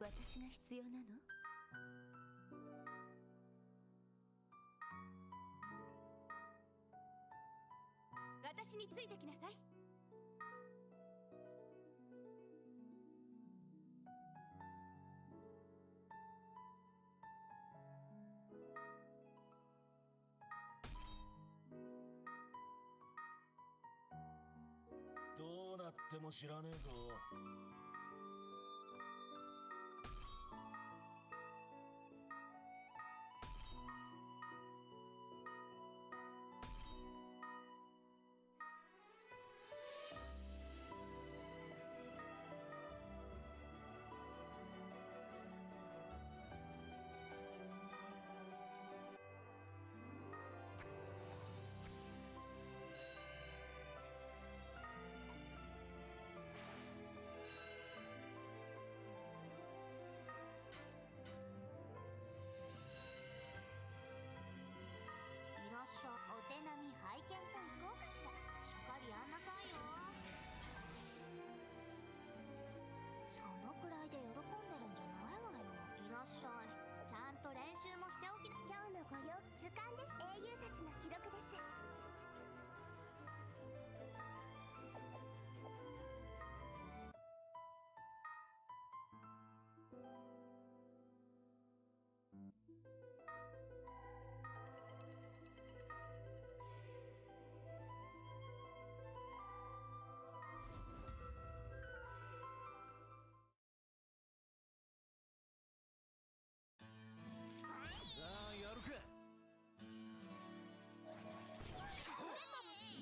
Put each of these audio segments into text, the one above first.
私が必要なの？私についてきなさい。どうなっても知らねえぞ。お手並み拝見といこうかしら。しっかりやんなさいよ。そのくらいで喜んでるんじゃないわよ。いらっしゃい。ちゃんと練習もしておきな。今日のご用図鑑です。英雄たちの記録です。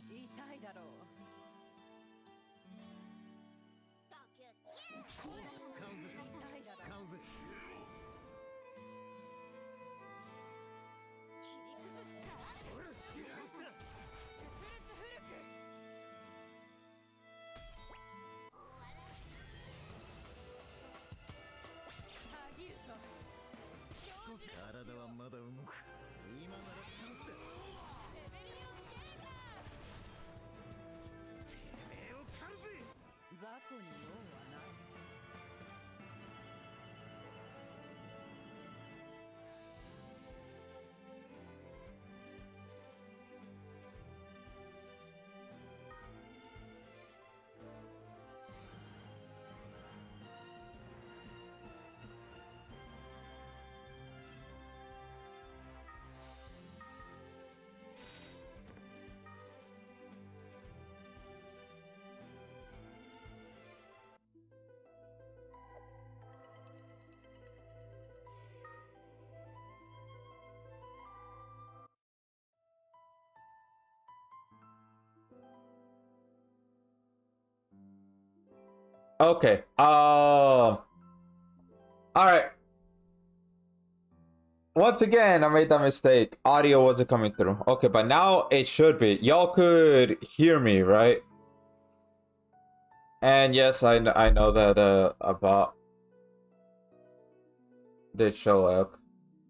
痛いだろう。コース使うぜ。痛いだろう。使うぜ。切り崩すか。おら、出した。出列古く。たぎるぞ。少し体はまだ動く。今ならチャンスだ。レベリオンゲーザてめえを狩るぜ。ー。雑魚に用はない。Okay. All right. Once again, I made that mistake. Audio wasn't coming through. Okay, but now it should be. Y'all could hear me, right? And yes, I know that a bot did show up.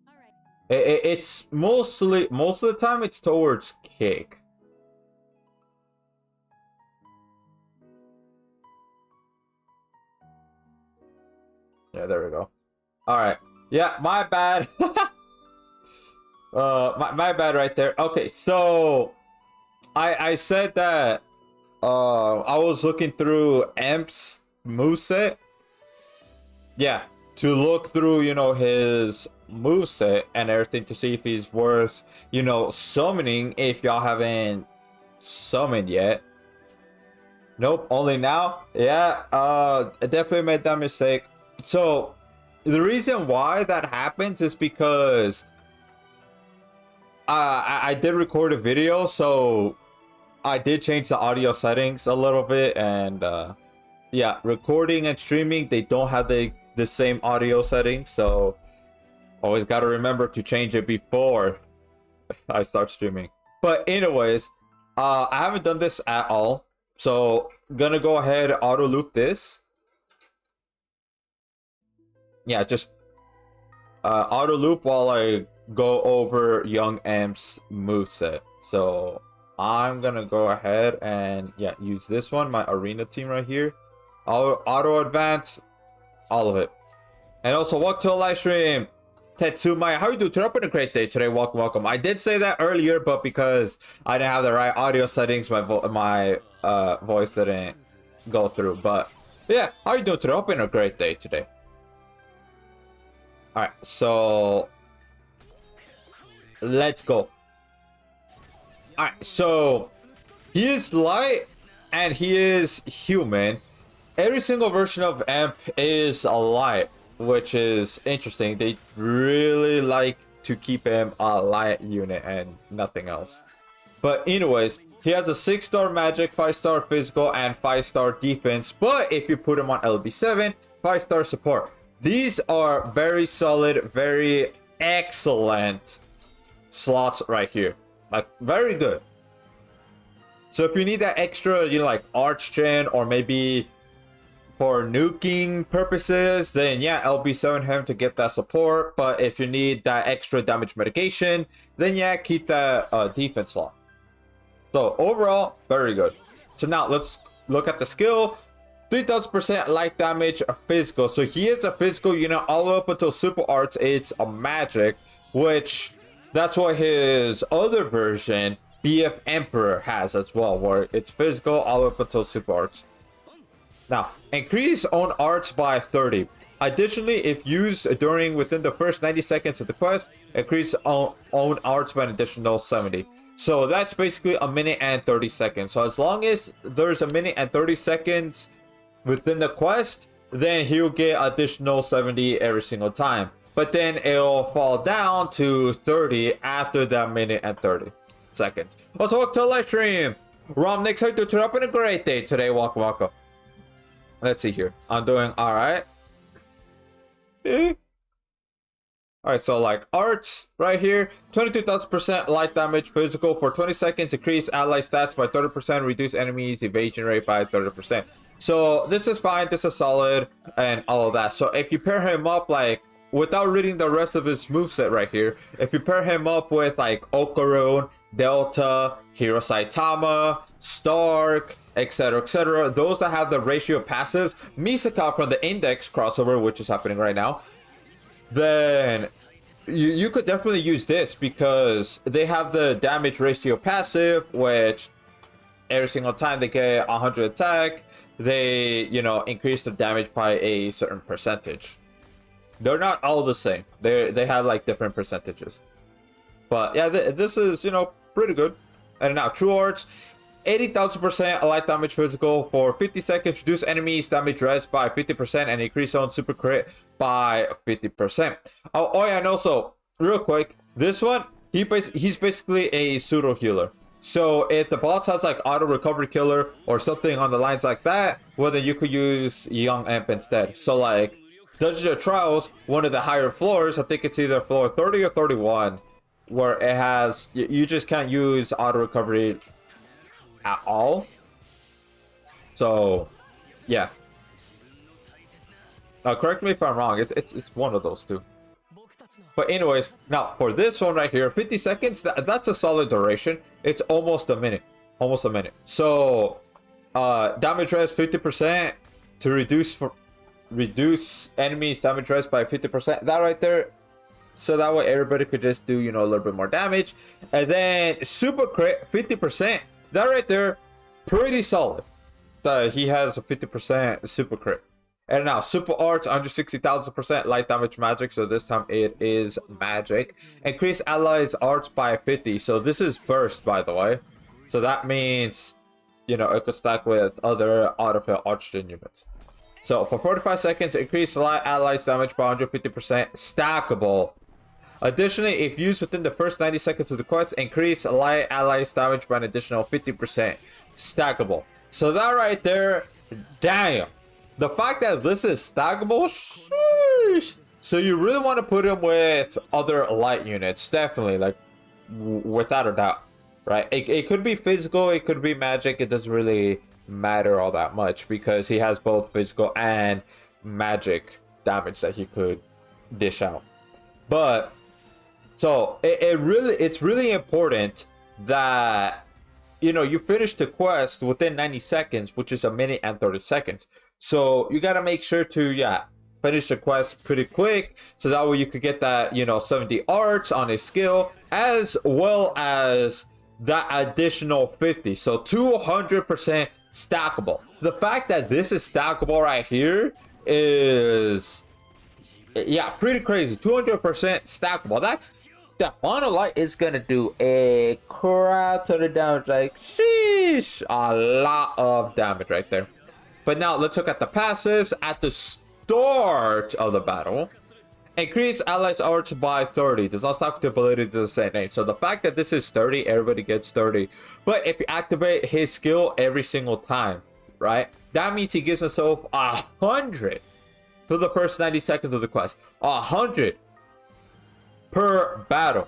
All right. It's most of the time it's towards kick. Yeah, there we go. All right. Yeah, my bad. my bad right there. Okay, so I said that I was looking through Emp's moveset. Yeah, to look through, you know, his moveset and everything to see if he's worth, you know, summoning if y'all haven't summoned yet. Nope, only now. Yeah, I definitely made that mistake. So the reason why that happens is because I did record a video, so I did change the audio settings a little bit, and yeah, recording and streaming, they don't have the same audio settings, so always got to remember to change it before I start streaming. But anyways, I haven't done this at all, so gonna go ahead auto loop this. Yeah, just auto loop while I go over Young Amp's moveset. So I'm gonna go ahead and yeah, use this one, my arena team right here. Auto advance, all of it. And also, welcome to a live stream. Tetsumaya, how you doing? Today, up in a great day today. Welcome, welcome. I did say that earlier, but because I didn't have the right audio settings, my voice didn't go through. But yeah, how you doing today? Hope in a great day today. All right, so let's go. All right, so he is light and he is human. Every single version of Amp is a light, which is interesting. They really like to keep him a light unit and nothing else. But anyways, he has a 6-star magic, 5-star physical, and 5-star defense. But if you put him on LB7, 5-star support. These are very solid, very excellent slots right here. Like, very good. So if you need that extra, you know, like Arch Gen or maybe for nuking purposes, then yeah, LB7 him to get that support. But if you need that extra damage mitigation, then yeah, keep that defense slot. So overall, very good. So now let's look at the skill. 3000% light damage physical. So he is a physical unit all the way up until super arts. It's a magic, which that's what his other version, BF Emperor, has as well, where it's physical all the way up until super arts. Now, increase own arts by 30. Additionally, if used within the first 90 seconds of the quest, increase own arts by an additional 70. So that's basically a minute and 30 seconds. So as long as there's a minute and 30 seconds within the quest, then he'll get additional 70 every single time. But then it'll fall down to 30 after that minute and 30 seconds. Also, welcome to the live stream. Rom, next time to turn up in a great day today. Welcome, welcome. Let's see here. I'm doing all right. All right, so like arts right here, 22,000% light damage physical for 20 seconds, increase ally stats by 30%, reduce enemies evasion rate by 30%. So this is fine, this is solid, and all of that. So if you pair him up, like, without reading the rest of his moveset right here, if you pair him up with like Okarun, Delta, Hero Saitama, Stark, etc., those that have the ratio of passives, Misaka from the Index crossover, which is happening right now, then you could definitely use this because they have the damage ratio passive, which every single time they get 100 attack, they, you know, increase the damage by a certain percentage. They're not all the same. They have like different percentages. But yeah, this is, you know, pretty good. And now True Arts, 80,000% light damage physical for 50 seconds, reduce enemies damage rest by 50% and increase own super crit by 50%. Oh yeah, and also real quick, this one, he's basically a pseudo healer. So if the boss has like auto recovery killer or something on the lines like that, well then you could use Young Amp instead. So like Dungeons and Trials, one of the higher floors, I think it's either floor 30 or 31, where it has, you just can't use auto recovery at all. So yeah, now correct me if I'm wrong, it's one of those two. But anyways, now for this one right here, 50 seconds, that's a solid duration. It's almost a minute. So damage rest 50% to reduce enemies damage rest by 50%. That right there, so that way everybody could just do, you know, a little bit more damage. And then super crit 50%. That right there, pretty solid. He has a 50% super crit. And now super arts, 160,000% light damage magic. So this time it is magic. Increase allies arts by 50. So this is burst, by the way. So that means, you know, it could stack with other autofill archgen units. So for 45 seconds, increase light allies damage by 150%, stackable. Additionally, if used within the first 90 seconds of the quest, increase light allies damage by an additional 50%, stackable. So that right there, damn. The fact that this is stackable, sheesh. So you really want to put him with other light units, definitely, like, without a doubt, right? It could be physical, it could be magic, it doesn't really matter all that much because he has both physical and magic damage that he could dish out. But so it's really important that, you know, you finish the quest within 90 seconds, which is a minute and 30 seconds. So you got to make sure to finish the quest pretty quick, so that way you could get that, you know, 70 arts on his skill, as well as that additional 50. So 200% stackable. The fact that this is stackable right here is, yeah, pretty crazy. 200% stackable. That's, the monolith is gonna do a crap ton of damage, like sheesh, a lot of damage right there. But now let's look at the passives. At the start of the battle, increase allies arts by 30. Does not stop the ability to the same name. So the fact that this is 30, everybody gets 30. But if you activate his skill every single time, right, that means he gives himself 100 for the first 90 seconds of the quest. 100 per battle.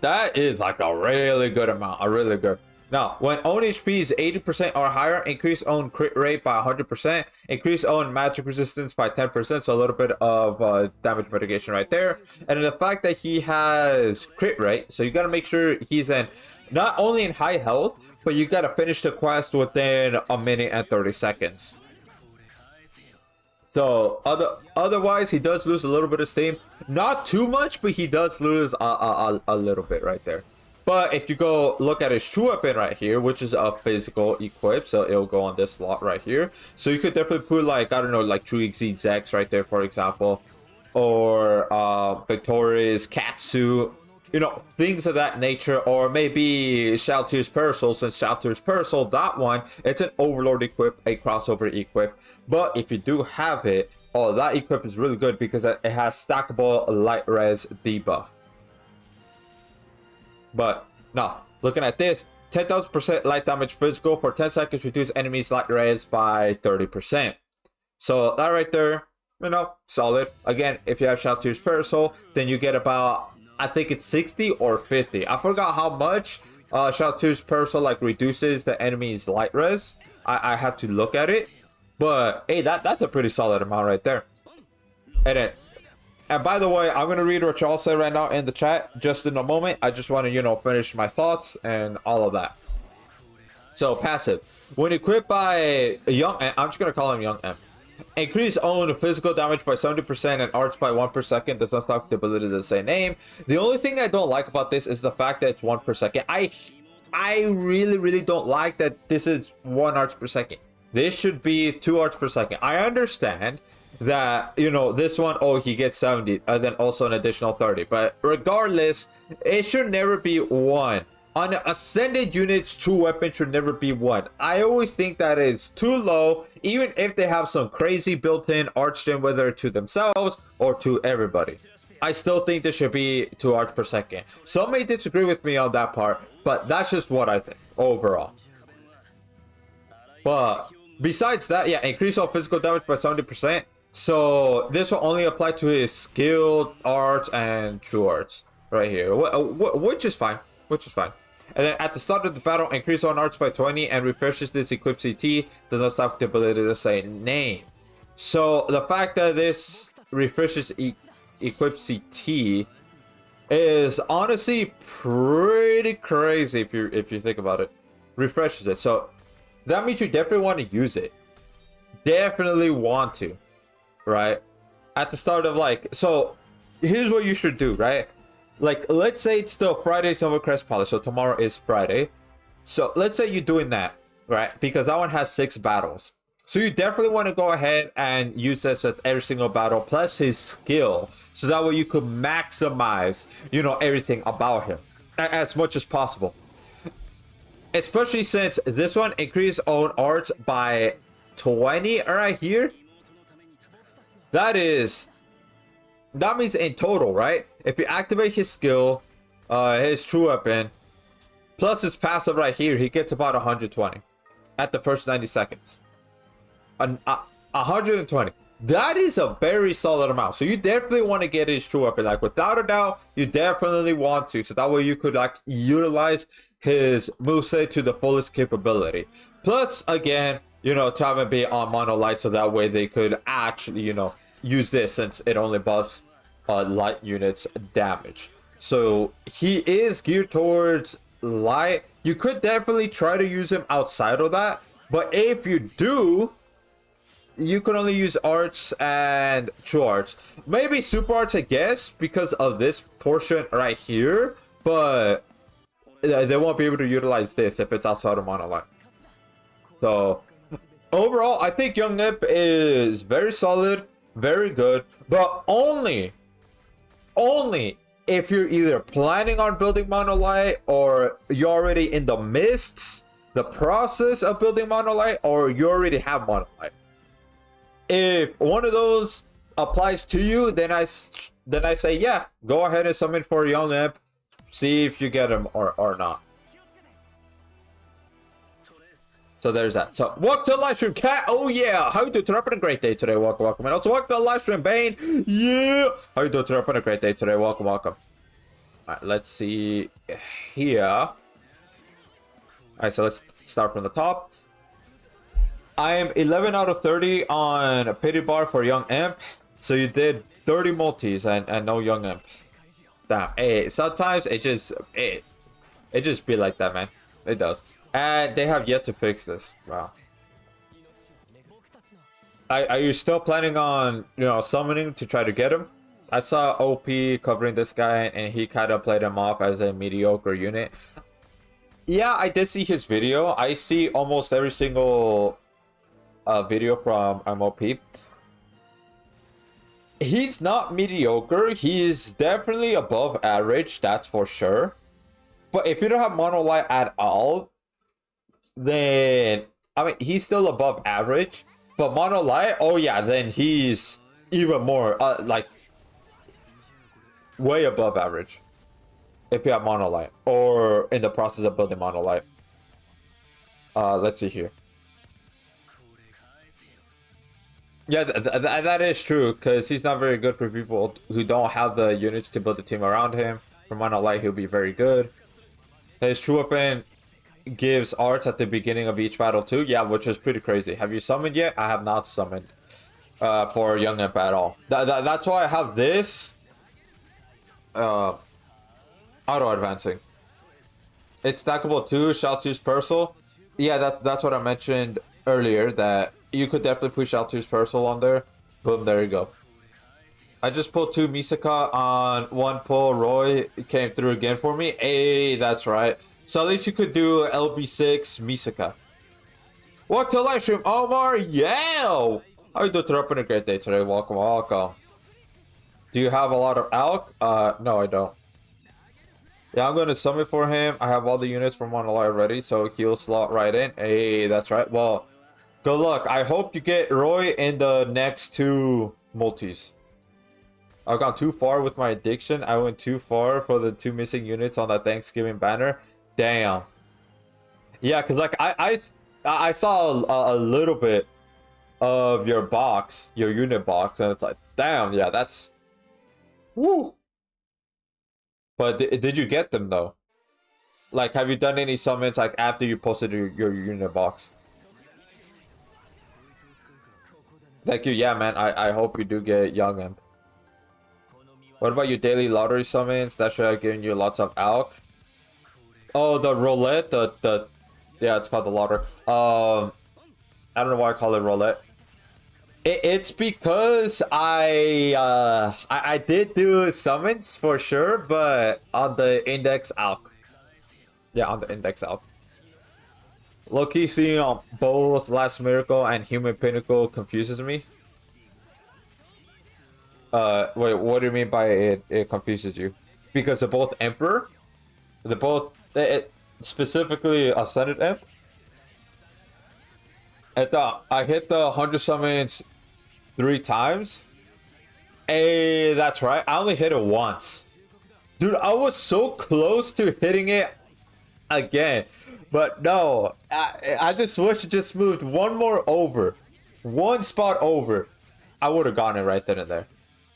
That is like a really good amount. A really good. Now, when own HP is 80% or higher, increase own crit rate by 100%, increase own magic resistance by 10%, so a little bit of damage mitigation right there. And the fact that he has crit rate, so you got to make sure he's in not only in high health, but you got to finish the quest within a minute and 30 seconds. So otherwise, he does lose a little bit of steam. Not too much, but he does lose a little bit right there. But if you go look at his true weapon right here, which is a physical equip, so it'll go on this slot right here. So you could definitely put, like, I don't know, like True Exceed Zex right there, for example. Or Victorious Katsu, you know, things of that nature. Or maybe Shaltyr's Parasol, since Shaltyr's Parasol, that one, it's an Overlord equip, a crossover equip. But if you do have it, oh, that equip is really good because it has stackable light res debuff. But now, looking at this, 10,000% light damage physical for 10 seconds, reduce enemies light res by 30%. So that right there, you know, solid. Again, if you have Shaltyr's Parasol, then you get about, I think it's 60 or 50. I forgot how much Shaltyr's Parasol like reduces the enemy's light res. I have to look at it. But hey, that's a pretty solid amount right there. And by the way, I'm gonna read what y'all say right now in the chat just in a moment. I just want to, you know, finish my thoughts and all of that. So passive, when equipped by Young M, I'm just gonna call him Young M. Increase own physical damage by 70% and arts by 1 per second. Does not stop the ability to the same name. The only thing I don't like about this is the fact that it's 1 per second. I really don't like that this is 1 arts per second. This should be 2 arts per second. I understand that, you know, this one, oh, he gets 70 and then also an additional 30. But regardless, it should never be 1. On ascended units, true weapon should never be 1. I always think that is too low, even if they have some crazy built-in arts gen, whether to themselves or to everybody. I still think this should be 2 arts per second. Some may disagree with me on that part, but that's just what I think overall. But besides that, yeah, increase all physical damage by 70%. So this will only apply to his skilled arts and true arts right here, which is fine. And then at the start of the battle, increase on arts by 20 and refreshes this equip CT. Does not stop the ability to say name. So the fact that this refreshes equip CT is honestly pretty crazy if you think about it. Refreshes it. So that means you definitely want to use it. Definitely want to, right? At the start of, like, so here's what you should do, right? Like, let's say it's still Friday's Nova Crest Palace, so tomorrow is Friday. So let's say you're doing that, right? Because that one has 6 battles. So you definitely want to go ahead and use this at every single battle, plus his skill. So that way you could maximize, you know, everything about him as much as possible. Especially since this one increased own arts by 20 right here. That means in total, right? If you activate his skill, his true weapon, plus his passive right here, he gets about 120 at the first 90 seconds. 120. That is a very solid amount. So you definitely want to get his true weapon. Like, without a doubt, you definitely want to. So that way you could, like, utilize his moveset to the fullest capability. Plus, again, you know, to have it be on mono light, so that way they could actually, you know, use this since it only buffs light units damage. So he is geared towards light. You could definitely try to use him outside of that, but if you do, you can only use arts and true arts. Maybe super arts, I guess, because of this portion right here. But they won't be able to utilize this if it's outside of Monolight. So overall, I think Young Imp is very solid, very good, but only if you're either planning on building Monolight, or you're already in the midst, the process of building Monolight, or you already have Monolight. If one of those applies to you, then I say, yeah, go ahead and summon for Young Imp, see if you get him or not. So there's that. So welcome to the live stream, Cat. Oh yeah, how you doing? Today, a great day today. Welcome. And also welcome to the live stream, Bane. Yeah, how you doing? Today, a great day today. Welcome. All right, let's see here. All right, so let's start from the top. I am 11 out of 30 on pity bar for Young Imp. So you did 30 multis and no Young Imp. Damn. Hey, sometimes it just be like that, man. It does. And they have yet to fix this. Wow. Are you still planning on, summoning to try to get him? I saw OP covering this guy, and he kind of played him off as a mediocre unit. Yeah, I did see his video. I see almost every single video from MOP. He's not mediocre. He is definitely above average, that's for sure. But if you don't have Monolight at all, then I mean he's still above average. But Monolight, oh yeah, then he's even more like way above average if you have Monolight or in the process of building Monolight. Let's see here. Yeah, that is true, because he's not very good for people who don't have the units to build a team around him. For Monolight, he'll be very good. His true weapon gives arts at the beginning of each battle too. Yeah, which is pretty crazy. Have you summoned yet? I have not summoned for Young Imp at all. That's why I have this auto advancing. It's stackable too. Shaltu's Persil. Yeah, that's what I mentioned earlier, that you could definitely push Shaltu's Persil on there. Boom, there you go. I just pulled 2 Misaka on 1 pull. Roy came through again for me. Hey, that's right. So at least you could do LB6 Misaka. Welcome to the live stream, Omar. Yeah. How you doing today? Up in a great day today. Welcome. Do you have a lot of Alk? No, I don't. Yeah, I'm going to summon for him. I have all the units from Monolight ready, so he'll slot right in. Hey, that's right. Well, good luck. I hope you get Roy in the next 2 multis. I've gone too far with my addiction. I went too far for the 2 missing units on that Thanksgiving banner. Damn. Yeah, because like I saw a little bit of your box, your unit box, and it's like, damn, yeah, that's woo. But did you get them though? Like, have you done any summons like after you posted your unit box? Thank you. Yeah, man. I hope you do get Young Imp. What about your daily lottery summons? That should have given you lots of Alk. Oh, the roulette, yeah, it's called the lottery. I don't know why I call it roulette. It's because I did do summons for sure, but on the index Alk. Yeah, on the index Alk. Low-key seeing both Last Miracle and Human Pinnacle confuses me. Wait, what do you mean by it confuses you? Because they're both Emperor? They're both... specifically Ascended Imp? I hit the 100 summons 3 times. Hey, that's right. I only hit it once. Dude, I was so close to hitting it again. But no, I just wish it just moved one more over. One spot over. I would have gotten it right then and there.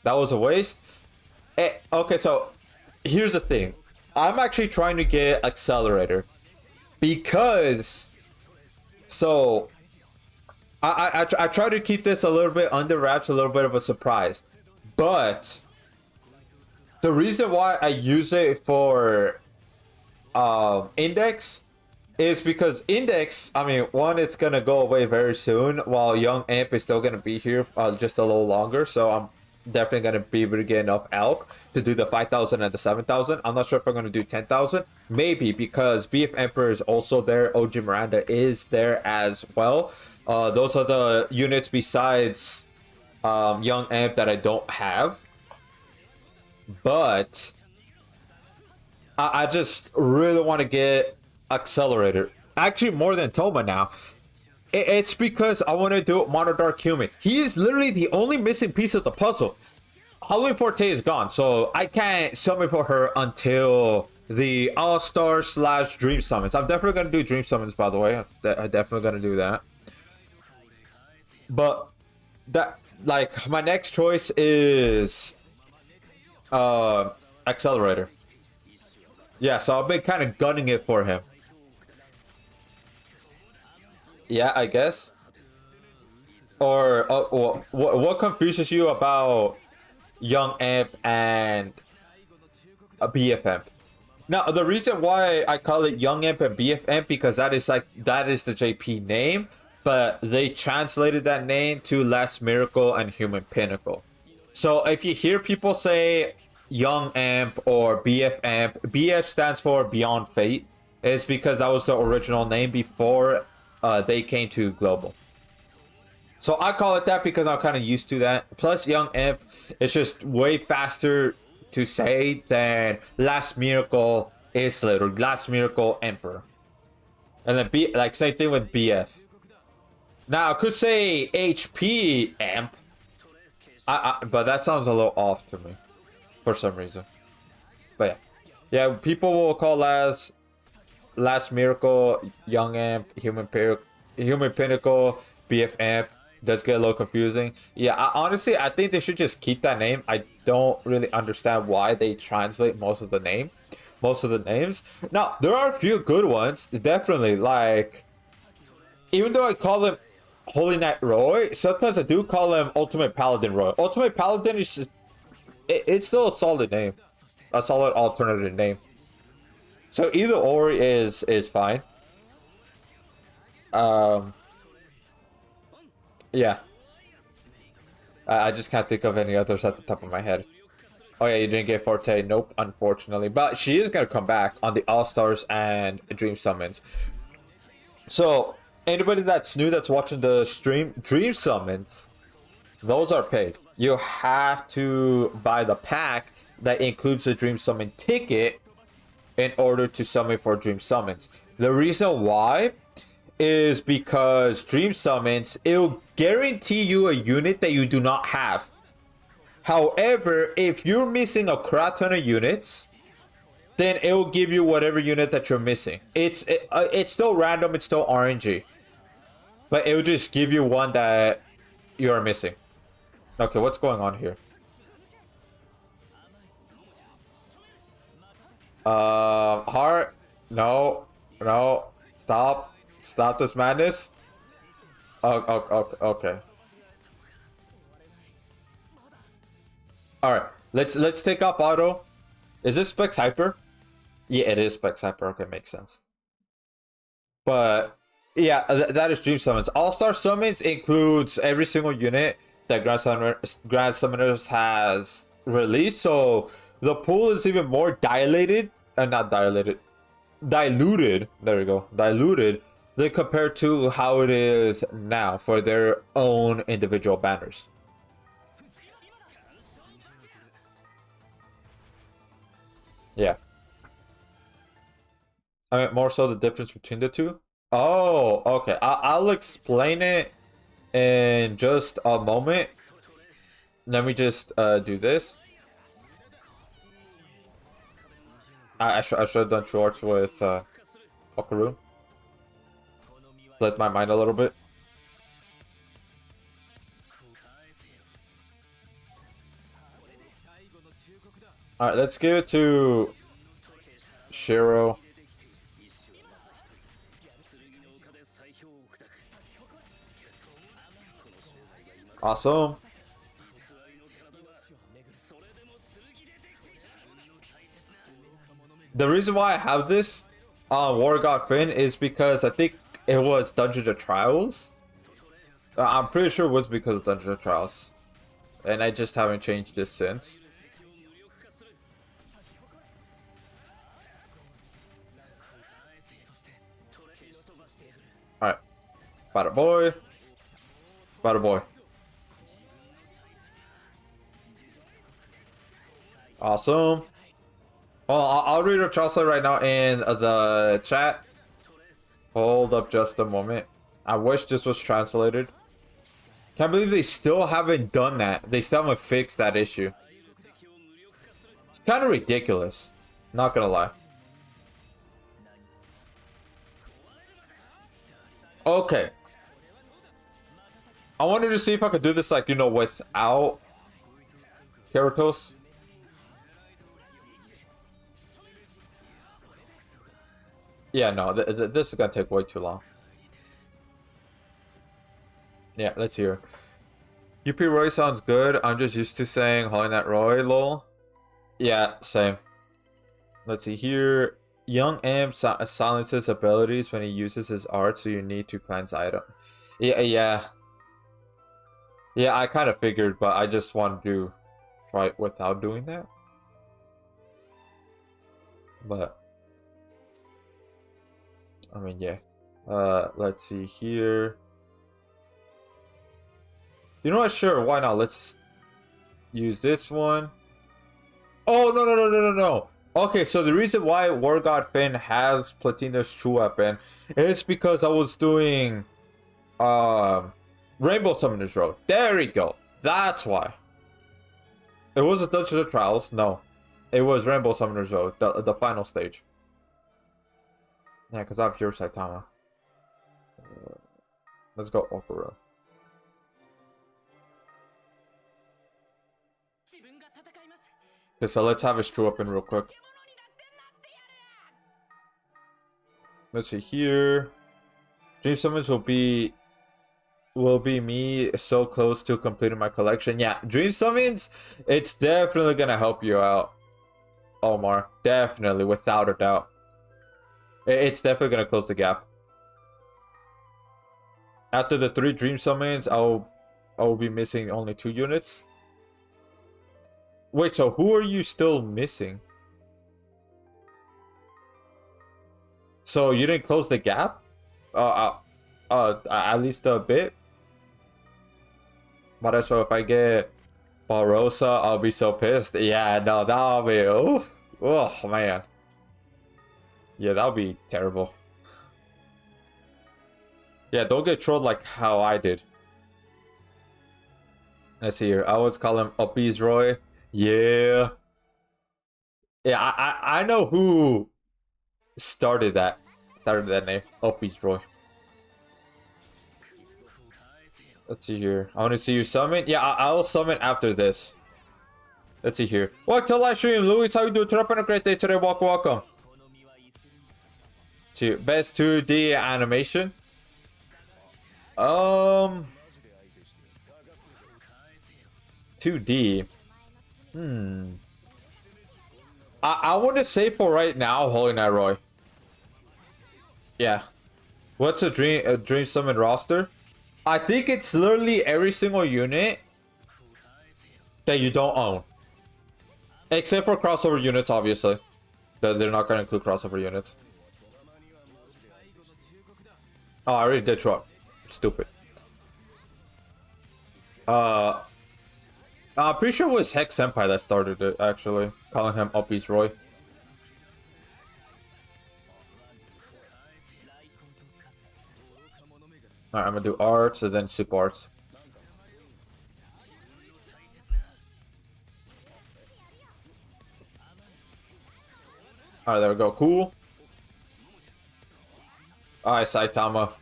That was a waste. Okay, so here's the thing. I'm actually trying to get Accelerator. Because... So... I try to keep this a little bit under wraps, a little bit of a surprise. But... The reason why I use it for... Index... is because Index, I mean, one, it's gonna go away very soon, while Young Amp is still gonna be here just a little longer. So I'm definitely gonna be able to get enough elk to do the 5,000 and the 7,000. I'm not sure if I'm gonna do 10,000. Maybe, because BF Emperor is also there. OG Miranda is there as well. Those are the units besides Young Amp that I don't have. But I just really want to get Accelerator. Actually, more than Toma now. It's because I want to do Mono Dark Human. He is literally the only missing piece of the puzzle. Halloween Forte is gone, so I can't summon for her until the All-Star / Dream Summons. I'm definitely going to do Dream Summons, by the way. I'm definitely going to do that. But that, like, my next choice is Accelerator. Yeah, so I've been kind of gunning it for him. Yeah, I guess. Or what confuses you about Young Amp and a BF Amp? Now, the reason why I call it Young Amp and BF Amp, because that is the JP name, but they translated that name to Last Miracle and Human Pinnacle. So if you hear people say Young Amp or BF Amp, BF stands for Beyond Fate. It's because that was the original name before they came to Global. So I call it that because I'm kind of used to that. Plus, Young Amp is just way faster to say than Last Miracle Islet or Last Miracle Emperor. And then like same thing with BF. Now I could say HP Amp, but that sounds a little off to me for some reason. But yeah, people will call Last Miracle, Young Amp, Human Pinnacle, BF Amp. Does get a little confusing. Yeah, honestly, I think they should just keep that name. I don't really understand why they translate most of the names. Now, there are a few good ones, definitely. Like, even though I call him Holy Knight Roy, sometimes I do call him Ultimate Paladin Roy. Ultimate Paladin is it's still a solid name, a solid alternative name. So either or is fine. Yeah. I just can't think of any others at the top of my head. Oh yeah, you didn't get Forte. Nope, unfortunately. But she is going to come back on the All-Stars and Dream Summons. So, anybody that's new that's watching the stream, Dream Summons, those are paid. You have to buy the pack that includes the Dream Summon ticket in order to summon for Dream Summons. The reason why is because Dream Summons, it'll guarantee you a unit that you do not have. However, if you're missing a crap ton of units, then it'll give you whatever unit that you're missing. It's still random, it's still RNG. But it'll just give you one that you are missing. Okay, what's going on here? Heart? No. Stop this madness. Okay. Alright, let's take off auto. Is this Specs Hyper? Yeah, it is Specs Hyper. Okay, makes sense. But yeah, that is Dream Summons. All-Star Summons includes every single unit that Grand Summoners has released. So the pool is even more dilated. Not dilated. Diluted. There we go. Diluted than compared to how it is now for their own individual banners. Yeah. I mean, more so the difference between the two. Oh, okay. I'll explain it in just a moment. Let me just do this. I should have done True Arts with Okaru. Split my mind a little bit. Alright, let's give it to Shiro. Awesome. The reason why I have this War God Finn is because I think it was Dungeon of Trials. I'm pretty sure it was because of Dungeon of Trials. And I just haven't changed this since. Alright. Bada boy. Bada boy. Awesome. Well, I'll read a translate right now in the chat. Hold up just a moment. I wish this was translated. Can't believe they still haven't done that. They still haven't fixed that issue. It's kind of ridiculous. Not gonna lie. Okay. I wanted to see if I could do this, like, you know, without Keratos. Yeah, no, this is gonna take way too long. Yeah, let's hear. UP Roy sounds good. I'm just used to saying Holy Knight Roy, lol. Yeah, same. Let's see here. Young Amp silences abilities when he uses his art, so you need to cleanse item. Yeah. Yeah, I kind of figured, but I just wanted to try it without doing that. But I mean, yeah. Let's see here. You know what? Sure, why not? Let's use this one. Oh, no. Okay, so the reason why War God Finn has Platina's true weapon is because I was doing Rainbow Summoner's Road. There we go. That's why. It wasn't Dungeon of Trials, no. It was Rainbow Summoner's Road, the final stage. Yeah, because I have pure Saitama. Let's go Okura. Okay, so let's have his true weapon real quick. Let's see here. Dream Summons will be me so close to completing my collection. Yeah, Dream Summons, it's definitely gonna help you out, Omar. Definitely, without a doubt. It's definitely gonna close the gap. After the 3 Dream Summons, I will be missing only 2 units. Wait, so who are you still missing? So you didn't close the gap? At least a bit. But so if I get Barossa, I'll be so pissed. Yeah, no, that'll be oh man. Yeah, that'll be terrible. Yeah, don't get trolled like how I did. Let's see here. I always call him Uppies Roy. Yeah. Yeah, I know who started that name. Uppies Roy. Let's see here. I want to see you summon. Yeah, I'll summon after this. Let's see here. Welcome to live stream. Louis, how you doing? Turn up on a great day today. Welcome. To best 2D animation. 2D. I want to say for right now, Holy Knight Roy. Yeah. What's a dream summon roster? I think it's literally every single unit that you don't own. Except for crossover units, obviously. Because they're not going to include crossover units. Oh, I already did truck. Stupid. I'm pretty sure it was Hex Senpai that started it, actually. Calling him Uppies Roy. Alright, I'm gonna do arts and then super arts. Alright, there we go. Cool. Alright, Saitama.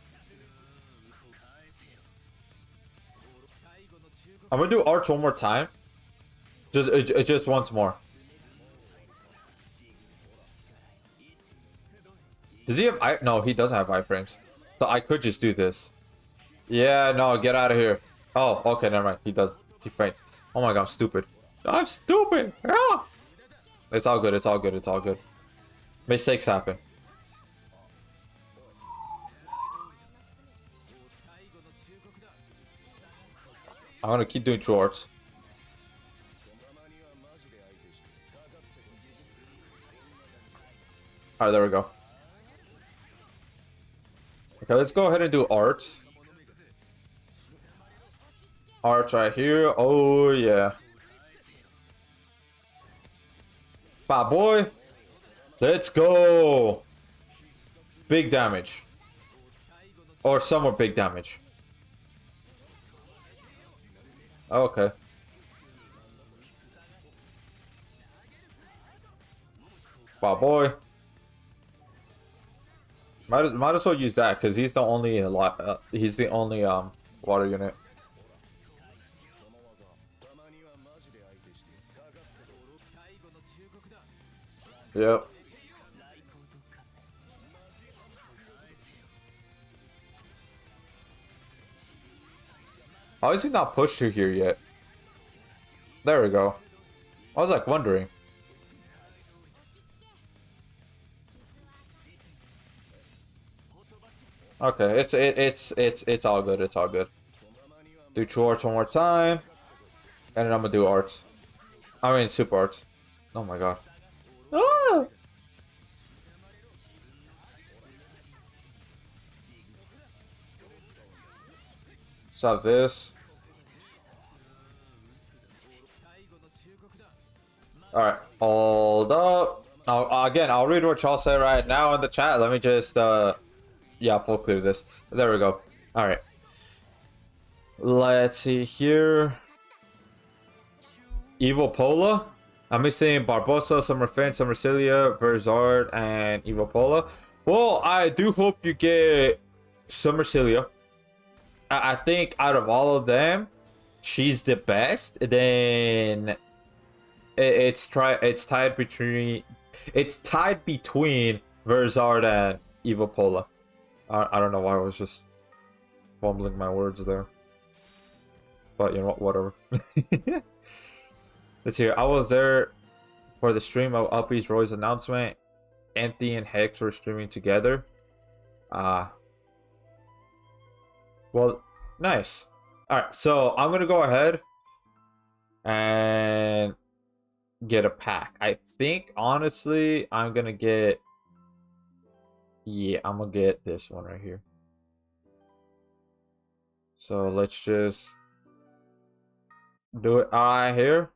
I'm gonna do arts one more time. Just once more. Does he have no, he doesn't have iframes. So I could just do this. Yeah, no, get out of here. Oh, okay, never mind. He does. He frames. Oh my god, I'm stupid. I'm stupid. Ah! It's all good. It's all good. It's all good. Mistakes happen. I'm gonna keep doing chores. Alright, there we go. Okay, let's go ahead and do art. Art right here. Oh, yeah. Bad boy. Let's go. Big damage. Or somewhat big damage. Okay. Bad boy. Might as well use that because he's the only he's the only water unit. Yep. How is he not pushed to here yet? There we go. I was like wondering. Okay, it's all good. It's all good. Do true arts one more time, and then I'm gonna do arts. I mean super arts. Oh my god. Ah! Stop this. Alright, hold up. Again, I'll read what y'all say right now in the chat. Let me just, yeah, full clear this. There we go. Alright. Let's see here. Evil Pola. I'm missing Barbosa, Summer Fin, Summer Cilia, Verzard, and Evil Pola. Well, I do hope you get Summer Cilia. I think out of all of them, she's the best. Then it's tied between Verzard and Evil Pola. I don't know why I was just fumbling my words there, but you know what, whatever. Let's hear. I was there for the stream of Uppy's Roy's announcement. Empty and Hex were streaming together. Well, nice. Alright, so I'm gonna go ahead and get a pack. I think, honestly, I'm gonna get... Yeah, I'm gonna get this one right here. So let's just do it right here.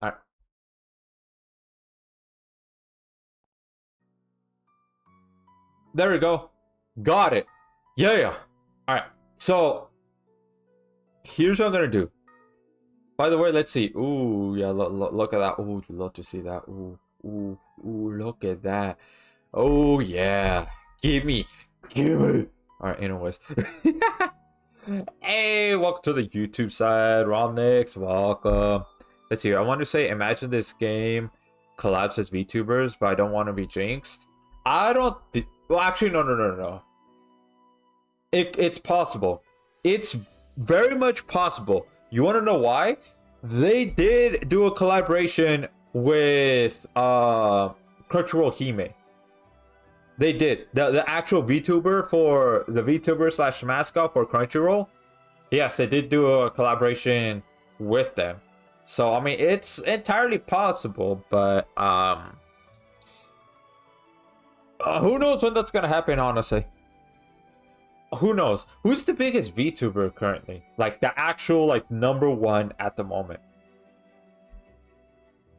Alright. There we go. Got it. Yeah. Alright. So, here's what I'm gonna do. By the way, let's see. Ooh, yeah, look at that. Ooh, you'd love to see that. Ooh, look at that. Oh, yeah. Give me. Alright, anyways. Hey, welcome to the YouTube side. Romnix, welcome. Let's see. I want to say, imagine this game collapses VTubers, but I don't want to be jinxed. I don't... Well, actually, no. It's possible. It's very much possible. You want to know why? They did do a collaboration with Crunchyroll Hime. They did. The actual VTuber for the VTuber / mascot for Crunchyroll. Yes, they did do a collaboration with them. So I mean, it's entirely possible, but who knows when that's gonna happen, honestly. Who knows? Who's the biggest VTuber currently? Like, the actual, like, #1 at the moment.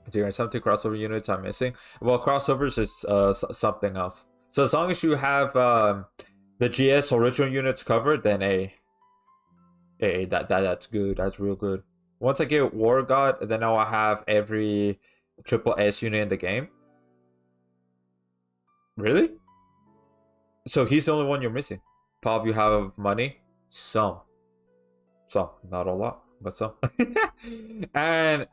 Is there something crossover units I'm missing? Well, crossovers is something else. So as long as you have the GS original units covered, then that's good. That's real good. Once I get War God, then I'll have every triple S unit in the game. Really? So he's the only one you're missing. Pav, you have money? Some. Not a lot, but some. And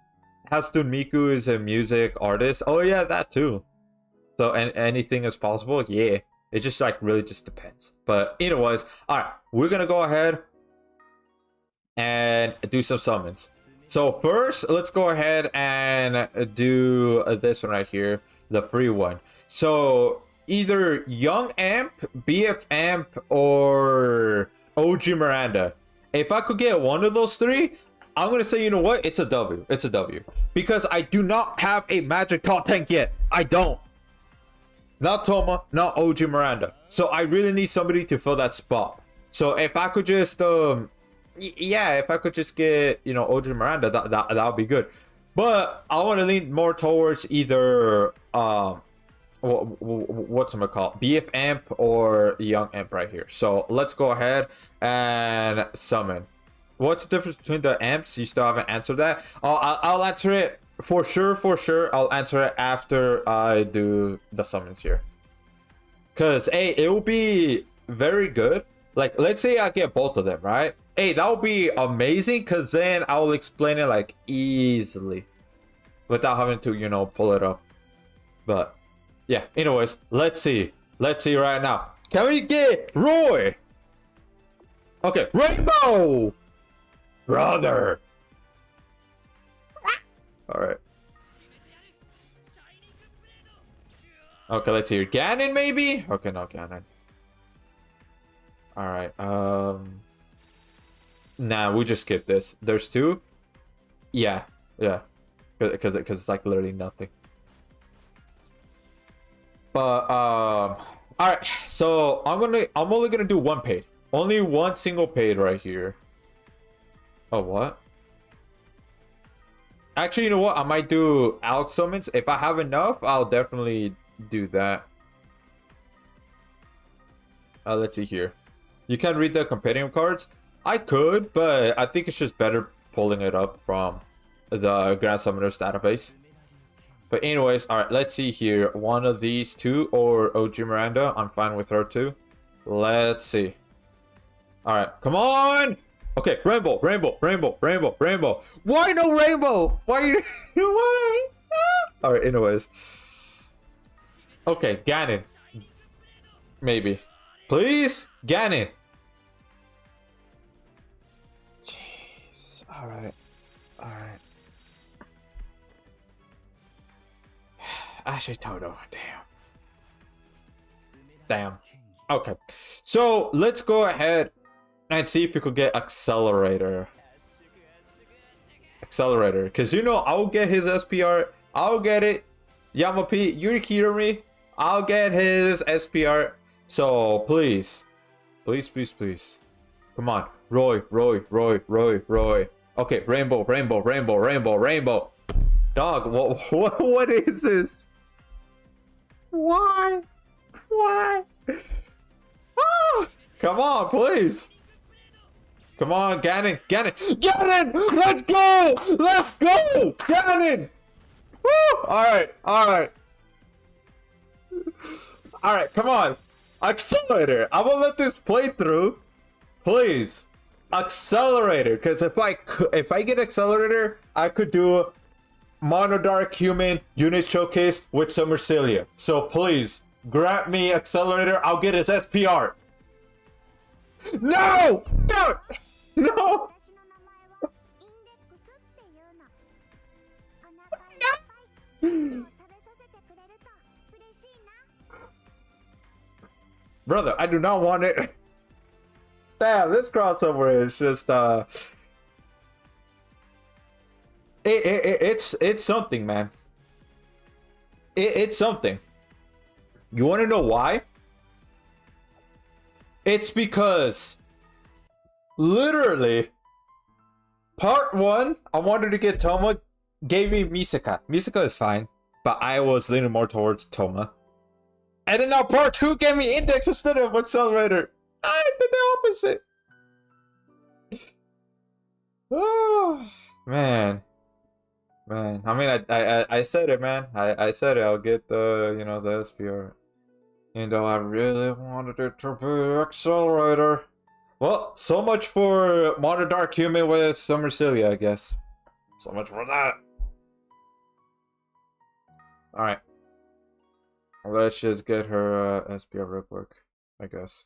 Hatsune Miku is a music artist. Oh yeah, that too. So anything is possible. Yeah, it just like really just depends. But anyways, all right, we're gonna go ahead and do some summons. So first, let's go ahead and do this one right here, the free one. So either Young Amp, BF Amp, or OG Miranda. If I could get one of those three, I'm gonna say, you know what? It's a W. It's a W. Because I do not have a magic top tank yet. I don't. Not Toma, not OG Miranda. So I really need somebody to fill that spot. So if I could just yeah, if I could just get, you know, OG Miranda, that would be good. But I want to lean more towards either what's it called, BF Amp or Young Amp right here. So let's go ahead and summon. What's the difference between the amps? You still haven't answered that. I'll answer it for sure. I'll answer it after I do the summons here. Cause hey, it will be very good. Like, let's say I get both of them, right? Hey, that would be amazing, because then I'll explain it like easily without having to, you know, pull it up. But yeah, anyways, let's see right now. Can we get Roy? Okay, Rainbow brother. All right. Okay, let's hear Ganon maybe. Okay, no Ganon. All right. Nah, we just skip this. There's two. Yeah, because it's like literally nothing. But all right. So I'm only gonna do one paid. Only one single paid right here. Oh, what? Actually, you know what? I might do Alex summons. If I have enough, I'll definitely do that. Let's see here. You can read the compendium cards. I could, but I think it's just better pulling it up from the Grand Summoners database. But anyways, all right, let's see here. One of these two or OG Miranda. I'm fine with her too. Let's see. All right, come on. Okay, rainbow. Why no rainbow? Why? Why? All right, anyways. Okay, Ganon. Maybe. Please? Ganon. Jeez. Alright. Ashley Toto. Damn. Okay. So, let's go ahead and see if we could get Accelerator. Because, you know, I'll get his SPR. I'll get it. Yamapi, you're hearing me? I'll get his SPR. So, please. Come on. Roy. Okay, rainbow. Dog, what is this? Why? Oh, come on, please. Come on, Ganon! Let's go! Ganon! Woo! Alright. Alright, come on. Accelerator. I will let this play through. Please. Accelerator. Because if I get Accelerator, I could do Mono Dark Human Unit Showcase with Summercilia. So please, grant me Accelerator. I'll get his SPR. No! No! Brother, I do not want it. Damn, this crossover is just it's something, man. It's something. You want to know why? It's because literally part 1, I wanted to get Toma, gave me Misaka. Misaka is fine, but I was leaning more towards Toma. And then now part 2 gave me Index instead of Accelerator. I did the opposite. Oh, man. I mean, I said it, man. I said it. I'll get the, you know, the SPR. And though I really wanted it to be Accelerator. Well, so much for Mono Dark Human with Summercilia, I guess. So much for that. Alright. Let's just get her SPR real quick, I guess.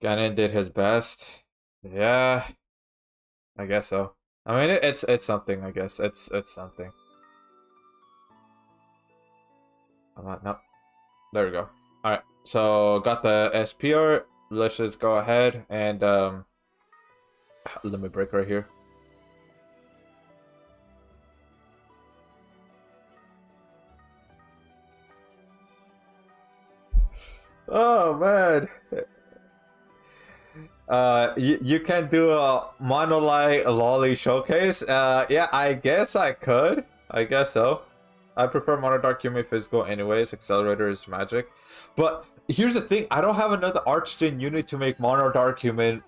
Ganon did his best. Yeah. I guess so. I mean, it's something, I guess. It's something. No. There we go. Alright, so got the SPR. Let's just go ahead and let me break right here. Oh man. You can do a monolite lolly showcase. Yeah, I guess I could. I guess so. I prefer Mono Dark Human physical anyways. Accelerator is magic. But here's the thing, I don't have another Archgen unit to make Mono Dark Human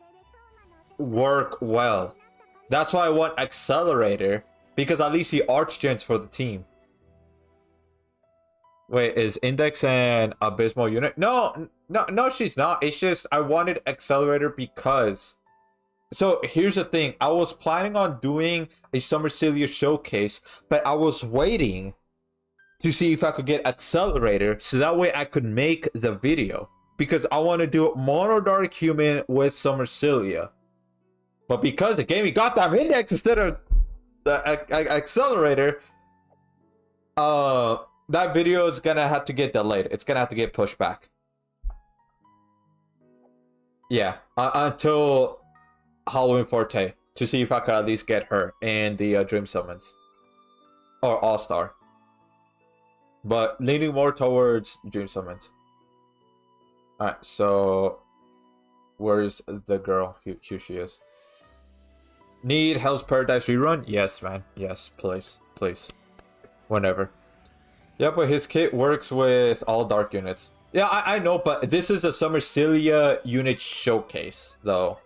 work well. That's why I want Accelerator, because at least he Archgens for the team. Wait, is Index an abysmal unit? No, she's not. It's just I wanted Accelerator because... So here's the thing, I was planning on doing a Summer Celia showcase, but I was waiting to see if I could get Accelerator so that way I could make the video, because I want to do Mono Dark Human with Summer Celia. But because it gave me goddamn Index instead of the Accelerator, that video is gonna have to get delayed. It's gonna have to get pushed back. Yeah, until Halloween Forte, to see if I could at least get her in the Dream Summons or All Star. But leaning more towards Dream Summons. Alright, so where's the girl? Here she is. Need Hell's Paradise rerun? Yes, man. Yes, please. Please. Whenever. Yeah, but his kit works with all dark units. Yeah, I know, but this is a Summer Celia unit showcase, though.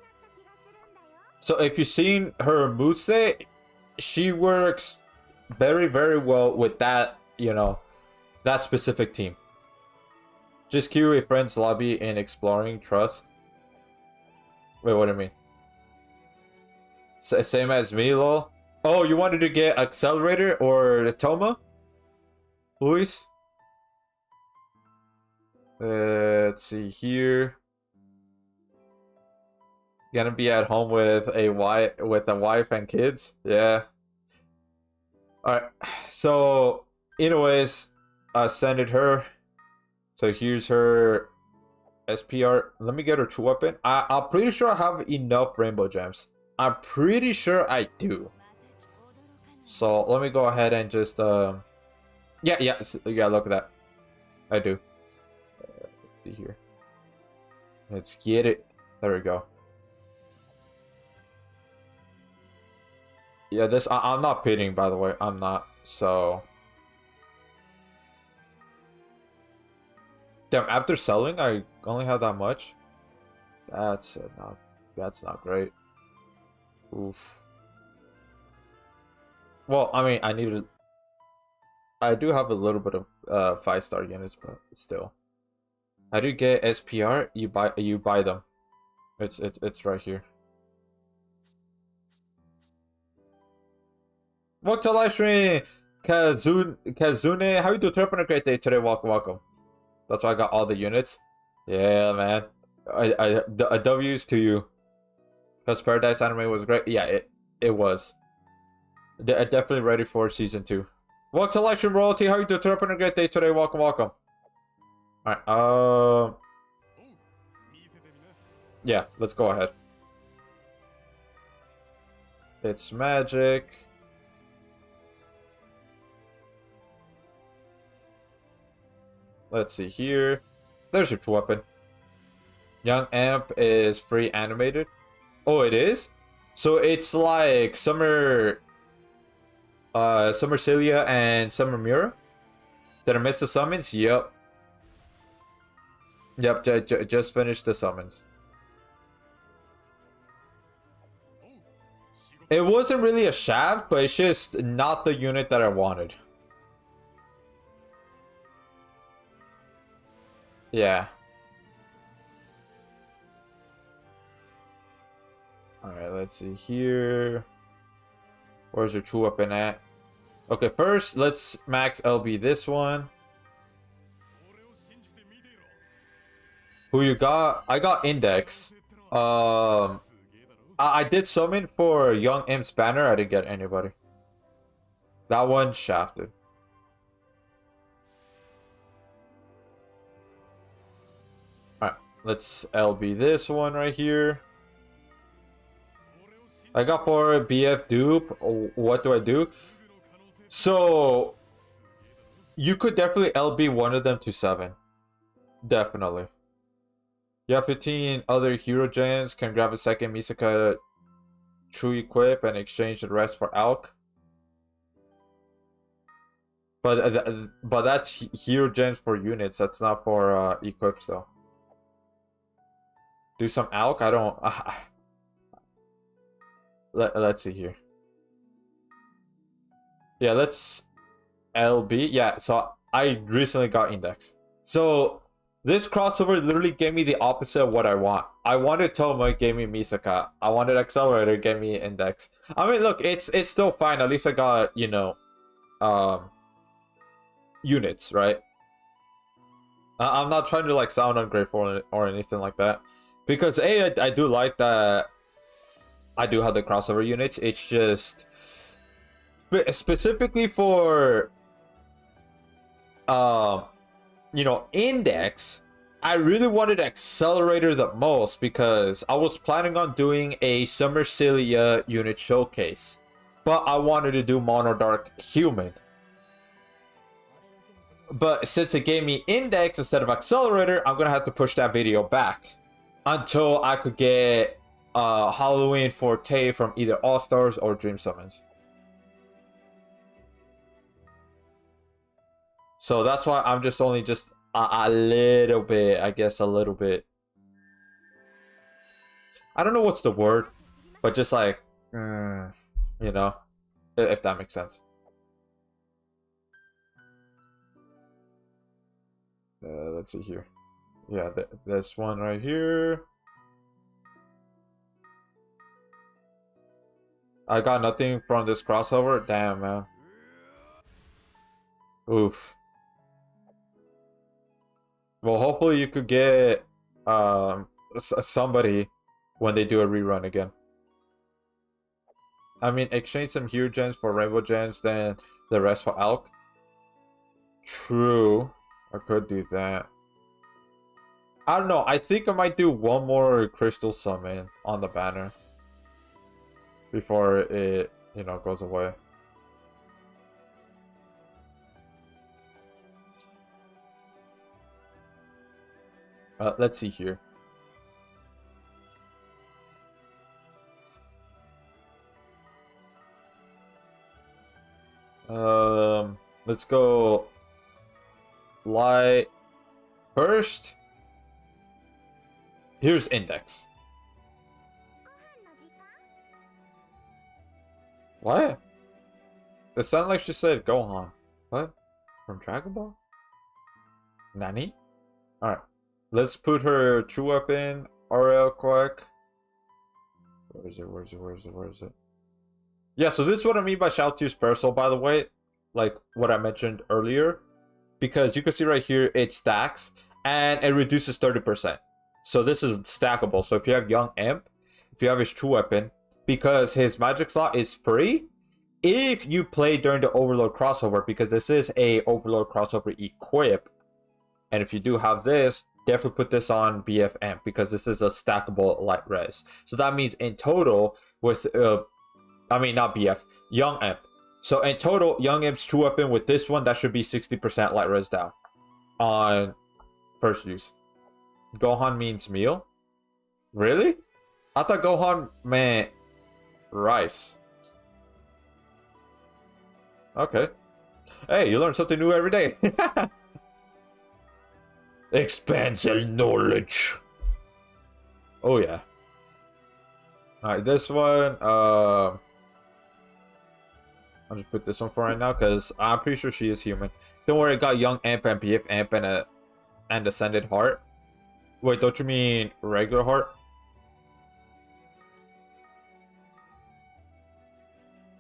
So if you've seen her moveset, she works very, very well with that, you know, that specific team. Just queue a friend's lobby in Exploring Trust. Wait, what do you mean? Same as me, lol. Oh, you wanted to get Accelerator or Toma? Luis? Let's see here. Gonna be at home with a wife and kids? Yeah. Alright, so anyways, I sent it her. So here's her SPR. Let me get her true weapon. I'm pretty sure I have enough rainbow gems. I'm pretty sure I do. So let me go ahead and just yeah, look at that. I do. See here. Let's get it. There we go. Yeah, this I'm not pitting, by the way. I'm not. So damn, after selling I only have that much. That's not great. Oof. Well, I mean, I do have a little bit of 5-star units, but still. How do you get SPR? You buy them. It's right here. Welcome to live stream, Kazune. How you doing? Turpin a great day today. Welcome. That's why I got all the units. Yeah, man. The W's to you. Because Paradise anime was great. Yeah, it was. Definitely ready for season 2. Welcome to live stream, royalty. How you doing? Turpin a great day today. Welcome. Alright. Yeah, let's go ahead. It's magic. Let's see here. There's your weapon. Young Amp is free animated. Oh, it is? So it's like Summer Celia and Summer Mura? Did I miss the summons? Yep. Just finished the summons. It wasn't really a shaft, but it's just not the unit that I wanted. Yeah. Alright, let's see here. Where's your true weapon at? Okay, first, let's max LB this one. Who you got? I got Index. I did summon for Young Imp's banner. I didn't get anybody. That one shafted. Let's LB this one right here. I got for BF dupe. What do I do? So you could definitely LB one of them to 7. Definitely. You have 15 other hero gens. Can grab a second Misaka true equip and exchange the rest for Alk. But that's hero gens for units. That's not for equips though. Do some Alk? I don't. Let's see here. Yeah, let's LB. Yeah, so I recently got Index. So this crossover literally gave me the opposite of what I want. I wanted Toma, gave me Misaka. I wanted Accelerator, gave me Index. I mean, look, it's still fine. At least I got, you know, units, right? I'm not trying to like sound ungrateful or anything like that, because I do like that I do have the crossover units. It's just specifically for you know, Index, I really wanted Accelerator the most because I was planning on doing a Summer Cilia unit showcase, but I wanted to do Mono Dark Human. But since it gave me Index instead of Accelerator, I'm gonna have to push that video back until I could get Halloween Forte from either All Stars or Dream Summons. So that's why I'm just only just a little bit, I guess a little bit. I don't know what's the word, but just like, you know, if that makes sense. Let's see here. Yeah, this one right here. I got nothing from this crossover. Damn, man. Oof. Well, hopefully you could get somebody when they do a rerun again. I mean, exchange some hero gems for rainbow gems, then the rest for Alk. True. I could do that. I don't know. I think I might do one more crystal summon on the banner before it, you know, goes away. Let's see here. Let's go light first. Here's Index. What? It sounded like she said Gohan. What? From Dragon Ball? Nani? Alright. Let's put her true weapon, RL quick. Where is it? Yeah, so this is what I mean by Shout 2's Parasol, by the way. Like what I mentioned earlier. Because you can see right here, it stacks. And it reduces 30%. So this is stackable. So if you have Young Imp, if you have his true weapon, because his magic slot is free, if you play during the Overlord crossover, because this is a Overlord crossover equip. And if you do have this, definitely put this on BF Amp, because this is a stackable light res. So that means in total, with I mean not BF, Young Amp. So in total, Young Imp's true weapon with this one, that should be 60% light res down on first use. Gohan means meal? Really? I thought Gohan meant rice. Okay. Hey, you learn something new every day. Expansive knowledge. Oh yeah. Alright, this one, I'll just put this one for right now, because I'm pretty sure she is human. Don't worry, I got Young Amp and BF Amp and Ascended Heart. Wait, don't you mean regular heart?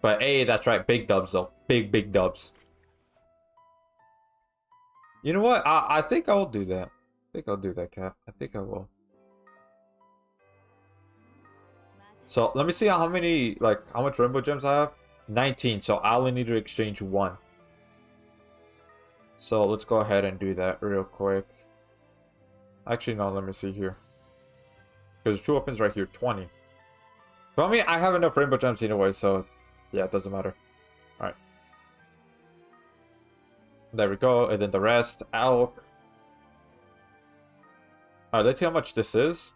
But hey, that's right, big dubs though. Big dubs. You know what? I think I will do that. I think I'll do that, Cat. I think I will. So let me see how many, like, how much rainbow gems I have. 19. So I only need to exchange 1. So let's go ahead and do that real quick. Actually, no, let me see here. Because true weapons right here, 20. But I mean, I have enough rainbow gems anyway, so yeah, it doesn't matter. Alright. There we go, and then the rest, elk. Alright, let's see how much this is.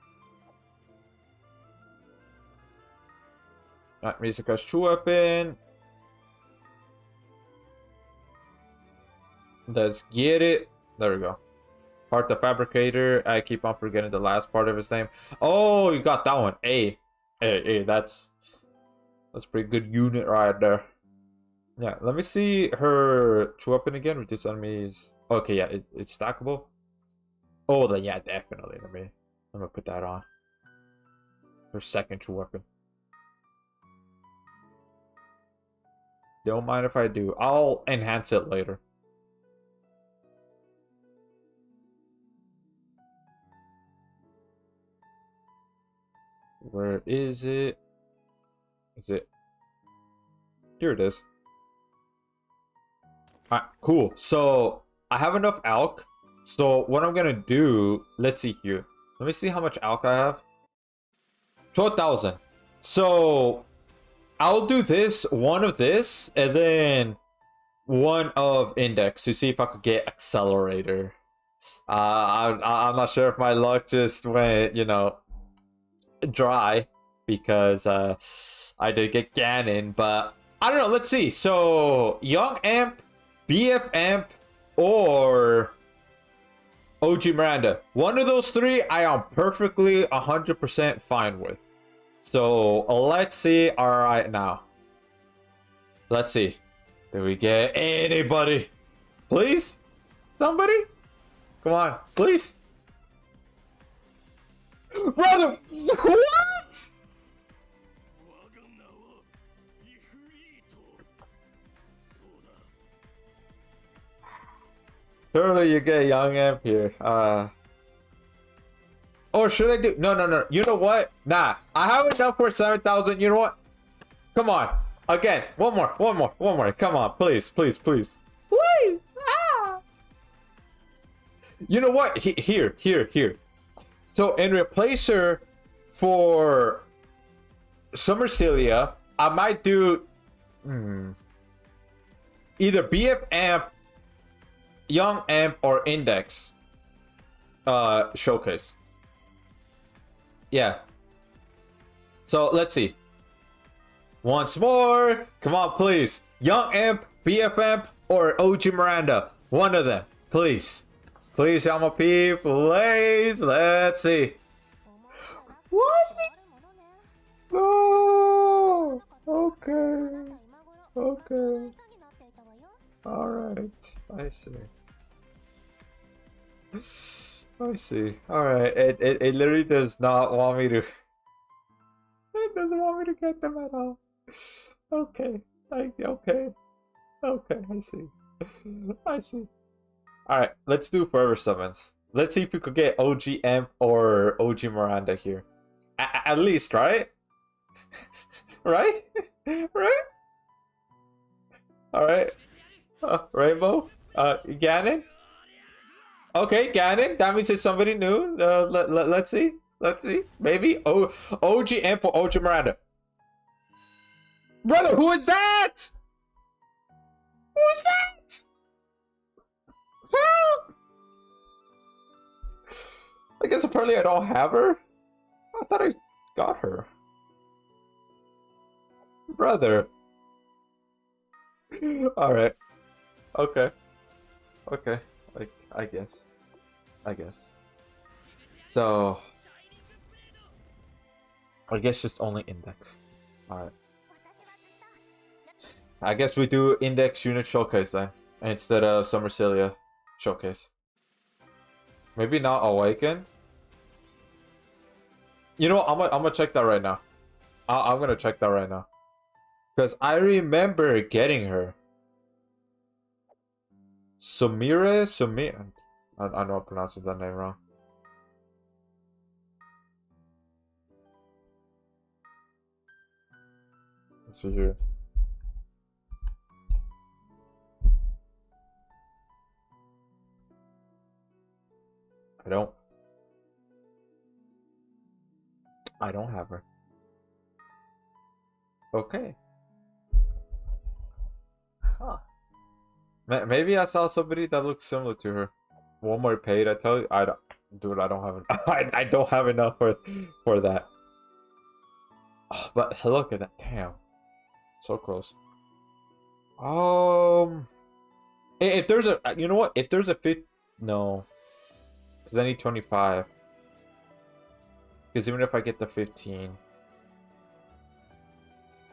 Alright, Misaka's true weapon. Let's get it. There we go. Part the fabricator. I keep on forgetting the last part of his name. Oh, you got that one. Hey, that's pretty good unit right there. Yeah, let me see her true weapon again. Reduce enemies. Okay, yeah, it's stackable. Oh, then yeah, definitely. Let me put that on. Her second true weapon. Don't mind if I do. I'll enhance it later. Where is it? Is it? Here it is. Alright, cool. So, I have enough alk. So, what I'm gonna do... Let's see here. Let me see how much alk I have. 12,000. So, I'll do this, one of this, and then one of index to see if I could get accelerator. I'm not sure if my luck just went, you know, dry because I did get Ganon, but I don't know. Let's see. So Young Amp, BF Amp, or OG Miranda. One of those three I am perfectly 100% fine with. So let's see. All right, now let's see. Did we get anybody? Please, somebody, come on, please. Brother, what? Surely you get Young Amp here. Or should I do? No. You know what? Nah, I have enough for 7,000. You know what? Come on. Again. One more. Come on, please. Please. Ah. You know what? Here. So in replacer for Summercilia, I might do either BF Amp, Young Amp, or Index showcase. Yeah. So let's see. Once more. Come on, please. Young Amp, BF Amp, or OG Miranda. One of them. Please. Please, Yama P. Please. Let's see. What? Oh, okay. Alright. I see. Alright. It literally does not want me to. It doesn't want me to get them at all. Okay. Okay. I see. Alright, let's do forever summons. Let's see if we could get OG Amp or OG Miranda here. At least, right? Right? Alright. Rainbow? Ganon? Okay, Ganon. That means it's somebody new. Let's see. Maybe. OG Amp or OG Miranda. Brother, who is that? Who's that? Huh? I guess apparently I don't have her. I thought I got her. Brother. Alright. Okay. I guess. So I guess just only Index. Alright. I guess we do Index Unit Showcase then, instead of Summercilia Showcase. Maybe not Awaken. You know what? I'm gonna check that right now. I'm gonna check that right now. Because I remember getting her. Sumire? I know I'm pronouncing that name wrong. Let's see here. I don't I don't have her. Okay. Huh. Maybe I saw somebody that looks similar to her. One more paid. I tell you, I don't. Dude, I don't have I don't have enough for that. Oh, but look at that. Damn. So close. If there's a, you know what? If there's a fit, no, because I need 25. Because even if I get the 15,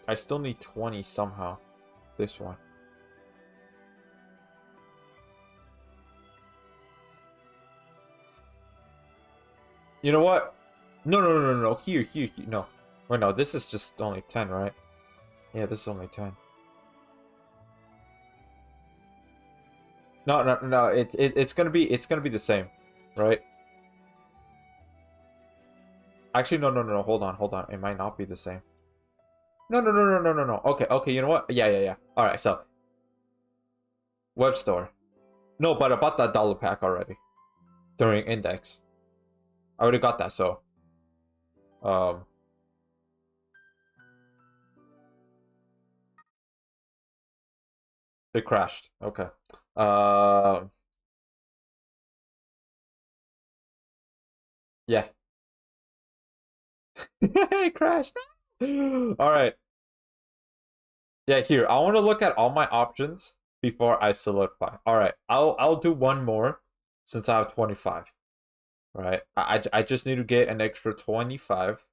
I still need 20 somehow. This one. You know what? No. Here. No. Wait, no. This is just only 10, right? Yeah, this is only 10. No. It's gonna be the same, right? Actually, no. Hold on. It might not be the same. No. Okay. You know what? Yeah. All right. So, web store. No, but I bought that dollar pack already during index. I already got that. So, um, it crashed. Okay. Yeah. It crashed. All right. Yeah, here. I want to look at all my options before I solidify. All right. I'll do one more since I have 25. Right. I just need to get an extra 25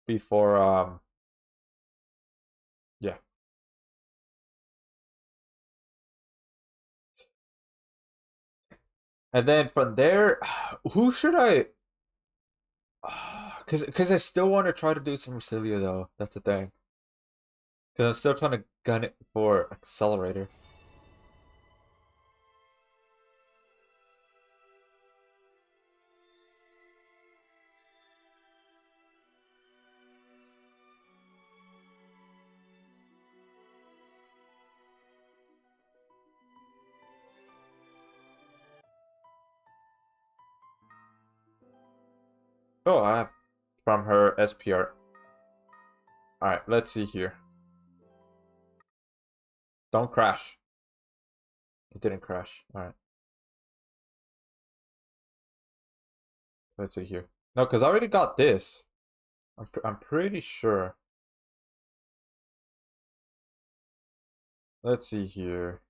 before yeah. And then from there, who should I cuz I still want to try to do some Celia though. That's the thing. Cuz I'm still trying to gun it for accelerator. Oh, I have from her SPR. All right, let's see here. Don't crash. It didn't crash. All right. Let's see here. No, cuz I already got this. I'm pretty sure. Let's see here.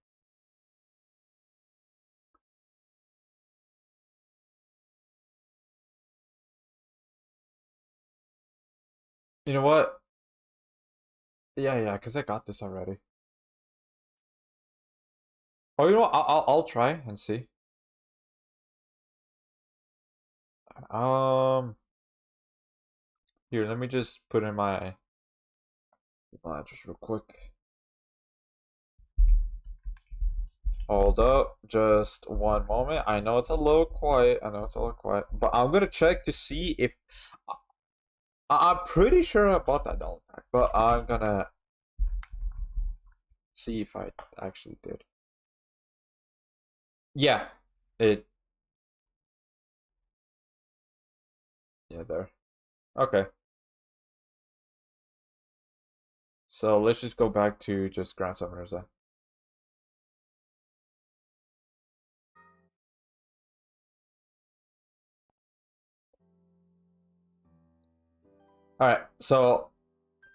You know what? Yeah, cuz I got this already. Oh, you know what? I'll try and see. Um, Here, let me just put in my email address real quick. Hold up, just one moment. I know it's a little quiet. But I'm gonna check to see if I'm pretty sure I bought that dollar pack, but I'm gonna see if I actually did. Yeah, it. Yeah, there. Okay, so let's just go back to just Grand Summoners then. All right, so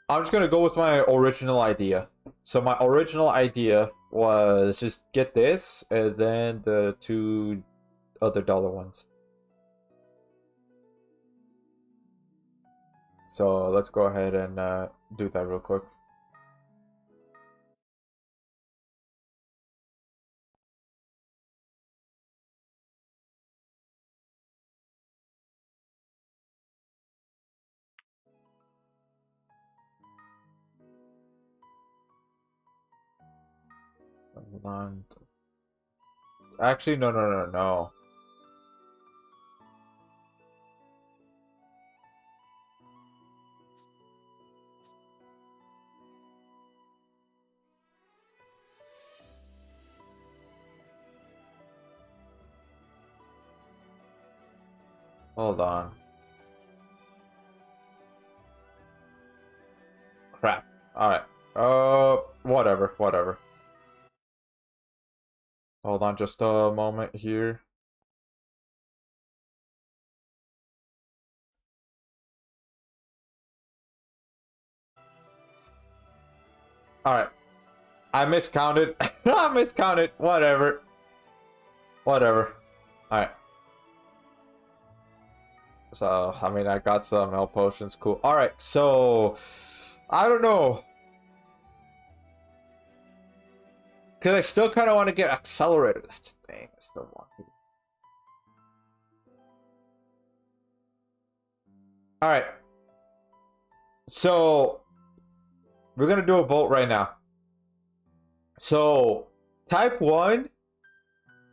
I'm just gonna go with my original idea. So my original idea was just get this and then the two other dollar ones. So let's go ahead and do that real quick. Hold on. Actually, no. Hold on. Alright. Whatever, whatever. Hold on just a moment here. Alright. I miscounted. I miscounted. Whatever. Whatever. Alright. So, I mean, I got some health potions. Cool. Alright, so... I don't know. Because I still kind of want to get accelerated. That's the thing. I still want to. Alright. So... We're going to do a vote right now. So... Type 1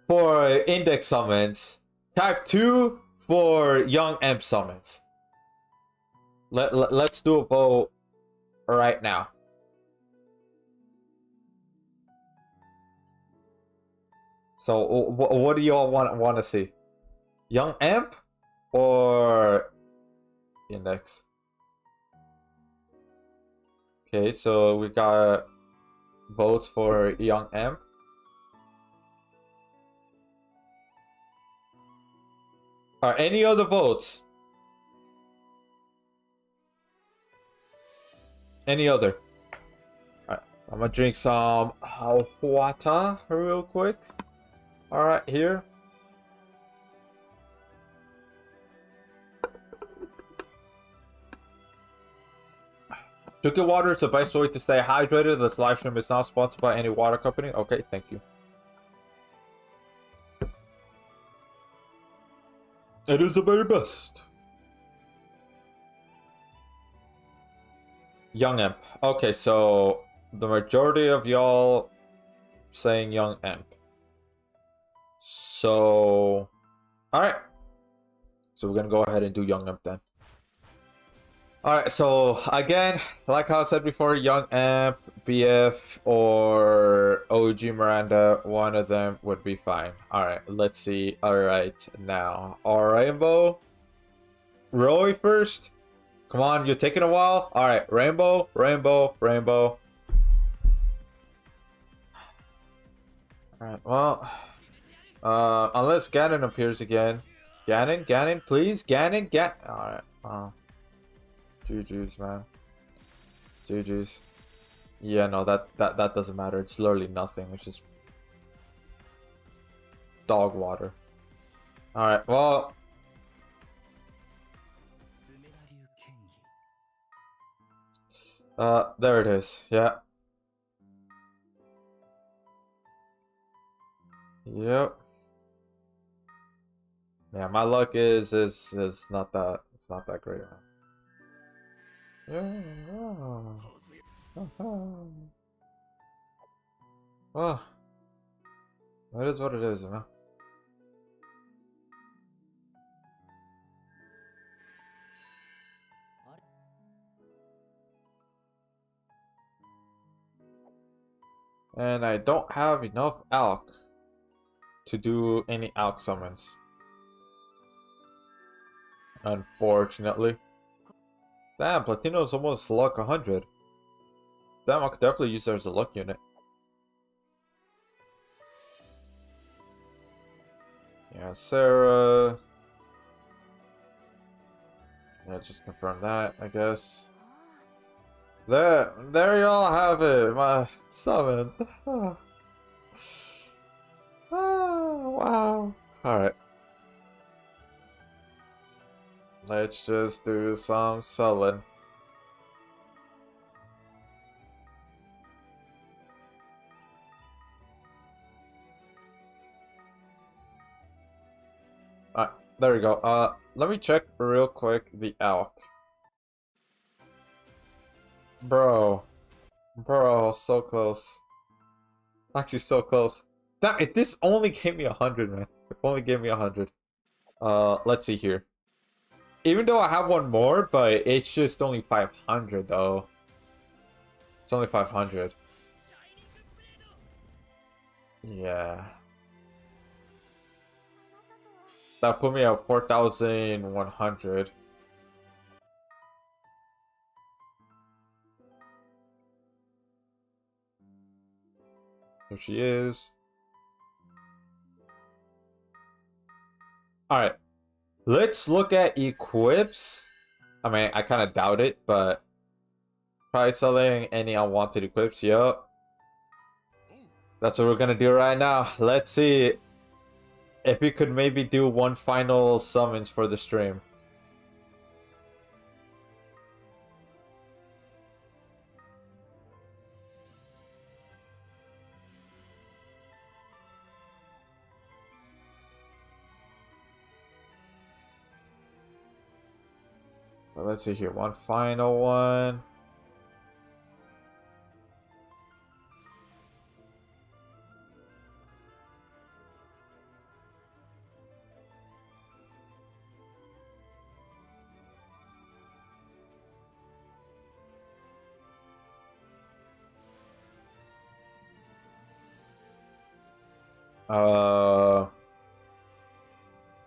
for index summons. Type 2 for young imp summons. Let's do a vote right now. So what do y'all want to see? Young imp or index? Okay, so we got votes for young imp. Are any other votes? Any other? Alright, I'm gonna drink some water real quick. Alright, here. Drinking water is the best way to stay hydrated. This live stream is not sponsored by any water company. Okay, thank you. It is the very best. Young imp. Okay, so the majority of y'all saying young imp. So, alright. So we're gonna go ahead and do young imp then. Alright, so again, like how I said before, young imp, BF, or OG Miranda, one of them would be fine. Alright, let's see. Alright, now, our Rainbow. Roy first. Come on, you're taking a while. Alright, Rainbow, Rainbow, Rainbow. Alright, well, unless Ganon appears again. Ganon, please, Ganon. Alright, GG's, man. GG's. Yeah, no, that doesn't matter. It's literally nothing. It's just dog water. Alright, well. There it is. Yeah. Yep. Yeah, my luck is not that great, man. Yeah. Well, it is what it is, man. And I don't have enough alk to do any alk summons, unfortunately. Damn, Platino's almost luck 100. Damn, I could definitely use her as a luck unit. Yeah, Sarah. Yeah, just confirm that, I guess. There y'all have it, my summons. Oh, wow. Alright. Let's just do some sullen. Alright, there we go. Let me check real quick the alk. Bro, so close. Actually, so close. Damn it! This only gave me 100, man. It only gave me 100. Let's see here. Even though I have one more, but it's just only 500 though. It's only 500. Yeah. That put me at 4,100. Here she is. Alright. Let's look at equips. I mean, I kind of doubt it, but try selling any unwanted equips. Yup. That's what we're gonna do right now. Let's see if we could maybe do one final summons for the stream. Well, let's see here. One final one.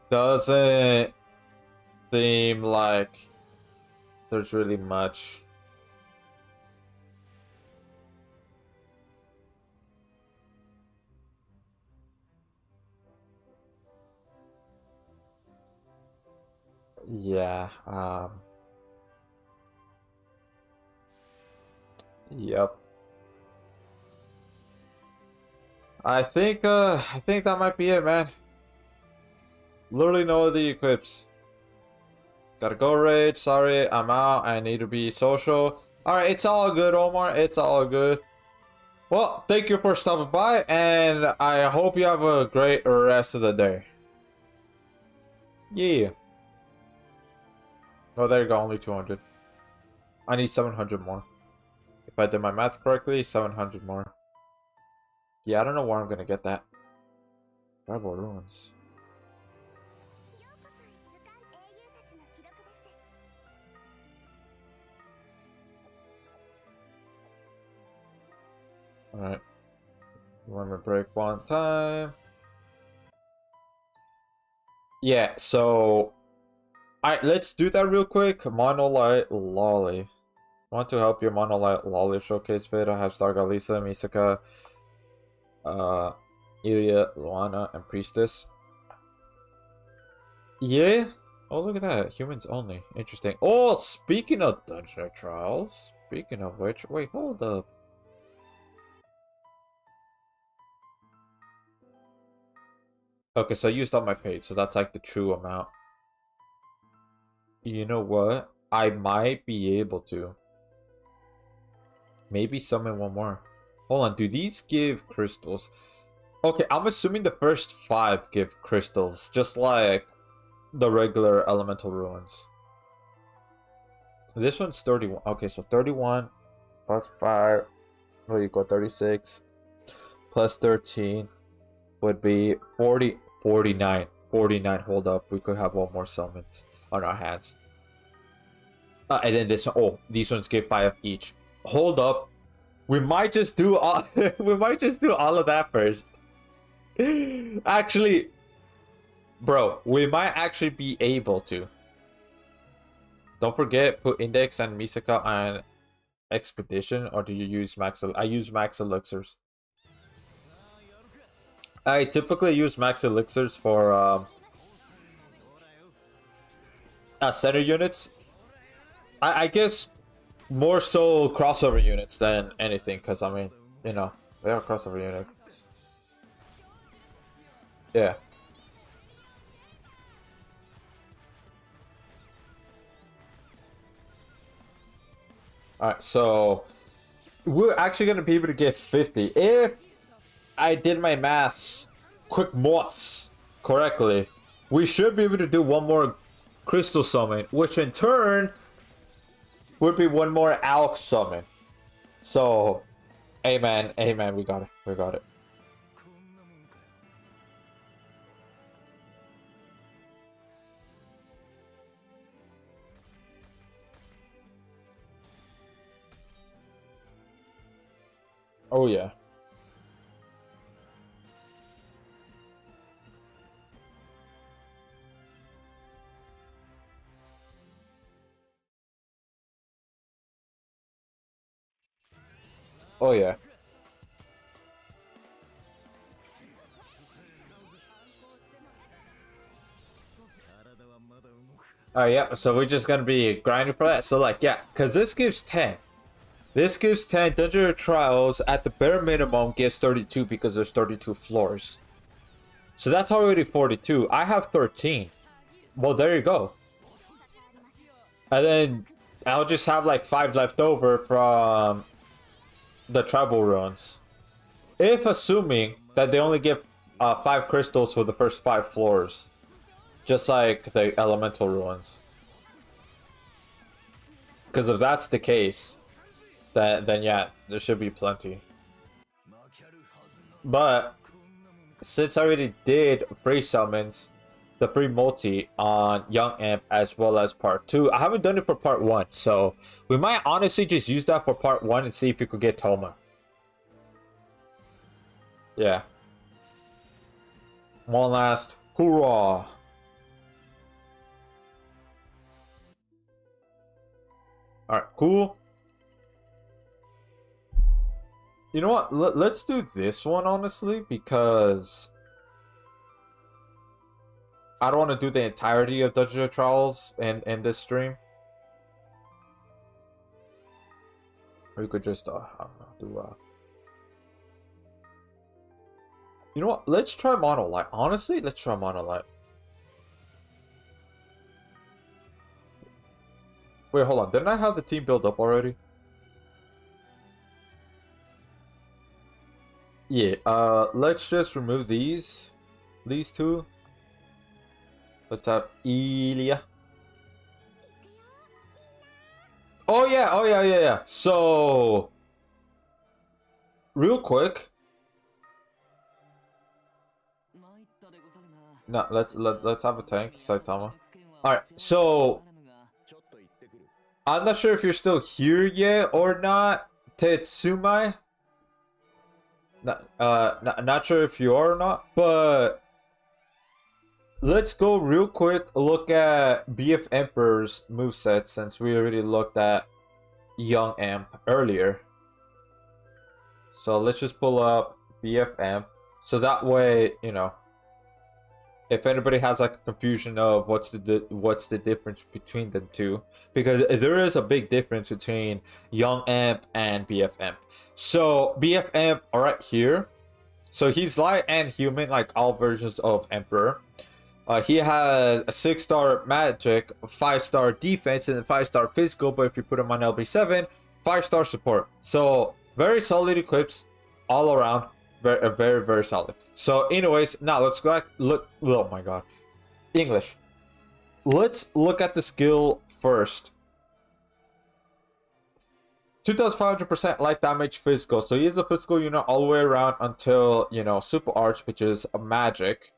Doesn't seem like there's really much. Yeah, yep. I think that might be it, man. Literally no other equips. Gotta go, Rage. Sorry, I'm out. I need to be social. Alright, it's all good, Omar. It's all good. Well, thank you for stopping by, and I hope you have a great rest of the day. Yeah. Oh, there you go. Only 200. I need 700 more. If I did my math correctly, 700 more. Yeah, I don't know where I'm gonna get that. Tribal ruins. Alright. Let me break one time. Yeah, so alright, let's do that real quick. Monolite Lolly. Want to help your Monolite Lolly showcase vid? I have Starga Lisa, Misaka, Ilya, Luana, and Priestess. Yeah? Oh, look at that. Humans only. Interesting. Oh, speaking of Dungeon Trials. Speaking of which, wait, hold up. Okay, so I used all my page, so that's like the true amount. You know what? I might be able to. Maybe summon one more. Hold on, do these give crystals? Okay, I'm assuming the first 5 give crystals, just like the regular elemental ruins. This one's 31. Okay, so 31 plus 5. Where you go, 36 plus 13 would be 40, 49. 49, hold up. We could have one more summons on our hands. And then this one, oh, these ones give 5 each. Hold up. We might just do all we might just do all of that first. Actually, bro, we might actually be able to. Don't forget, put Index and Misaka on Expedition, or do you use Max? I use Max Elixirs. I typically use Max Elixirs for center units. I guess more so crossover units than anything, because I mean, you know, they are crossover units. Yeah. Alright, so we're actually going to be able to get 50 if I did my maths quick moths correctly. We should be able to do one more crystal summon, which in turn would be one more Alk summon. So, amen, amen, we got it, we got it. Oh yeah. Oh yeah. Alright, yeah, so we're just gonna be grinding for that. So like, yeah, because this gives 10. This gives 10. Dungeon Trials at the bare minimum gets 32 because there's 32 floors. So that's already 42. I have 13. Well, there you go. And then I'll just have like 5 left over from the tribal ruins. If assuming that they only give 5 crystals for the first 5 floors. Just like the elemental ruins. Because if that's the case, then yeah, there should be plenty. But since I already did free summons, the free multi on Young Amp as well as part 2, I haven't done it for part 1, so we might honestly just use that for part 1 and see if we could get Toma. Yeah. One last hoorah. Alright, cool. You know what? Let's do this one, honestly, because I don't want to do the entirety of Dungeon Trials in this stream. Or you could just, I don't know, do, you know what? Let's try Monolight. Honestly, let's try Monolight. Wait, hold on. Didn't I have the team build up already? Yeah, let's just remove these two. Let's have Ilya. Oh yeah. So, real quick. No, let's have a tank, Saitama. Alright, so I'm not sure if you're still here yet or not, Tetsumai. Not sure if you are or not, but let's go real quick look at BF Emperor's moveset since we already looked at Young Amp earlier. So let's just pull up BF Amp so that way, you know, if anybody has like a confusion of what's the difference between the two, because there is a big difference between Young Amp and BF Amp. So BF Amp right here, so he's light and human like all versions of Emperor. He has a 6-star magic, 5-star defense, and a 5-star physical, but if you put him on LB7, 5-star support. So very solid equips all around. Very solid. So anyways, now let's go back, look. Oh my god, English. Let's look at the skill first. 2500% light damage physical. So he is a physical unit all the way around until, you know, super arch, which is a magic.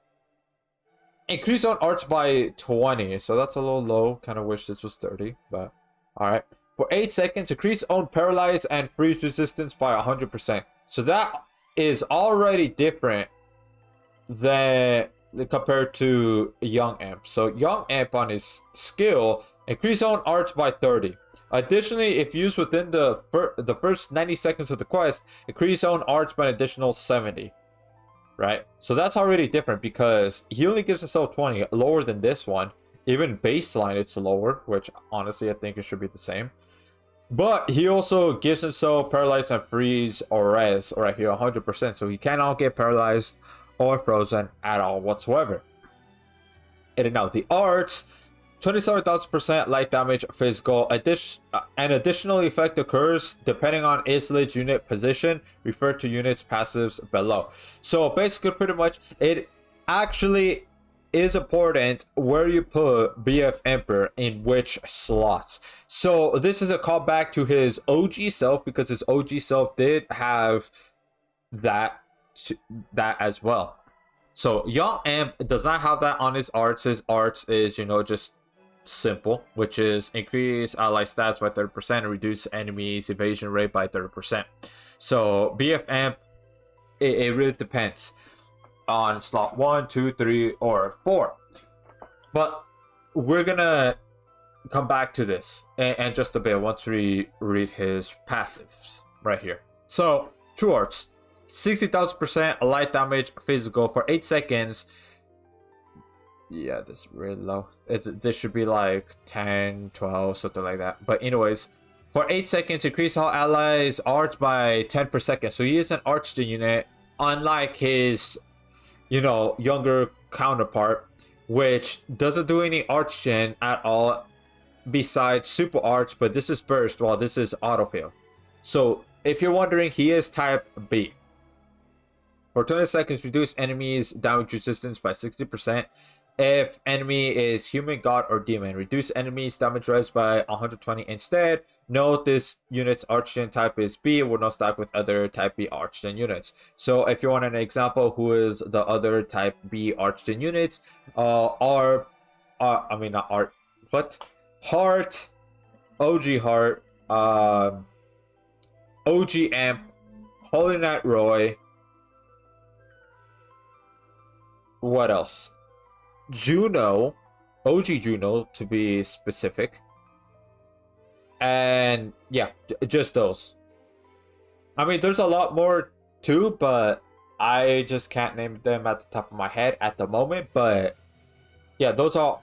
Increase on arch by 20, so that's a little low. Kind of wish this was 30, but all right. For 8 seconds, increase own paralyze and freeze resistance by 100%. So that is already different than compared to Young Amp. So Young Amp on his skill, increase own arch by 30. Additionally, if used within the first 90 seconds of the quest, increase own arch by an additional 70. Right? So that's already different because he only gives himself 20, lower than this one. Even baseline it's lower, which honestly I think it should be the same. But he also gives himself paralyzed and freeze or res right here 100%. So he cannot get paralyzed or frozen at all whatsoever. And now the arts, 27,000% light damage physical. An additional effect occurs depending on Islet's unit position. Refer to units passives below. So basically pretty much it actually is important where you put BF Emperor in which slots. So this is a callback to his OG self because his OG self did have that as well. So Young Amp does not have that on his arts. His arts is, you know, just simple, which is increase ally stats by 30% and reduce enemies evasion rate by 30%. So BF Amp, it really depends on slot 1, 2, 3, or 4. But we're gonna come back to this in just a bit once we read his passives right here. So True Arts, 60,000% light damage physical for 8 seconds. Yeah, this is really low. This should be like 10, 12, something like that. But anyways, for 8 seconds, increase all allies arch by 10 per second. So he is an arched unit, unlike his, you know, younger counterpart, which doesn't do any arch gen at all besides super arch, but this is burst while this is autofail. So if you're wondering, he is type B. For 20 seconds, reduce enemies damage resistance by 60%. If enemy is human, god, or demon, reduce enemies damage res by 120 instead. Note this unit's archgen type is B, will not stack with other type B archgen units. So if you want an example, who is the other type B archgen units? Heart, OG Heart, OG Amp, Holy Knight Roy. What else? Juno, OG Juno to be specific. And yeah, just those. I mean, there's a lot more too, but I just can't name them at the top of my head at the moment. But yeah, those are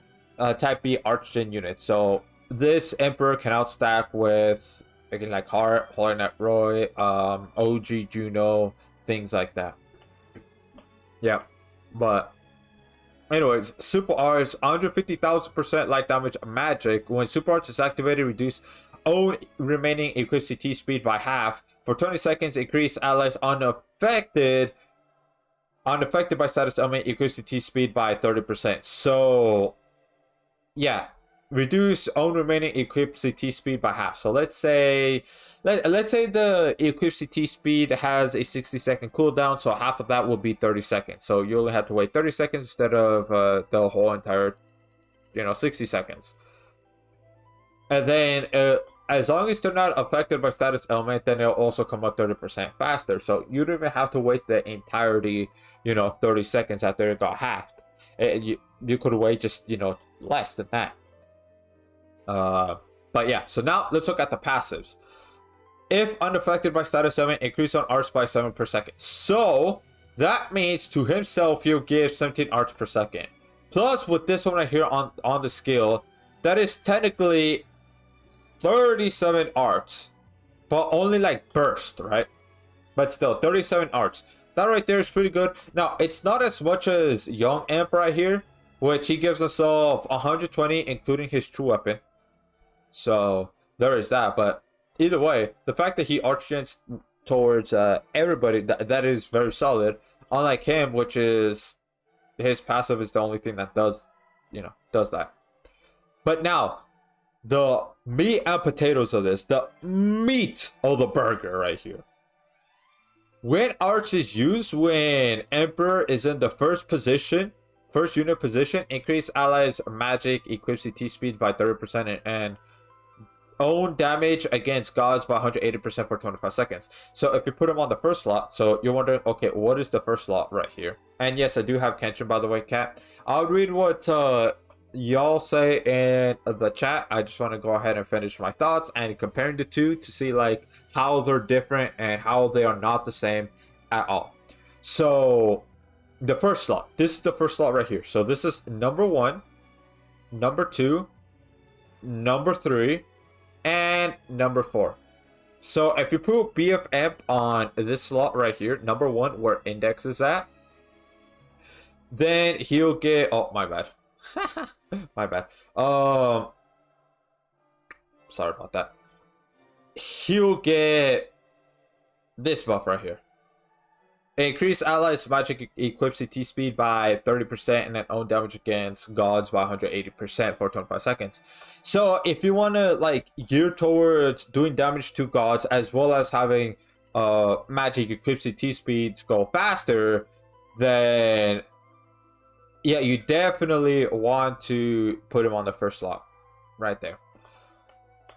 type B archgen units. So this Emperor can outstack with, again, like Heart, Holy Knight Roy, OG Juno, things like that. Yeah, but anyways, Super Arch, 150,000% light damage magic. When Super Arch is activated, reduce own remaining equipped CT speed by half. For 20 seconds, increase allies unaffected by status element equipped CT speed by 30%. So, yeah, reduce own remaining equipped CT speed by half. So let's say the equipped CT speed has a 60-second cooldown, so half of that will be 30 seconds. So you only have to wait 30 seconds instead of the whole entire, 60 seconds. And then as long as they're not affected by status element, then it'll also come up 30% faster. So you don't even have to wait the entirety, 30 seconds after it got halved. You could wait just, less than that. But yeah, so now let's look at the passives. If unaffected by status element, increase on arch by 7 per second. So that means to himself he'll give 17 arch per second. Plus with this one right here on the skill, that is technically 37 arch, but only like burst, right? But still 37 arch. That right there is pretty good. Now it's not as much as Young Amp right here, which he gives himself 120 including his true weapon. So there is that. But either way, the fact that he archgens towards everybody, that is very solid. Unlike him, which is his passive is the only thing that does that. But now, the meat and potatoes of this, the meat of the burger right here. When arch is used, when Emperor is in the first unit position, increase allies magic equipped CT speed by 30% and own damage against gods by 180% for 25 seconds. So if you put him on the first slot, so you're wondering, okay, what is the first slot right here? And yes, I do have Kenshin, by the way, Cat. I'll read what y'all say in the chat. I just want to go ahead and finish my thoughts and comparing the two to see like how they're different and how they are not the same at all. So the first slot, this is the first slot right here. So this is number 1, number 2, number 3, and number 4. So if you put BF Amp on this slot right here, number 1 where index is at, then he'll get, oh my bad. My bad. Sorry about that. He'll get this buff right here. Increase allies magic equipped CT speed by 30% and then own damage against gods by 180% for 25 seconds. So if you want to like gear towards doing damage to gods as well as having magic equipped CT speeds go faster, then yeah, you definitely want to put him on the first slot right there.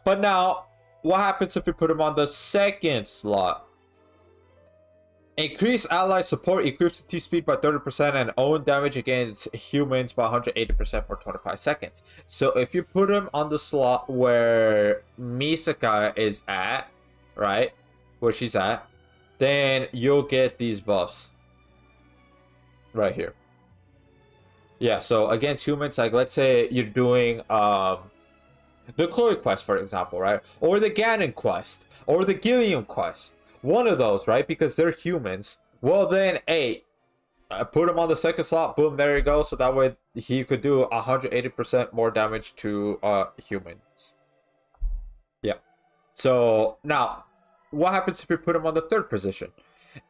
But now, what happens if you put him on the second slot? Increase ally support equipped CT speed by 30% and own damage against humans by 180% for 25 seconds. So if you put him on the slot where Misaka is at, right? Where she's at, then you'll get these buffs right here. Yeah, so against humans, like let's say you're doing the Chloe quest, for example, right? Or the Ganon quest, or the Gilliam quest. One of those, right? Because they're humans. Well, then, hey, put him on the second slot. Boom, there you go. So that way he could do 180% more damage to humans. Yeah. So now, what happens if you put him on the third position?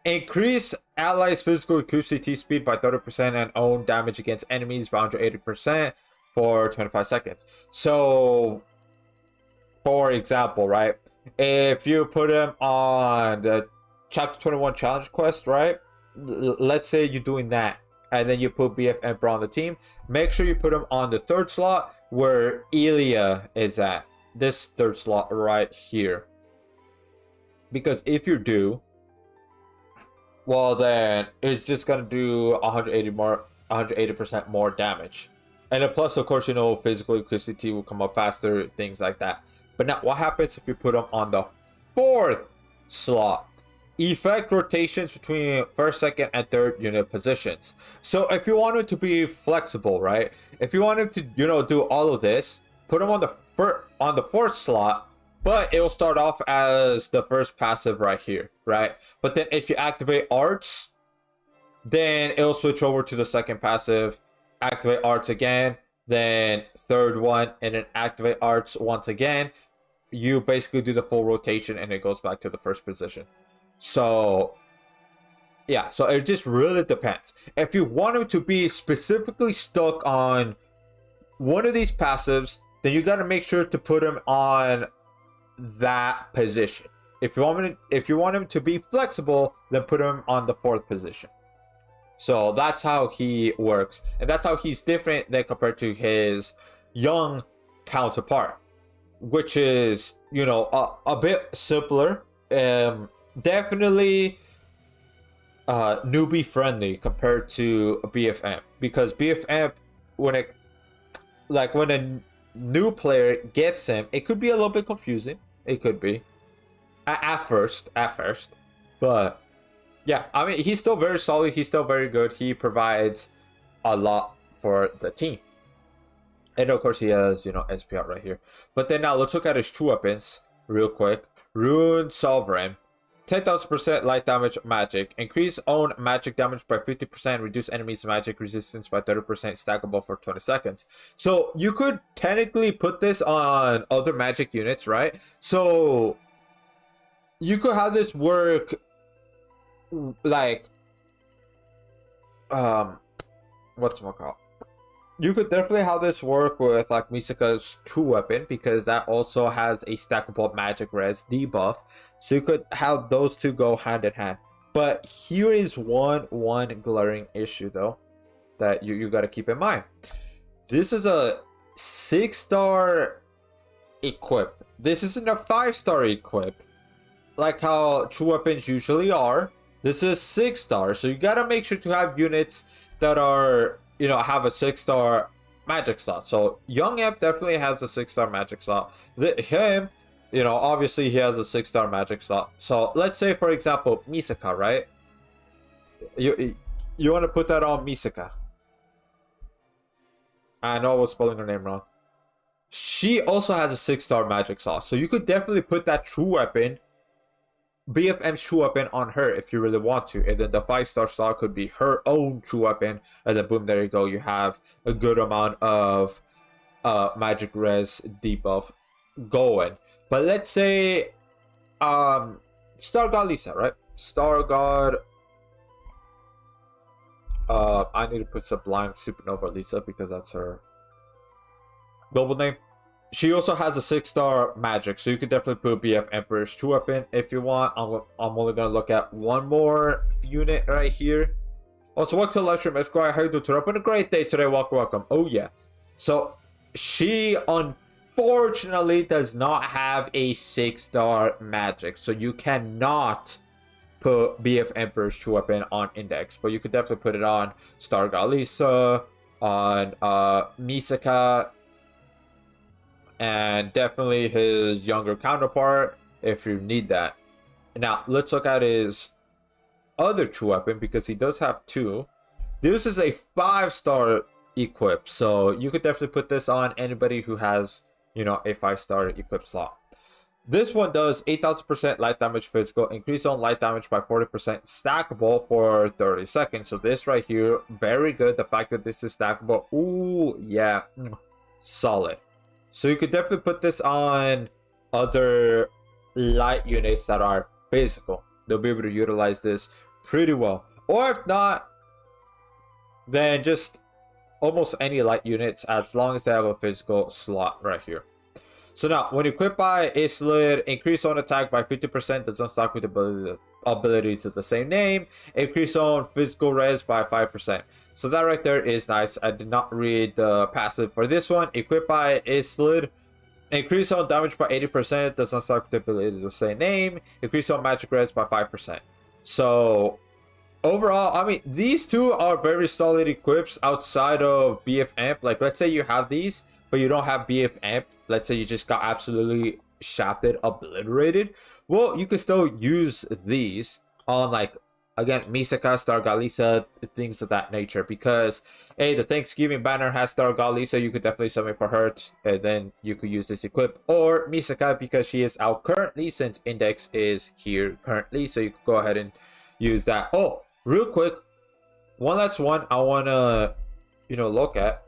Increase allies' physical QCT speed by 30% and own damage against enemies by 180% for 25 seconds. So, for example, right? If you put him on the Chapter 21 challenge quest, right? Let's say you're doing that, and then you put BF Emperor on the team. Make sure you put him on the third slot where Elia is at. This third slot right here. Because if you do, well then it's just gonna do 180% more damage. And then plus, of course, you know, physical QCT will come up faster, things like that. But now, what happens if you put them on the fourth slot? Effect rotations between first, second, and third unit positions. So if you want it to be flexible, right? If you want it to, you know, do all of this, put them on the fourth slot, but it will start off as the first passive right here, right? But then if you activate arts, then it'll switch over to the second passive, activate arts again, then third one, and then activate arts once again. You basically do the full rotation and it goes back to the first position. So yeah, so it just really depends. If you want him to be specifically stuck on one of these passives, then you got to make sure to put him on that position. If you want him to be flexible, then put him on the fourth position. So that's how he works, and that's how he's different than compared to his young counterpart, which is, you know, a bit simpler. Definitely newbie friendly compared to BFM, because BFM, when a new player gets him, it could be a little bit confusing. It could be at first, but yeah, I mean, he's still very solid. He's still very good. He provides a lot for the team. And of course, he has, you know, SP out right here. But then now let's look at his true weapons real quick. Rune Sovereign. 10,000% light damage magic. Increase own magic damage by 50%. Reduce enemies' magic resistance by 30%. Stackable for 20 seconds. So you could technically put this on other magic units, right? So you could have this work like whatchamacallit? You could definitely have this work with like Misaka's true weapon, because that also has a stackable magic res debuff. So you could have those two go hand in hand. But here is one glaring issue though that you got to keep in mind. This is a 6-star equip. This isn't a 5-star equip like how true weapons usually are. This is 6-star, so you gotta make sure to have units that are, you know, have a 6-star magic slot. So Young Imp definitely has a 6-star magic slot. Him, you know, obviously he has a 6-star magic slot. So let's say, for example, Misaka, right? You want to put that on Misaka. I know I was spelling her name wrong. She also has a 6-star magic slot, so you could definitely put that true weapon, BFM's true weapon, on her if you really want to. And then the 5-star slot could be her own true weapon, and then boom, there you go. You have a good amount of magic res debuff going. But let's say Star God Lisa, right? Star God. I need to put Sublime Supernova Lisa because that's her global name. She also has a 6-star magic, so you could definitely put BF Emperor's true weapon if you want. I'm only gonna look at one more unit right here. Also, welcome to the live stream, Esquire. How you doing today? It's been a great day today. Welcome. Oh yeah. So she unfortunately does not have a 6-star magic, so you cannot put BF Emperor's true weapon on index, but you could definitely put it on Star God Lisa, on Misaka, and definitely his younger counterpart if you need that. Now let's look at his other true weapon, because he does have two. This is a 5-star equip. So you could definitely put this on anybody who has, you know, a 5-star equip slot. This one does 8,000% light damage physical, increase on light damage by 40%, stackable for 30 seconds. So this right here, very good. The fact that this is stackable, ooh, yeah, solid. So you could definitely put this on other light units that are physical. They'll be able to utilize this pretty well. Or if not, then just almost any light units as long as they have a physical slot right here. So now, when equipped by a slid, increase on attack by 50%, does not stack with abilities of the same name. Increase on physical res by 5%. So that right there is nice. I did not read the passive for this one. Equipped by a slid, increase on damage by 80%, does not stack with abilities of the same name. Increase on magic res by 5%. So overall, I mean, these two are very solid equips outside of BF Amp. Like, let's say you have these, but you don't have BF Amp. Let's say you just got absolutely shafted, obliterated. Well, you could still use these on, like, again, Misaka, Star Galisa, things of that nature. Because, hey, the Thanksgiving banner has Star Galisa. You could definitely summon for her, and then you could use this equip. Or Misaka, because she is out currently, since Index is here currently. So you could go ahead and use that. Oh, real quick, one last one I want to, you know, look at.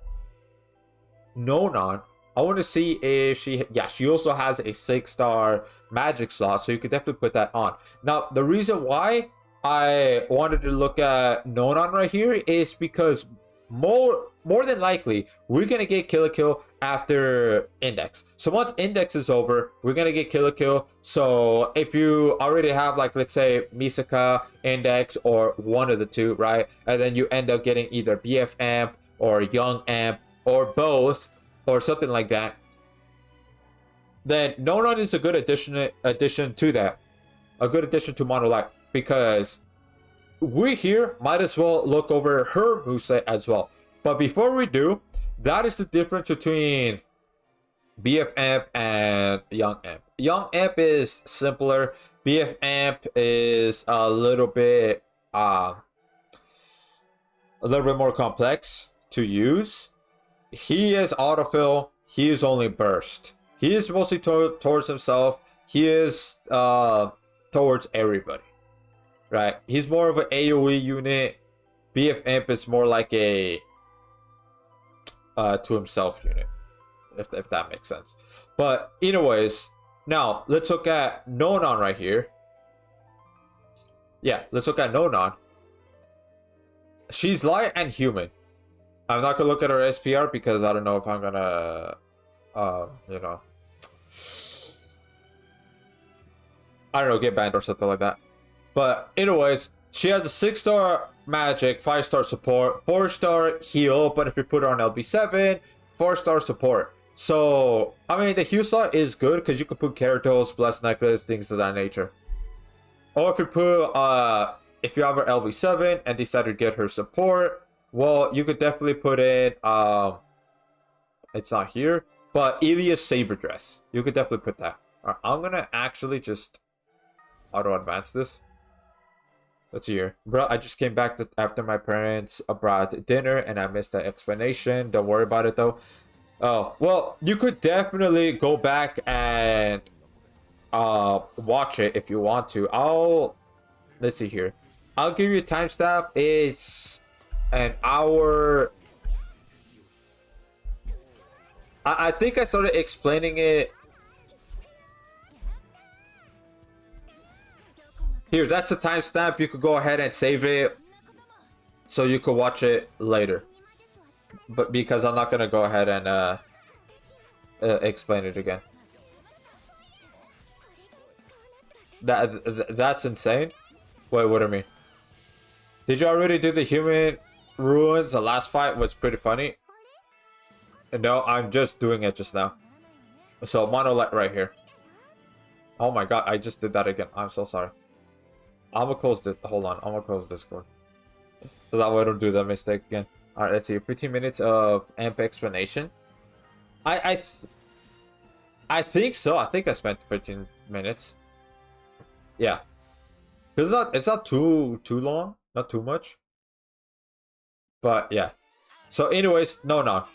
Nonon. I want to see if she also has a 6-star magic slot, so you could definitely put that on. Now, the reason why I wanted to look at Nonon right here is because more than likely we're gonna get Kill a Kill after Index. So once Index is over, we're gonna get Kill a Kill. So if you already have, like, let's say Misaka, Index, or one of the two, right, and then you end up getting either BF Amp or Young Amp or both, or something like that, then Nonon is a good addition to that. A good addition to Mono Light, because we here might as well look over her moveset as well. But before we do, that is the difference between BF Amp and Young Amp. Young Amp is simpler. BF Amp is a little bit more complex to use. He is autofill. He is only burst. He is mostly towards himself. He is towards everybody, right? He's more of an AoE unit. BF Amp is more like a to himself unit, if that makes sense. But anyways, now let's look at Nonon right here. Yeah, let's look at Nonon. She's light and human. I'm not gonna look at her SPR because I don't know if I'm gonna, you know, I don't know, get banned or something like that. But anyways, she has a 6-star magic, 5-star support, 4-star heal. But if you put her on LB7, 4-star support. So I mean, the heal slot is good because you can put Gyarados, Blessed Necklace, things of that nature. Or if you put, if you have her LB7 and decide to get her support, well, you could definitely put in, it's not here, but Elia's Saber Dress. You could definitely put that. Alright, I'm gonna actually just auto advance this. Let's see here. Bro, I just came back after my parents brought dinner and I missed that explanation. Don't worry about it though. Oh, well, you could definitely go back and watch it if you want to. Let's see here. I'll give you a timestamp. It's an hour. I think I started explaining it. Here, that's a timestamp. You could go ahead and save it so you could watch it later. But because I'm not gonna go ahead and explain it again. That's insane. Wait, what do you mean? Did you already do the human ruins? The last fight was pretty funny. No, I'm just doing it just now. So monolith right here. Oh my god, I just did that again. I'm so sorry. I'm gonna close this. Hold on, I'm gonna close Discord so that way I don't do that mistake again. All right, let's see. 15 minutes of AMP explanation. I think so. I think I spent 15 minutes. Yeah, it's not too long, not too much. But yeah, So anyways, no, no.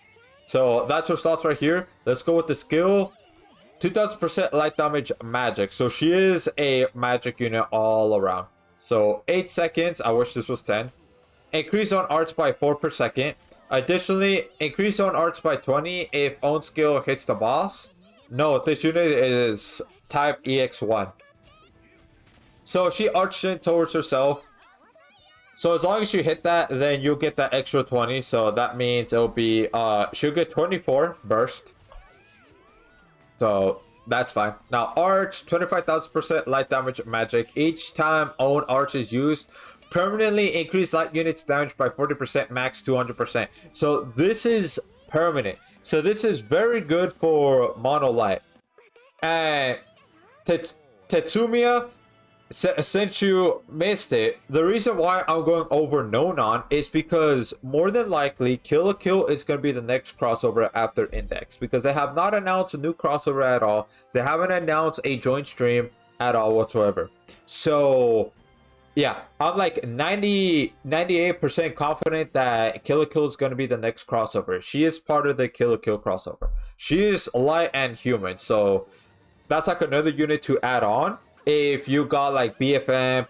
So that's her stats right here. Let's go with the skill. 2000% light damage magic. So she is a magic unit all around. So 8 seconds. I wish this was 10. Increase on arts by 4 per second. Additionally, increase on arts by 20 if own skill hits the boss. No, this unit is type EX1. So she arched it towards herself. So as long as you hit that, then you'll get that extra 20. So that means it'll be, she'll get 24 burst. So that's fine. Now arch, 25,000% light damage magic. Each time own arch is used, permanently increase light units damage by 40%, max 200%. So this is permanent. So this is very good for mono light. And Tetsumiya, since you missed it, the reason why I'm going over Nonon is because more than likely Kill la Kill is going to be the next crossover after Index, because they have not announced a new crossover at all. They haven't announced a joint stream at all whatsoever. So yeah, I'm like 98% confident that Kill la Kill is going to be the next crossover. She is part of the Kill la Kill crossover. She is light and human, so that's like another unit to add on. If you got like BFM,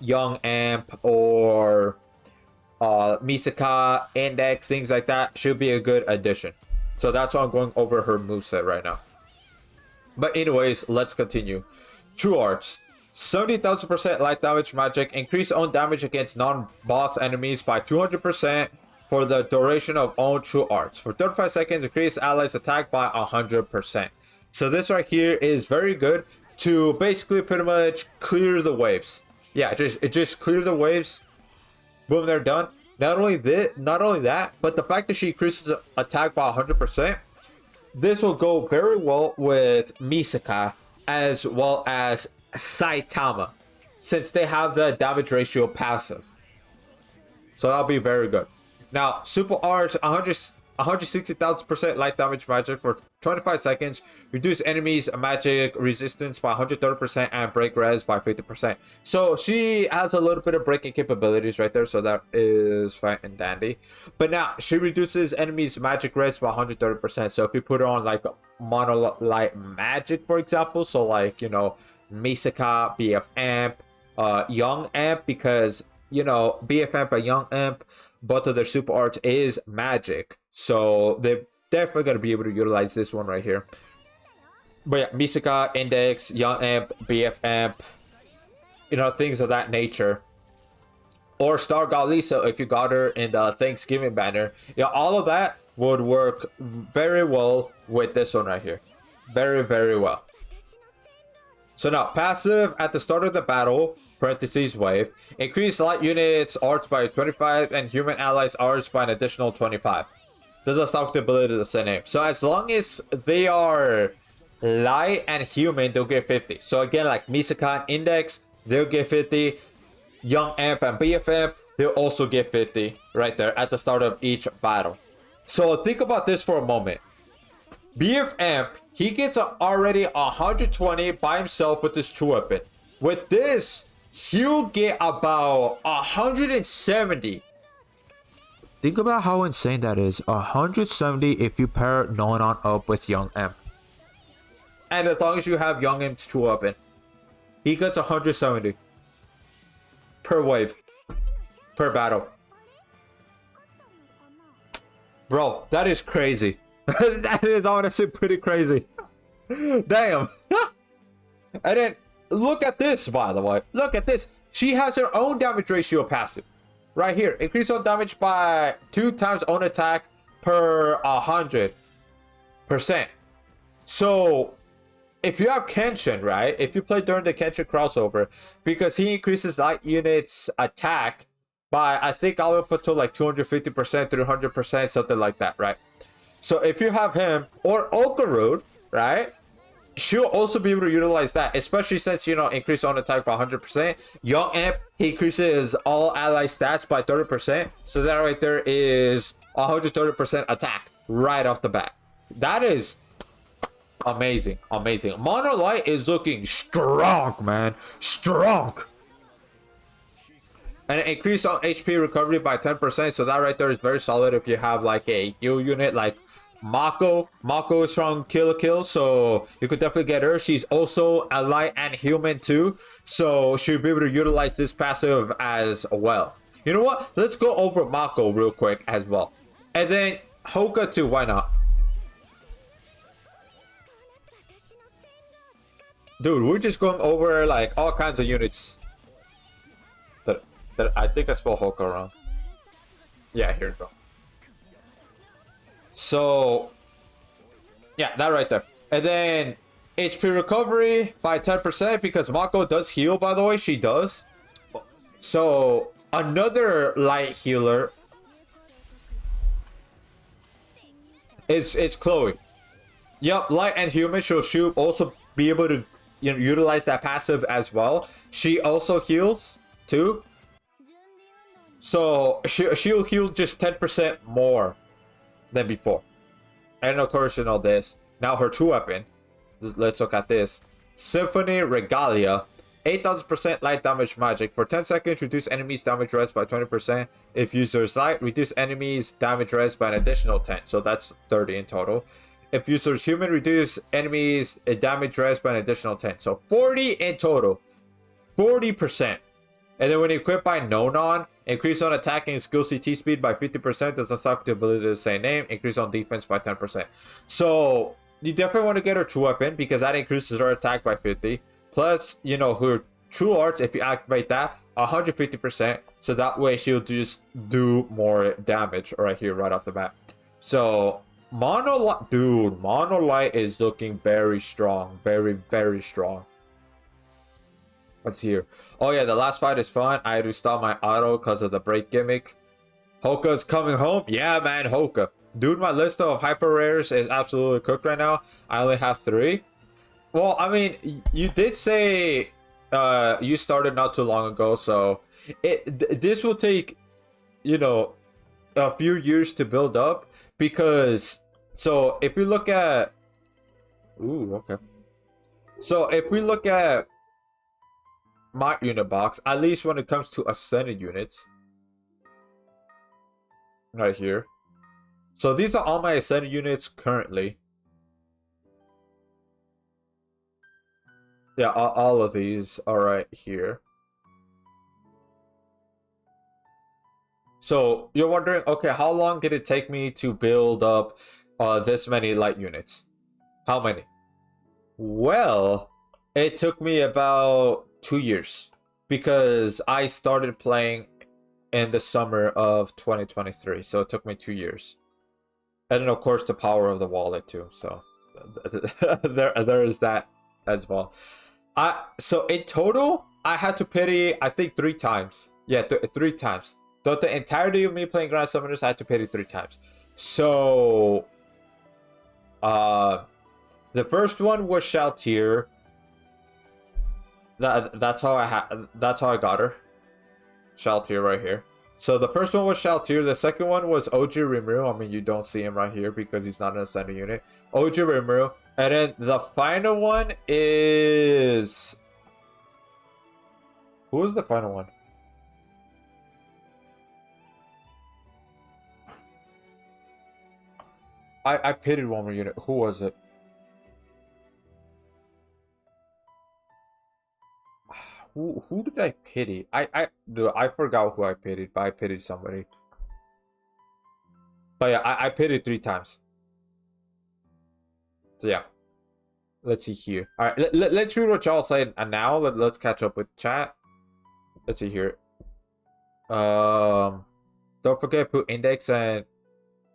Young Amp, or Misaka, Index, things like that, should be a good addition. So that's why I'm going over her moveset right now. But anyways, let's continue. True Arts. 70,000% light damage magic. Increase own damage against non-boss enemies by 200% for the duration of own True Arts. For 35 seconds, increase allies attack by 100%. So this right here is very good to basically pretty much clear the waves. Yeah, just clear the waves. Boom, they're done. Not only that, but the fact that she increases attack by 100%, this will go very well with Misaka as well as Saitama, since they have the damage ratio passive. So that'll be very good. Now, Super Arts, 160,000% light damage magic for 25 seconds. Reduce enemies' magic resistance by 130% and break res by 50%. So she has a little bit of breaking capabilities right there. So that is fine and dandy. But now she reduces enemies' magic res by 130%. So if you put her on like mono light magic, for example, so like, you know, Misaka, BF Amp, Young Amp, because, you know, BF Amp and Young Amp, both of their super arts is magic. So they're definitely going to be able to utilize this one right here. But yeah, Misaka, Index, Young Amp, BF Amp, you know, things of that nature. Or Star God Lisa if you got her in the Thanksgiving banner. Yeah, all of that would work very well with this one right here. Very, very well. So now, passive at the start of the battle, parentheses wave, increase light units arts by 25 and human allies arts by an additional 25. Doesn't stop the ability to send name. So as long as they are light and human, they'll get 50. So again, like Misaka and Index, they'll get 50. Young Amp and BF Amp, they'll also get 50 right there at the start of each battle. So think about this for a moment. BF Amp, he gets already 120 by himself with his true weapon. With this, he'll get about 170. Think about how insane that is. 170 if you pair Nonon up with Young Amp. And as long as you have Young Amp's true weapon, he gets 170 per wave, per battle. Bro, that is crazy. That is honestly pretty crazy. Damn. And then look at this, by the way. Look at this. She has her own damage ratio passive. Right here. Increase own damage by 2 times own attack per 100%. So if you have Kenshin, right? If you play during the Kenshin crossover, because he increases light units attack by, I think I'll put to like 250%, 300%, something like that, right? So if you have him or Okaru, right? She'll also be able to utilize that, especially since, you know, increase on attack by 100%. Young Amp, he increases all ally stats by 30%. So that right there is 130% attack right off the bat. That is amazing. Amazing. Mono Light is looking strong, man. Strong. And increase on HP recovery by 10%. So that right there is very solid if you have like a heal unit like Mako. Mako is from Kill la Kill, so you could definitely get her. She's also a light and human too, so she'll be able to utilize this passive as well. You know what? Let's go over Mako real quick as well. And then Hoka too, why not? Dude, we're just going over like all kinds of units. That I think I spelled Hoka wrong. Yeah, here we go. So, yeah, that right there. And then HP recovery by 10% because Mako does heal, by the way. She does. So, another light healer is Chloe. Yep, light and human. She'll also be able to, you know, utilize that passive as well. She also heals too. So she'll heal just 10% more than before. And of course, you know this. Now her true weapon. Let's look at this. Symphony Regalia. 8000% light damage magic. For 10 seconds, reduce enemies damage res by 20%. If users light, reduce enemies damage res by an additional 10. So that's 30 in total. If users human, reduce enemies damage res by an additional 10. So 40 in total. 40%. And then when equipped by Nonon, increase on attacking and skill CT speed by 50%. Doesn't stop the ability to say name. Increase on defense by 10%. So you definitely want to get her true weapon because that increases her attack by 50. Plus, you know, her true arts, if you activate that, 150%. So that way she'll just do more damage right here, right off the bat. So Monolight, dude, Monolight is looking very strong. Very, very strong. Let's see here. Oh yeah, the last fight is fun. I had to stop my auto because of the break gimmick. Hoka's coming home. Yeah, man, Hoka. Dude, my list of hyper rares is absolutely cooked right now. I only have 3. Well, I mean, you did say you started not too long ago, so this will take, you know, a few years to build up because, so if we look at, ooh, okay. So if we look at my unit box, at least when it comes to ascended units, right here. So these are all my ascended units currently. Yeah, all of these are right here. So you're wondering, okay, how long did it take me to build up this many light units? How many? Well, it took me about 2 years because I started playing in the summer of 2023, so it took me 2 years. And then of course the power of the wallet too, so there is that as well. So in total I had to pity, I think 3 times. Yeah, 3 times. Throughout the entirety of me playing Grand Summoners, I had to pity 3 times. So the first one was Shaltir. That's how I got her. Shaltir right here. So the first one was Shaltir. The second one was Oji Rimuru. I mean, you don't see him right here because he's not in a center unit. Oji Rimuru. And then the final one is... who was the final one? I pitted one more unit. Who was it? Who did I pity? Dude, I forgot who I pitied, but I pitied somebody. But yeah, I pitied 3 times. So yeah. Let's see here. Alright, let's read what y'all said, and now let's catch up with chat. Let's see here. Don't forget put index and...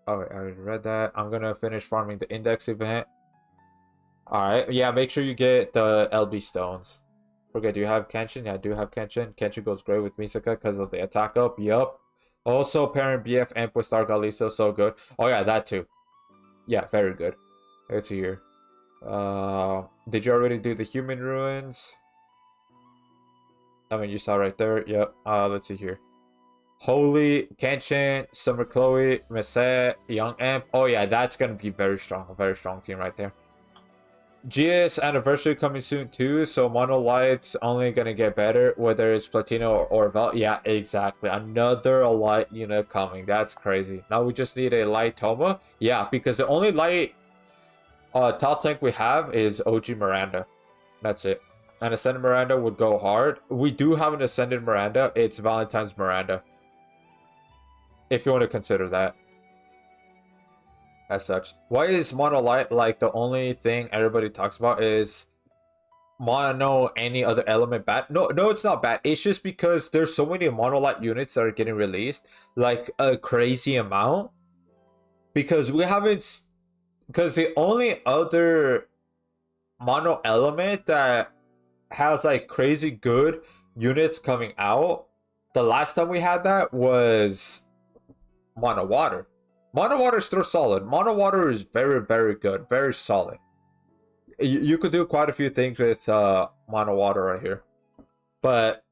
oh wait, I already read that. I'm gonna finish farming the index event. Alright, yeah, make sure you get the LB stones. Okay, do you have Kenshin? Yeah, I do have Kenshin. Kenshin goes great with Misaka because of the attack up. Yup. Also, Parent BF Amp with Star Galisa, so good. Oh yeah, that too. Yeah, very good. Let's see here. Did you already do the human ruins? I mean, you saw right there. Yep. Let's see here. Holy, Kenshin, Summer Chloe, Messet, Young Amp. Oh yeah, that's gonna be very strong. A very strong team right there. GS anniversary coming soon too, so Mono Light's only gonna get better, whether it's Platino or Vel. Yeah, exactly. Another light unit coming. That's crazy. Now we just need a light Toma. Yeah, because the only light top tank we have is OG Miranda. That's it. And Ascended Miranda would go hard. We do have an Ascended Miranda. It's Valentine's Miranda. If you want to consider that. As such. Why is Mono Light like the only thing everybody talks about is mono any other element bad? No, it's not bad. It's just because there's so many Mono Light units that are getting released. Like a crazy amount. Because we haven't... Because the only other mono element that has like crazy good units coming out, the last time we had that was Mono Water. Mono Water is still solid. Mono Water is very, very good. Very solid. You could do quite a few things with Mono Water right here. But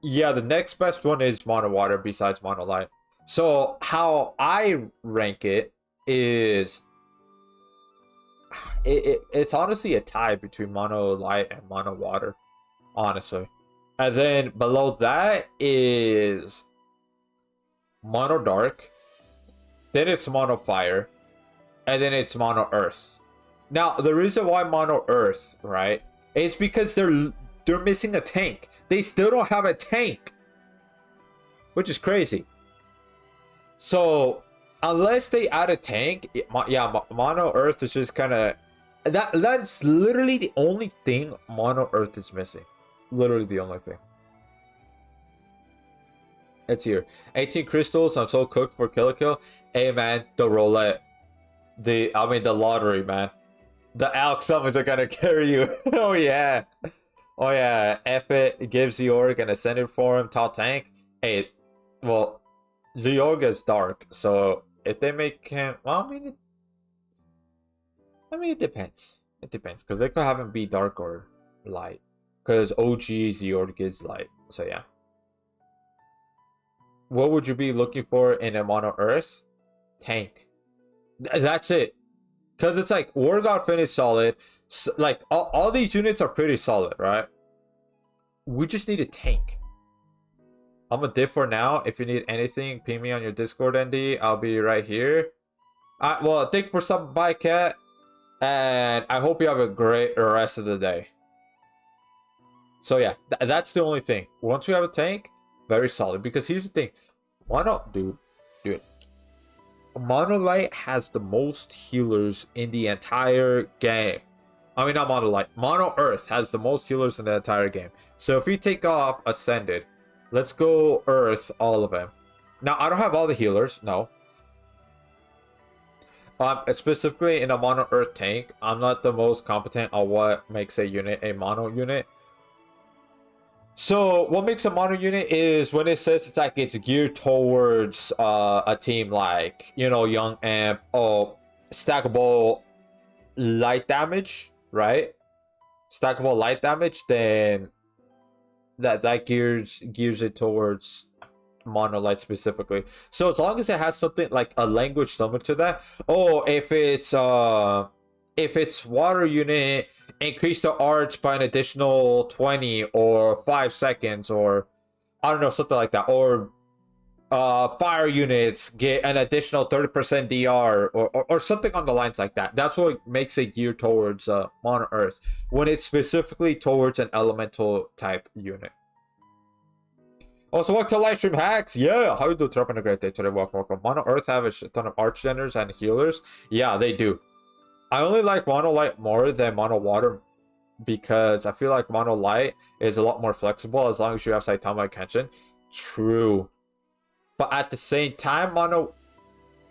yeah, the next best one is Mono Water besides Mono Light. So how I rank it is... It's honestly a tie between Mono Light and Mono Water, honestly. And then below that is Mono Dark, then it's Mono Fire, and then it's Mono Earth. Now, the reason why Mono Earth, right, is because they're missing a tank. They still don't have a tank, which is crazy. So unless they add a tank, yeah, Mono Earth is just kind of... That's literally the only thing Mono Earth is missing. Literally the only thing. It's here. 18 crystals. I'm so cooked for Kill. Hey, man, the roulette. The lottery, man. The Alk summons are gonna carry you. Oh, yeah. Oh, yeah. F it. Gives the org and ascended form. Top tank. Hey, well, Zeorg is dark, so if they make him... Well, I mean, it depends. It depends, because they could have him be dark or light. Because OG Zeorg is light, so yeah. What would you be looking for in a Mono Earth? Tank. That's it. Because it's like, War God Fin is solid. Like, all these units are pretty solid, right? We just need a tank. I'm a dip for now. If you need anything, ping me on your Discord, ND. I'll be right here. Well, thank you for stopping by, Cat. And I hope you have a great rest of the day. So yeah, that's the only thing. Once we have a tank, very solid. Because here's the thing. Dude. Mono Light has the most healers in the entire game. I mean, not Mono Light. Mono Earth has the most healers in the entire game. So if we take off Ascended... Let's go Earth, all of them. Now, I don't have all the healers, no. Specifically in a Mono Earth tank, I'm not the most competent on what makes a unit a mono unit. So, what makes a mono unit is when it says it's like it's geared towards a team like, you know, Young Amp, stackable light damage, right? Stackable light damage, then... that gears it towards Mono Light specifically. So as long as it has something like a language similar to that. Oh, if it's water unit, increase the arts by an additional 20 or 5 seconds, or I don't know, something like that. Or fire units get an additional 30% DR or something on the lines like that. That's what makes it geared towards Mono Earth when it's specifically towards an elemental type unit. Also, welcome to live stream hacks. Yeah, how you do? Having a great day today. Welcome. Mono Earth have a ton of archgenders and healers. Yeah, they do. I only like Mono Light more than Mono Water because I feel like Mono Light is a lot more flexible as long as you have Saitama and Kenshin. True. But at the same time, I'm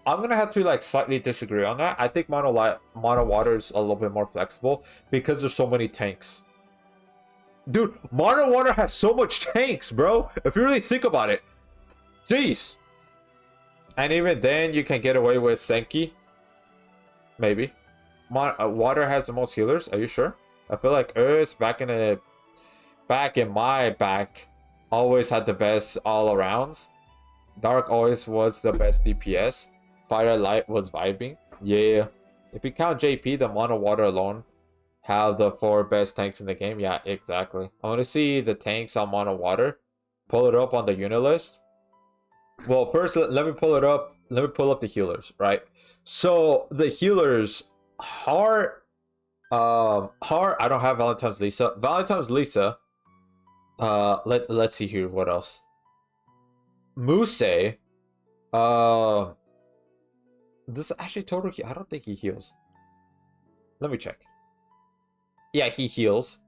gonna have to like slightly disagree on that. I think Mono Water is a little bit more flexible because there's so many tanks. Dude, Mono Water has so much tanks, bro. If you really think about it. Jeez. And even then, you can get away with Senki. Maybe. Water has the most healers. Are you sure? I feel like Earth back in my back always had the best all-arounds. Dark always was the best DPS. Fire Light was vibing. Yeah. If you count JP, the Mono Water alone have the 4 best tanks in the game. Yeah, exactly. I want to see the tanks on Mono Water. Pull it up on the unit list. Well, first let me pull it up. Let me pull up the healers, right? So the healers, Heart. I don't have Valentine's Lisa. Valentine's Lisa. Let's see here. What else? Muse. This is actually total. I don't think he heals. Let me check. Yeah, he heals.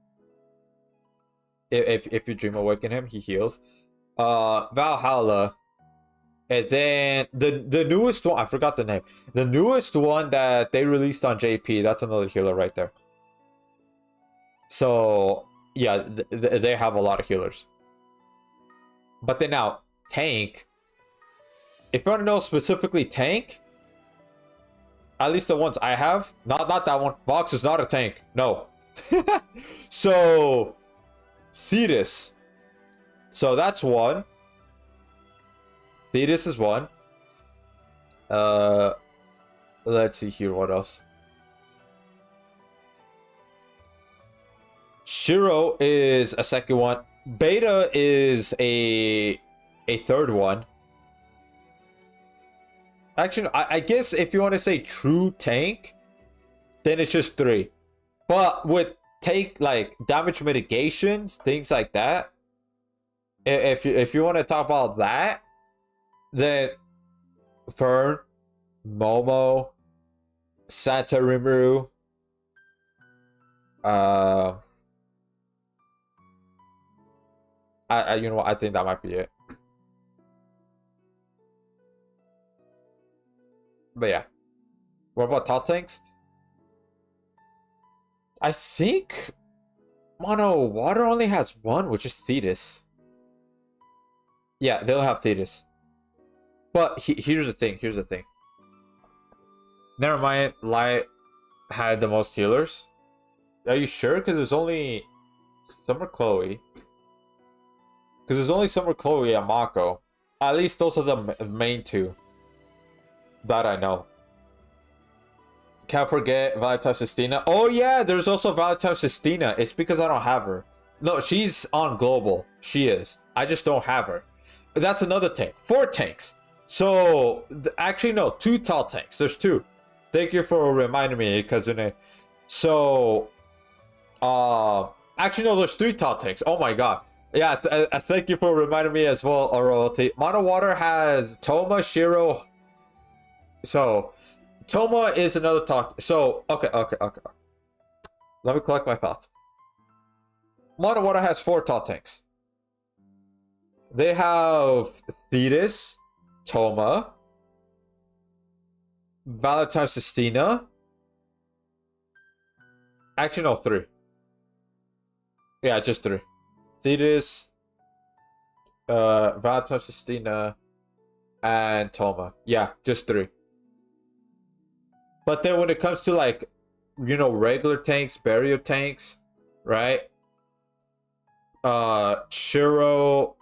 If you Dream Awaken him, he heals. Valhalla. And then the newest one, I forgot the name. The newest one that they released on JP, that's another healer right there. So, yeah, they have a lot of healers. But then now, tank. If you want to know specifically tank, at least the ones I have, not that one. Vox is not a tank. No. So, Thetis. So that's one. Thetis is one. Let's see here. What else? Shiro is a second one. Beta is a third one. Actually, I guess if you want to say true tank, then it's just 3. But with tank like damage mitigations, things like that, if you want to talk about that, then Fern, Momo, Santa Rimuru, you know what? I think that might be it. But yeah, what about top tanks? I think Mono Water only has one, which is Thetis. Yeah, they don't have Thetis. But here's the thing. Here's the thing. Never mind. Light had the most healers. Are you sure? Because there's only Summer Chloe. Because there's only Summer Chloe and Mako. At least those are the main 2 that I know. Can't forget Valentine Sistina. Oh yeah, there's also Valentine Sistina. It's because I don't have her. No, she's on global. She is. I just don't have her. That's another tank. 4 tanks. So actually no, 2 tall tanks. There's 2. Thank you for reminding me, Kazune. So actually no, there's 3 tall tanks. Oh my god. Yeah, thank you for reminding me as well, Royalty. Mono Water has Toma, Shiro. So Toma is another talk. So okay. Let me collect my thoughts. Mono Water has 4 tall tanks. They have Thetis, Toma, Valentine Sistina. Actually, no, 3. Yeah, just 3. Thetis, Valentine Sistina, and Toma. Yeah, just 3. But then when it comes to like, you know, regular tanks, barrier tanks, right? Shiro,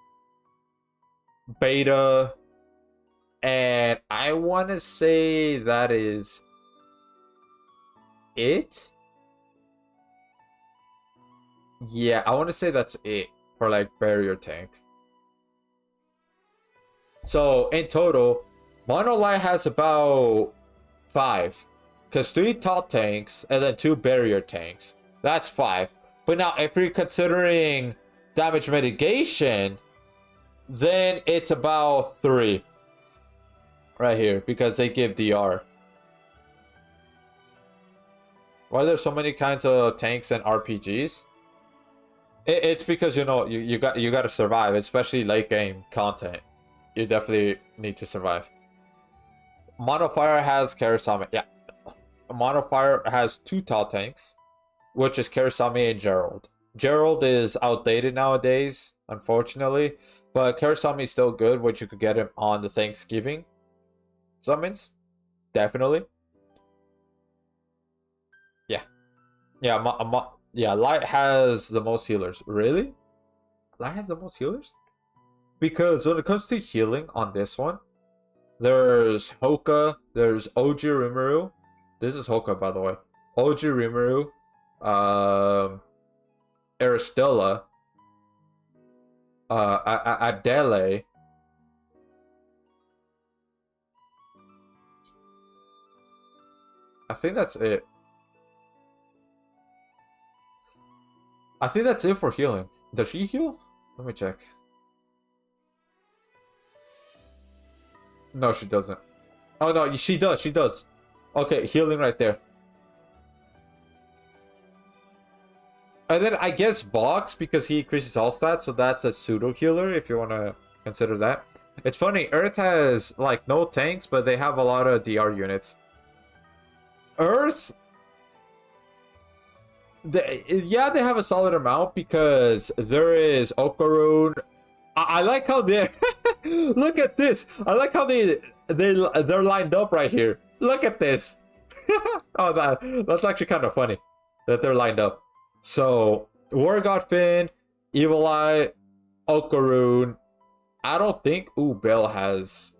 Beta, and I want to say that is it. Yeah, I want to say that's it for like barrier tank. So in total, Monolight has about 5. Because 3 top tanks and then 2 barrier tanks. That's 5. But now if you're considering damage mitigation, then it's about 3. Right here, because they give DR. Why are there so many kinds of tanks and RPGs? It's because, you know, you got to survive, especially late game content. You definitely need to survive. Monofire has Karasami. Yeah. Monofire has 2 tall tanks, which is Karasami and Gerald. Gerald is outdated nowadays, unfortunately, but Karasami is still good, which you could get him on the Thanksgiving summons. Definitely. Yeah. Yeah, Light has the most healers. Really? Light has the most healers? Because when it comes to healing on this one, there's Hoka, there's OG Rimuru. This is Hoka, by the way. OG Rimuru, Aristella, Adele. I think that's it. I think that's it for healing. Does she heal? Let me check. No, she doesn't. Oh no, she does. She does. Okay, healing right there. And then I guess Vox, because he increases all stats, so that's a pseudo healer if you want to consider that. It's funny, Earth has like no tanks, but they have a lot of DR units. Earth, yeah, they have a solid amount because there is Okaroon. I like how they look at this. I like how they're lined up right here. Look at this. Oh, that's actually kind of funny that they're lined up. So War God Finn, Evil Eye, Okaroon. I don't think Belle has.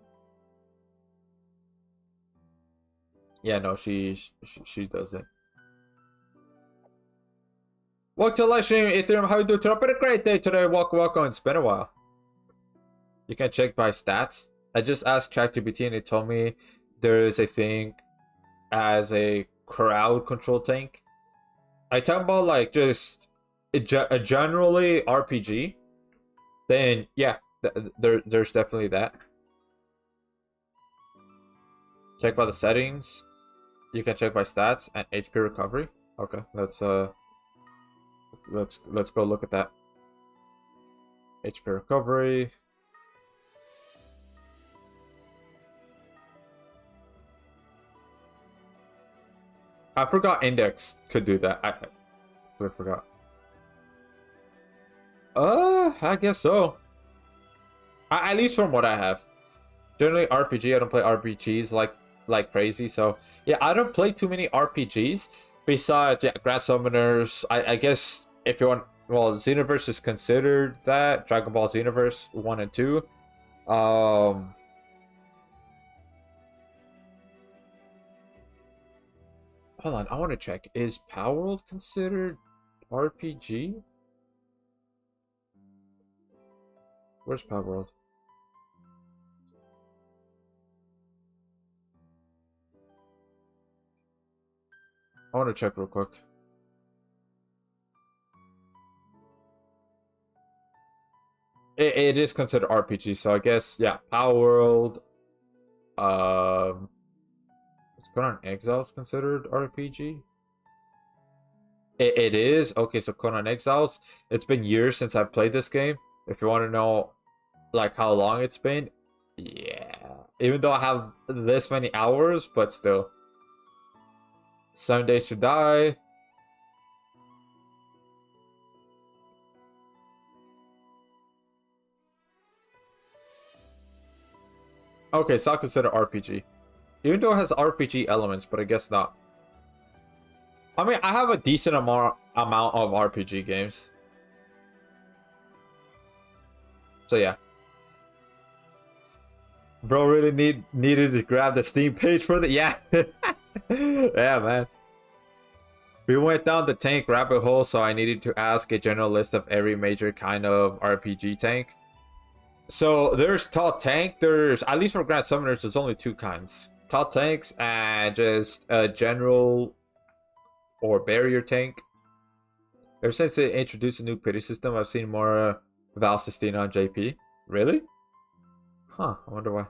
Yeah, no, she doesn't. Welcome to live stream, Ethereum. How you doing? Today, a great day today. Welcome. It's been a while. You can check by stats. I just asked ChatGPT and it told me there is a thing as a crowd control tank. I talk about like just a generally RPG. Then yeah, there's definitely that. Check by the settings. You can check by stats and HP recovery. Okay, let's go look at that. HP recovery. I forgot Index could do that. I forgot. I guess so. At least from what I have. Generally RPG, I don't play RPGs like crazy, so yeah, I don't play too many RPGs besides Grand Summoners. I guess if you want, well, Xenoverse is considered that. Dragon Ball Xenoverse 1 and 2. Hold on, I want to check. Is Power World considered RPG? Where's Power World? I want to check real quick. It is considered RPG, so I guess yeah, Power World. Conan Exiles considered RPG? It is? Okay, so Conan Exiles. It's been years since I've played this game. If you want to know like how long it's been. Yeah. Even though I have this many hours, but still. 7 Days to Die. Okay, so I'll consider RPG. Even though it has RPG elements, but I guess not. I mean, I have a decent amount of RPG games. So yeah. Bro really needed to grab the Steam page for the... Yeah. Yeah, man. We went down the tank rabbit hole, so I needed to ask a general list of every major kind of RPG tank. So there's tall tank. There's, at least for Grand Summoners, there's only two kinds. Tall tanks and just a general or barrier tank. Ever since they introduced a new pity system, I've seen more Val Sistina on JP. Really? Huh, I wonder why.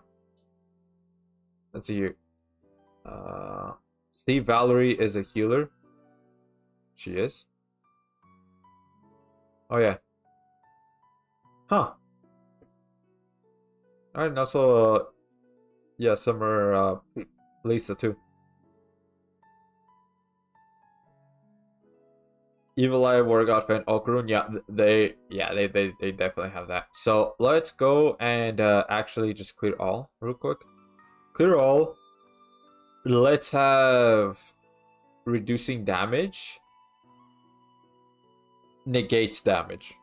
Let's see here. Steve Valerie is a healer. She is. Oh yeah. Huh. Alright, and also yeah, Summer Lisa too. Evil Eye, War God Fan, Okaroon, yeah, they definitely have that. So let's go and actually just clear all real quick. Clear all. Let's have reducing damage. Negates damage.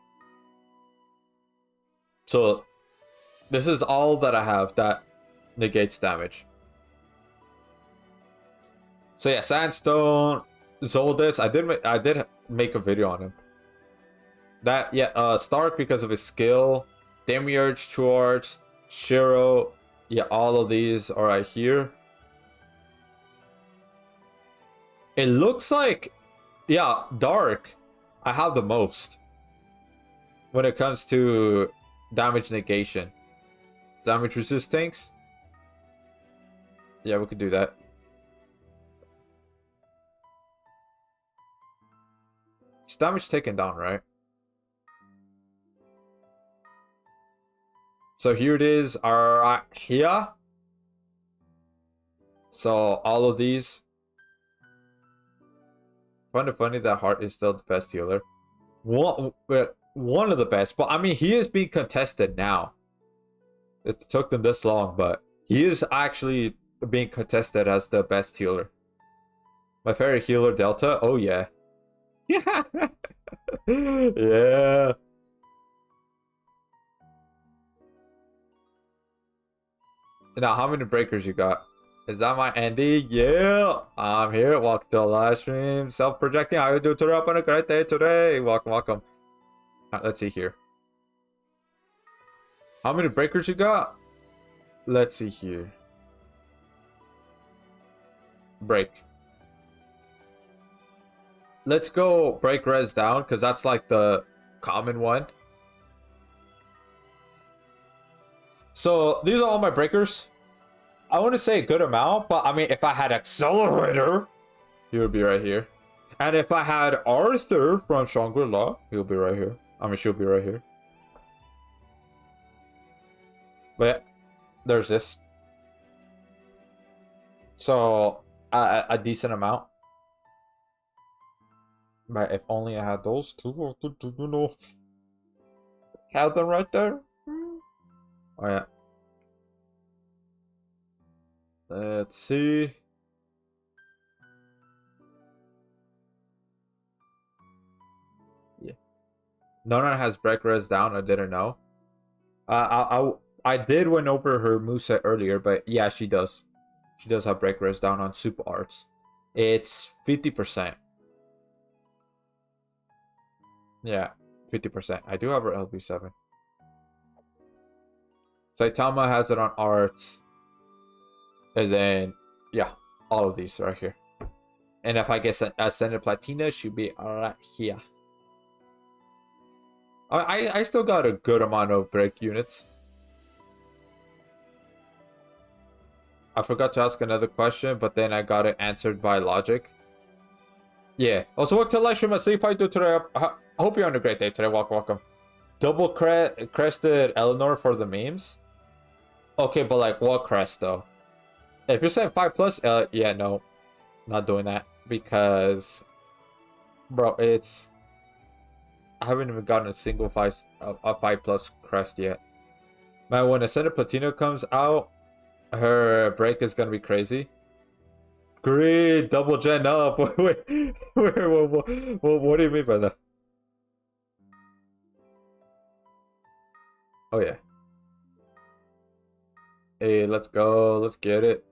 So this is all that I have that negates damage. So yeah, Sandstone, Zoldis, I did make a video on him. That, yeah, Stark because of his skill, Demiurge, True Arts, Shiro, yeah, all of these are right here. It looks like, yeah, Dark, I have the most when it comes to damage negation. Damage resist tanks. Yeah, we could do that. It's damage taken down, right? So here it is, right here. So all of these. Funny that Heart is still the best healer. One of the best, but I mean he is being contested now. It took them this long, but he is actually being contested as the best healer. My favorite healer, Delta. Oh yeah. Yeah. Now, how many breakers you got? Is that my Andy? Yeah, I'm here. Welcome to the live stream. Self-projecting. How you do today? Up on a great day today. Welcome. Let's see here. How many breakers you got? Let's see here. Break. Let's go break res down because that's like the common one. So these are all my breakers. I want to say a good amount, but I mean, if I had Accelerator, he would be right here. And if I had Arthur from Shangri-La, he'll be right here. I mean, she'll be right here. But yeah, there's this. So, a decent amount. But if only I had those two, you know. Have them right there. Oh yeah. Let's see. Yeah. Nona has break res down. I didn't know. I did went over her moveset earlier, but yeah, she does. She does have break res down on super arts. It's 50%. Yeah, 50%. I do have her LB7. Saitama has it on arts. And then, yeah, all of these right here. And if I get Ascended Platina, she'll be right here. I still got a good amount of break units. I forgot to ask another question, but then I got it answered by logic. Yeah. Also, welcome to the live stream. I see how you do today. I hope you're on a great day today. Welcome. Double crested Eleanor for the memes. Okay, but like what crest though? If you're saying 5+, yeah, no, not doing that because, bro, it's I haven't even gotten a single 5+ crest yet. Man, when Ascended Platina comes out, her break is gonna be crazy. Great, double gen up. Wait, what do you mean by that? Oh yeah. Hey, let's go. Let's get it.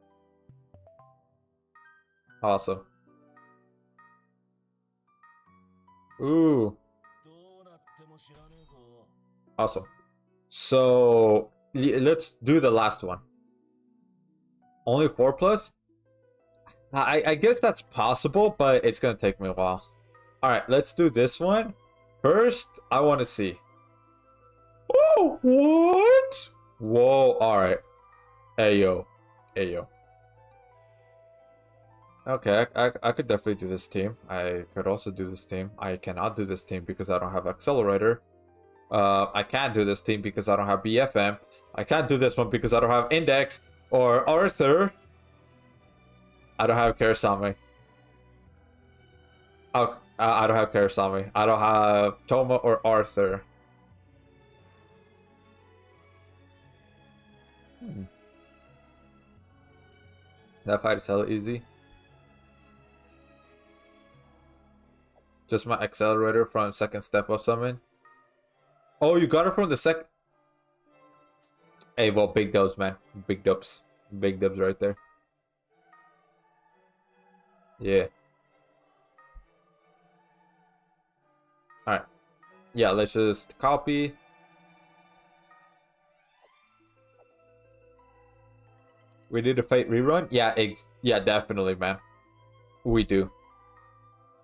Awesome. Ooh. Awesome. So let's do the last one. Only 4+? I guess that's possible, but it's gonna take me a while. Alright, let's do this one. First, I want to see. Oh, what? Whoa, alright. Ayo. Okay, I could definitely do this team. I could also do this team. I cannot do this team because I don't have Accelerator. I can't do this team because I don't have BFM. I can't do this one because I don't have Index or Arthur. I don't have Karasami. Oh, I don't have Karasami. I don't have Toma or Arthur. That fight is hella easy. Just my Accelerator from second step up summon. Oh, you got it from the second. Hey, well, big dubs, man. Big dubs. Big dubs right there. Yeah. Alright. Yeah, let's just copy. We need a Fate rerun? Yeah, yeah, definitely, man. We do.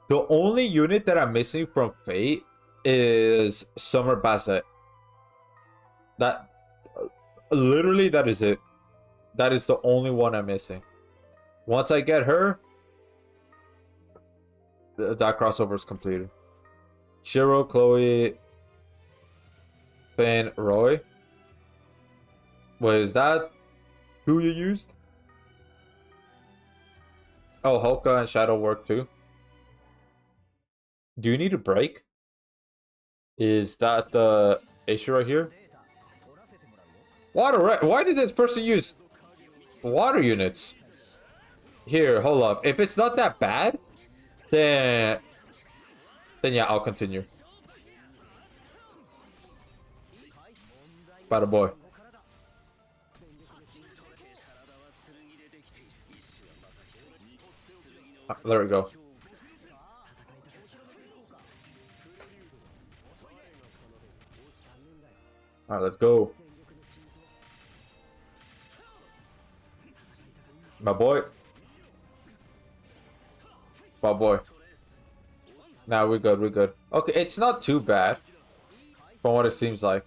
The only unit that I'm missing from Fate is Summer Bassett. That literally that is it. That is the only one I'm missing. Once I get her, that crossover is completed. Shiro, Chloe, Finn, Roy. Wait, is that who you used? Oh, Hoka and Shadow work too. Do you need a break? Is that the issue right here? Water. Why did this person use water units? Here, hold up. If it's not that bad, then yeah, I'll continue. Bada boy. There we go. Alright, let's go. My boy. My boy. Nah, we're good, we're good. Okay, it's not too bad. From what it seems like.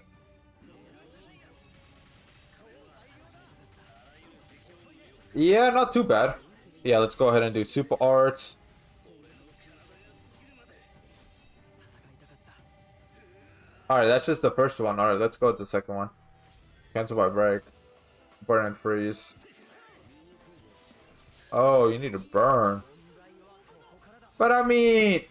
Yeah, not too bad. Yeah, let's go ahead and do super arts. Alright, that's just the first one. Alright, let's go with the second one. Cancel by break. Burn and freeze. Oh, you need to burn. But I mean,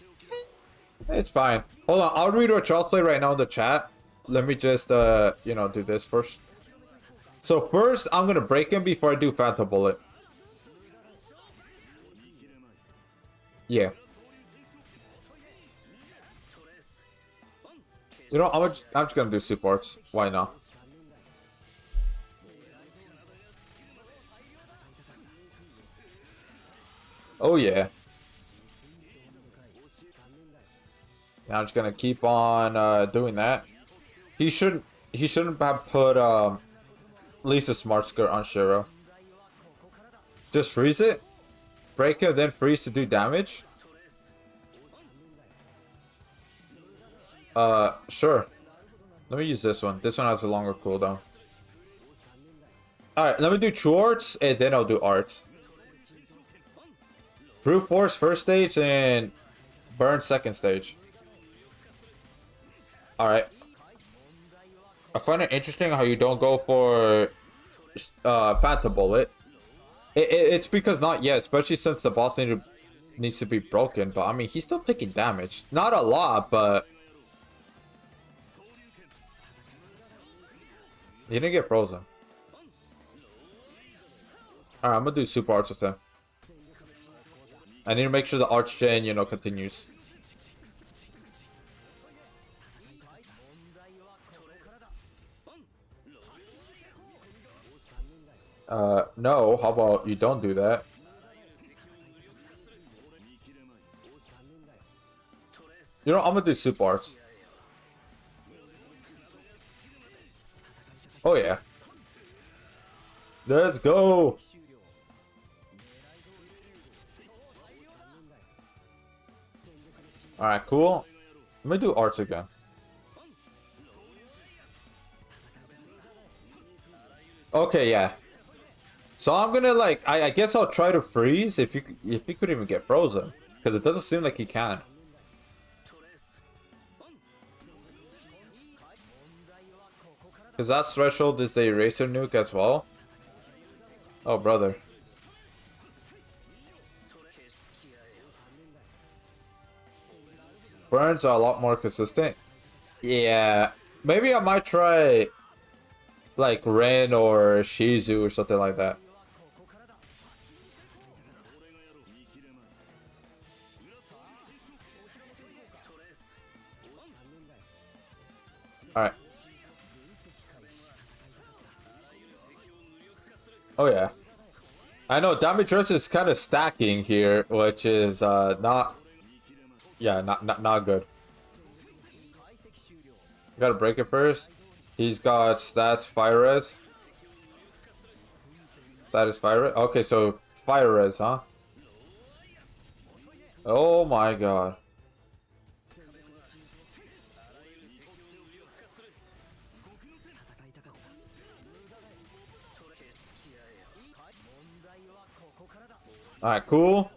it's fine. Hold on, I'll read what Charles say right now in the chat. Let me just, you know, do this first. So first, I'm gonna break him before I do Phantom Bullet. Yeah. You know, I'm just gonna do supports. Why not? Oh yeah. Now I'm just gonna keep on doing that. He shouldn't have put Lisa Smart Skirt on Shiro. Just freeze it, break it, then freeze to do damage. Sure. Let me use this one. This one has a longer cooldown. Alright, let me do True Arts, and then I'll do Arts. Brute Force first stage, and Burn second stage. Alright. I find it interesting how you don't go for Phantom Bullet. It's because not yet, especially since the boss needs to be broken. But I mean, he's still taking damage. Not a lot, but... He didn't get frozen. Alright, I'm gonna do super arts with him. I need to make sure the arch chain, you know, continues. No, how about you don't do that? You know, I'm gonna do super arts. Oh yeah. Let's go. Alright, cool. Let me do arts again. Okay, yeah. So I'm gonna like I guess I'll try to freeze if he could even get frozen. Because it doesn't seem like he can. Because that threshold is the eraser nuke as well. Oh brother. Burns are a lot more consistent. Yeah. Maybe I might try like Ren or Shizu or something like that. Alright. Oh yeah. I know damage rush is kind of stacking here, which is not good. Gotta break it first. He's got stats fire res. Status fire res. Okay, so fire res, huh? Oh my god. Alright, cool.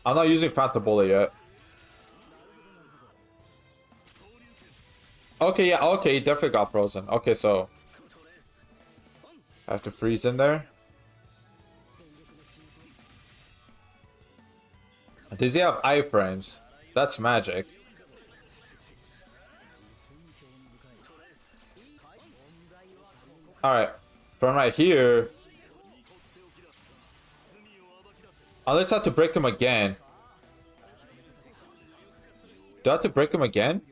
I'm not using Phantom Bullet yet. Okay, yeah, okay, he definitely got frozen. Okay, so I have to freeze in there. Does he have iframes? That's magic. Alright, from right here. Unless I have to break him again. Do I have to break him again?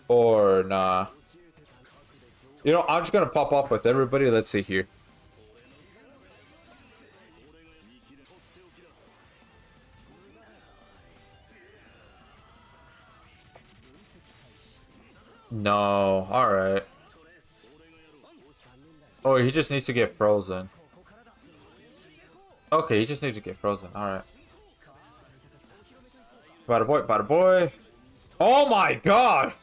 Or nah? You know, I'm just gonna pop off with everybody. Let's see here. No, alright. Oh, he just needs to get frozen. Okay, he just needs to get frozen. Alright. Bada boy, bada boy. Oh my god!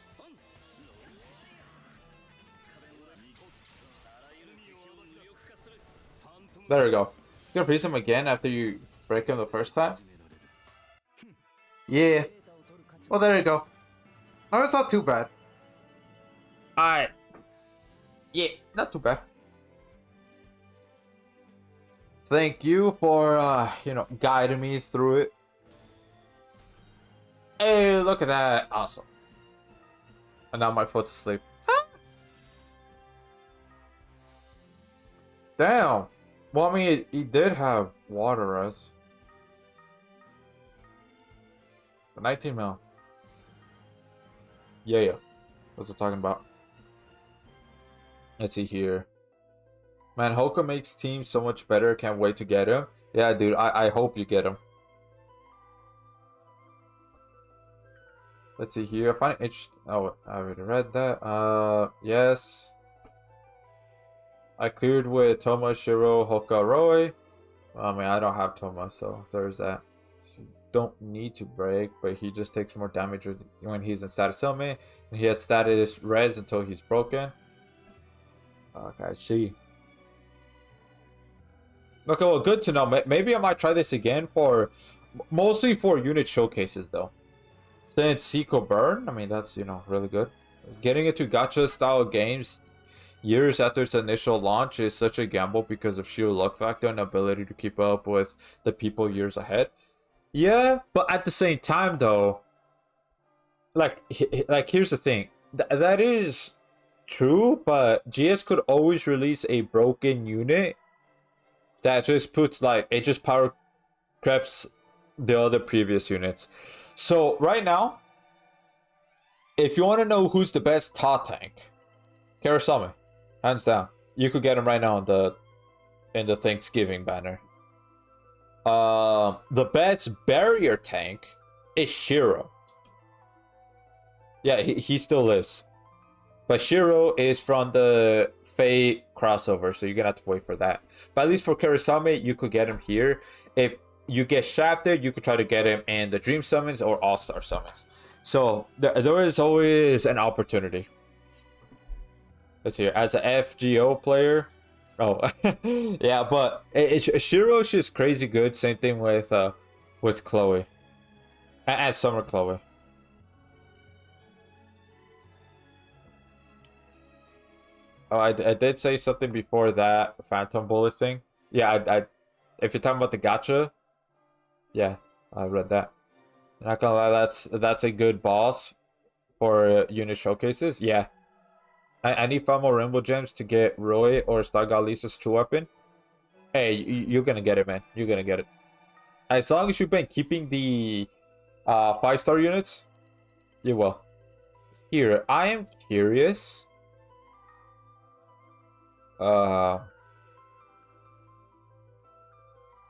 There we go. You gonna freeze him again after you break him the first time? Yeah. Well, there you go. No, it's not too bad. Alright. Yeah, not too bad. Thank you for, you know, guiding me through it. Hey, look at that. Awesome. And now my foot's asleep. Damn. Well, I mean, he did have water res. 19 mil. Yeah. That's what I'm talking about. Let's see here. Man, Hoka makes teams so much better. Can't wait to get him. Yeah, dude. I hope you get him. Let's see here. I find it interesting. Oh, I already read that. Yes. I cleared with Toma, Shiro, Hoka, Roy. I mean, I don't have Toma, so there's that. You don't need to break, but he just takes more damage when he's in status helmet. And he has status res until he's broken. Okay, I see. Okay, well, good to know. Maybe I might try this again mostly for unit showcases, though. Since Seiko Burn, I mean, that's, you know, really good. Getting into gacha style games years after its initial launch is such a gamble because of sheer luck factor and ability to keep up with the people years ahead. Yeah, but at the same time, though, like here's the thing. That is true, but GS could always release a broken unit that just puts, like, it just power creeps the other previous units. So right now, if you want to know who's the best top tank, Karasame, hands down. You could get him right now in the Thanksgiving banner. The best barrier tank is Shiro. Yeah, he still lives. But Shiro is from the Fate crossover, so you're gonna have to wait for that. But at least for Karasame, you could get him here. If you get shafted, you could try to get him in the Dream Summons or All-Star Summons. So there is always an opportunity. Let's see. As an FGO player, oh yeah, but Shiro's just crazy good. Same thing with Chloe, and Summer Chloe. Oh, I did say something before that Phantom Bullet thing. Yeah, I if you're talking about the gacha, yeah, I read that. Not gonna lie, that's a good boss for unit showcases. Yeah, I need 5 more Rainbow Gems to get Roy or Star God Lisa's true weapon. Hey, you're gonna get it, man. You're gonna get it. As long as you've been keeping the 5-star units, you will. Here, I am curious. I'm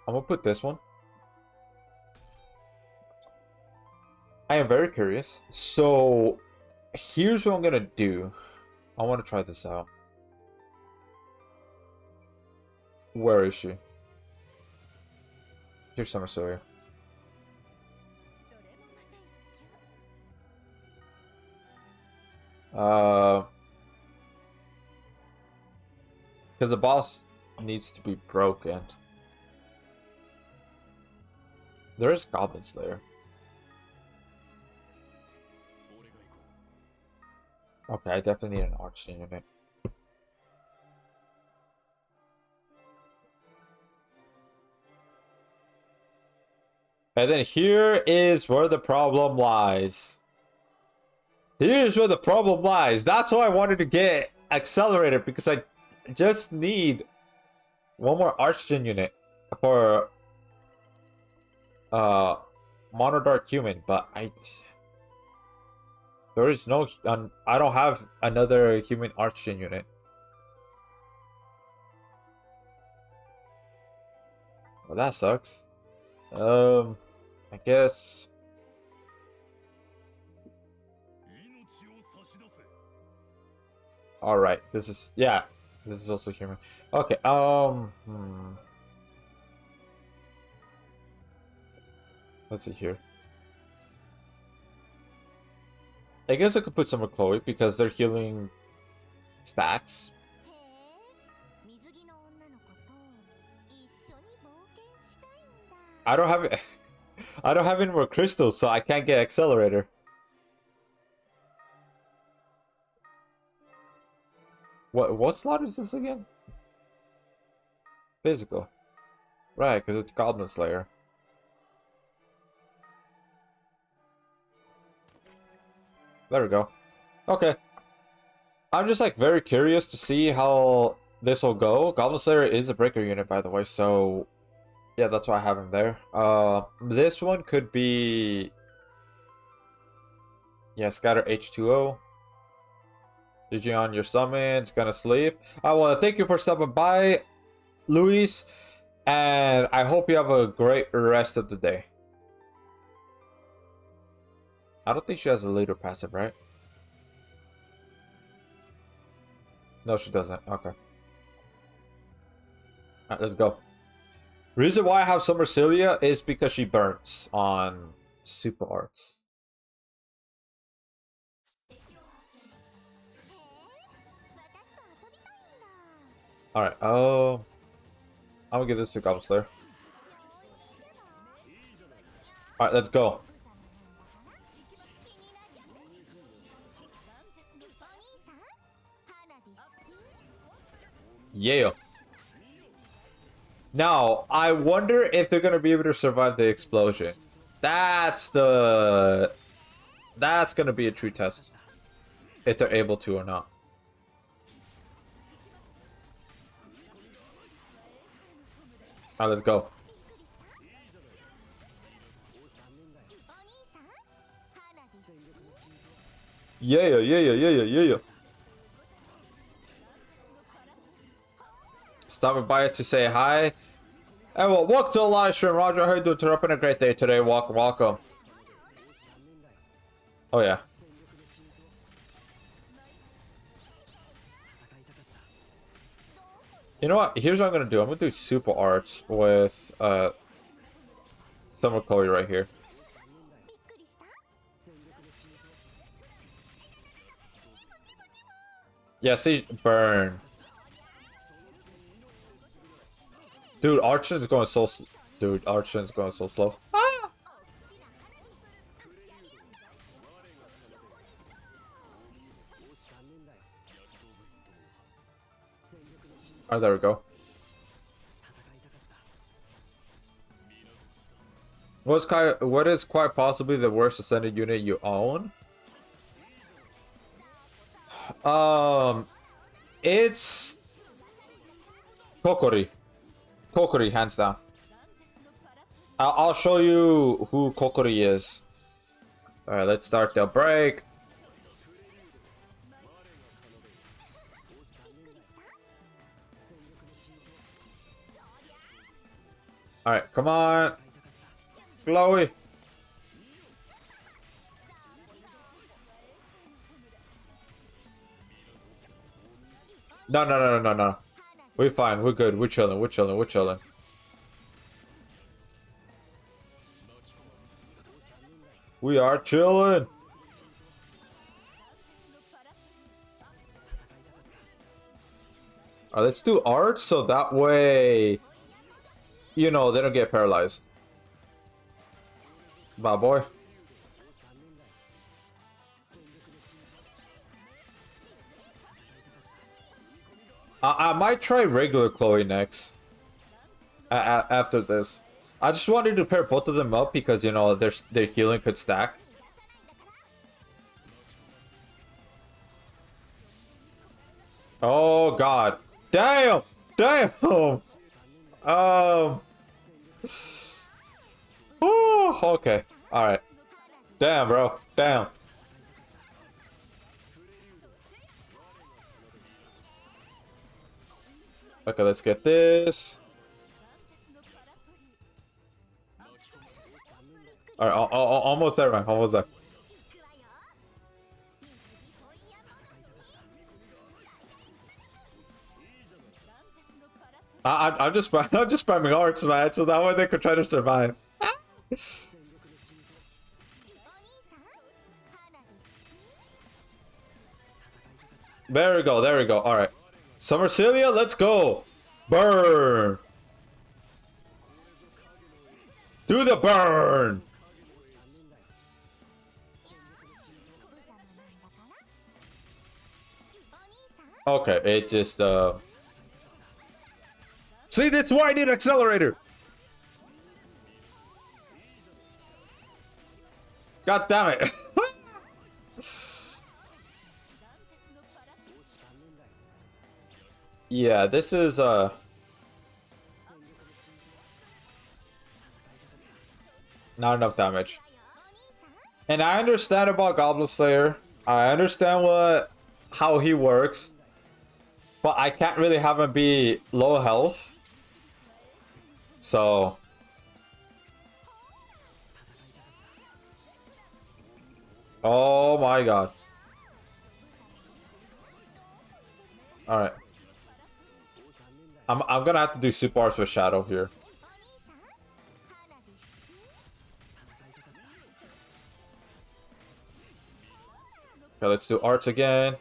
gonna put this one. I am very curious. So here's what I'm gonna do. I want to try this out. Where is she? Here's Summer Celia. それもまた一興 Because the boss needs to be broken. There is Goblin Slayer. Okay, I definitely need an arch unit. And then here is where the problem lies. Here's where the problem lies. That's why I wanted to get Accelerator, because I just need one more Archgen unit for Mono Dark Human, but there is no I don't have another human Archgen unit. Well, that sucks. I guess. All right, this is this is also human. Okay. Let's see here. I guess I could put some of Chloe because they're healing stacks. へえ、水着の女の子と一緒に冒険したいんだ。 I don't have I don't have any more crystals, so I can't get Accelerator. What slot is this again? Physical. Right, because it's Goblin Slayer. There we go. Okay. I'm just like very curious to see how this will go. Goblin Slayer is a breaker unit, by the way, so yeah, that's why I have him there. This one could be, yeah, Scatter H2O. Digion, your summon's gonna sleep. I want to thank you for stopping by, Luis, and I hope you have a great rest of the day. I don't think she has a leader passive, right? No, she doesn't. Okay. Alright, let's go. Reason why I have Summer Celia is because she burns on Super Arts. Alright, I'm gonna give this to Goblin Slayer. Alright, let's go. Yeah. Now, I wonder if they're gonna be able to survive the explosion. That's gonna be a true test. If they're able to or not. Alright, let's go. Yeah. Stopping by to say hi. Hey, well, welcome to the live stream, Roger. How are you doing? You're up in a great day today. Welcome. Oh, yeah. You know what? Here's what I'm gonna do. I'm gonna do Super Arts with Summer Chloe right here. Yeah, see, burn. Dude, Archon's going so Archon's going so slow. Ah! Oh, there we go. What is quite possibly the worst ascended unit you own? It's Kokori. Kokori, hands down. I'll show you who Kokori is. Alright, let's start the break. Alright, come on. Chloe. No, no, no, no, no, no. We're fine. We're good. We're chilling. We're chilling. We're chilling. We are chilling. Alright, let's do art so that way, you know, they don't get paralyzed. Bye, boy. I might try regular Chloe next. After this. I just wanted to pair both of them up because, you know, their healing could stack. Oh, God. Damn! Damn! Oh, okay. Alright. Damn, bro. Damn. Okay, let's get this. Alright, almost there, man. Almost there. I'm just spamming arts, man, so that way they could try to survive. There we go, there we go. Alright. Summer Celia, let's go! Burn! Do the burn! Okay, it just see, that's why I need accelerator! God damn it! Yeah, this is not enough damage. And I understand about Goblin Slayer. I understand how he works. But I can't really have him be low health. So oh my god. Alright. I'm gonna have to do super arts with Shadow here. Okay, let's do arts again.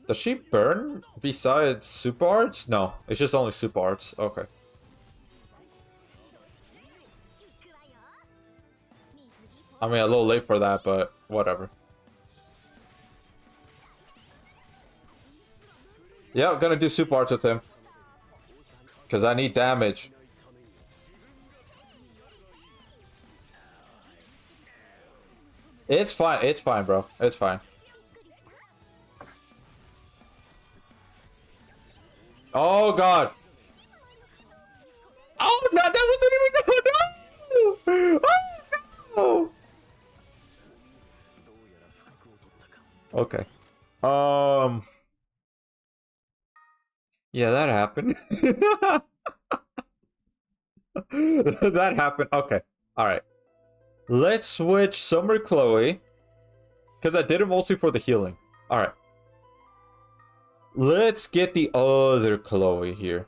Does she burn besides super arts? No, it's just only super arts. Okay. I mean, a little late for that, but whatever. Yeah, I'm gonna do super arts with him. Because I need damage. It's fine, bro. It's fine. Oh, God. Oh, no, that wasn't even... No! Oh, no! Okay. Yeah, that happened. That happened. Okay. Alright. Let's switch Summer Chloe. Because I did it mostly for the healing. Alright. Let's get the other Chloe here.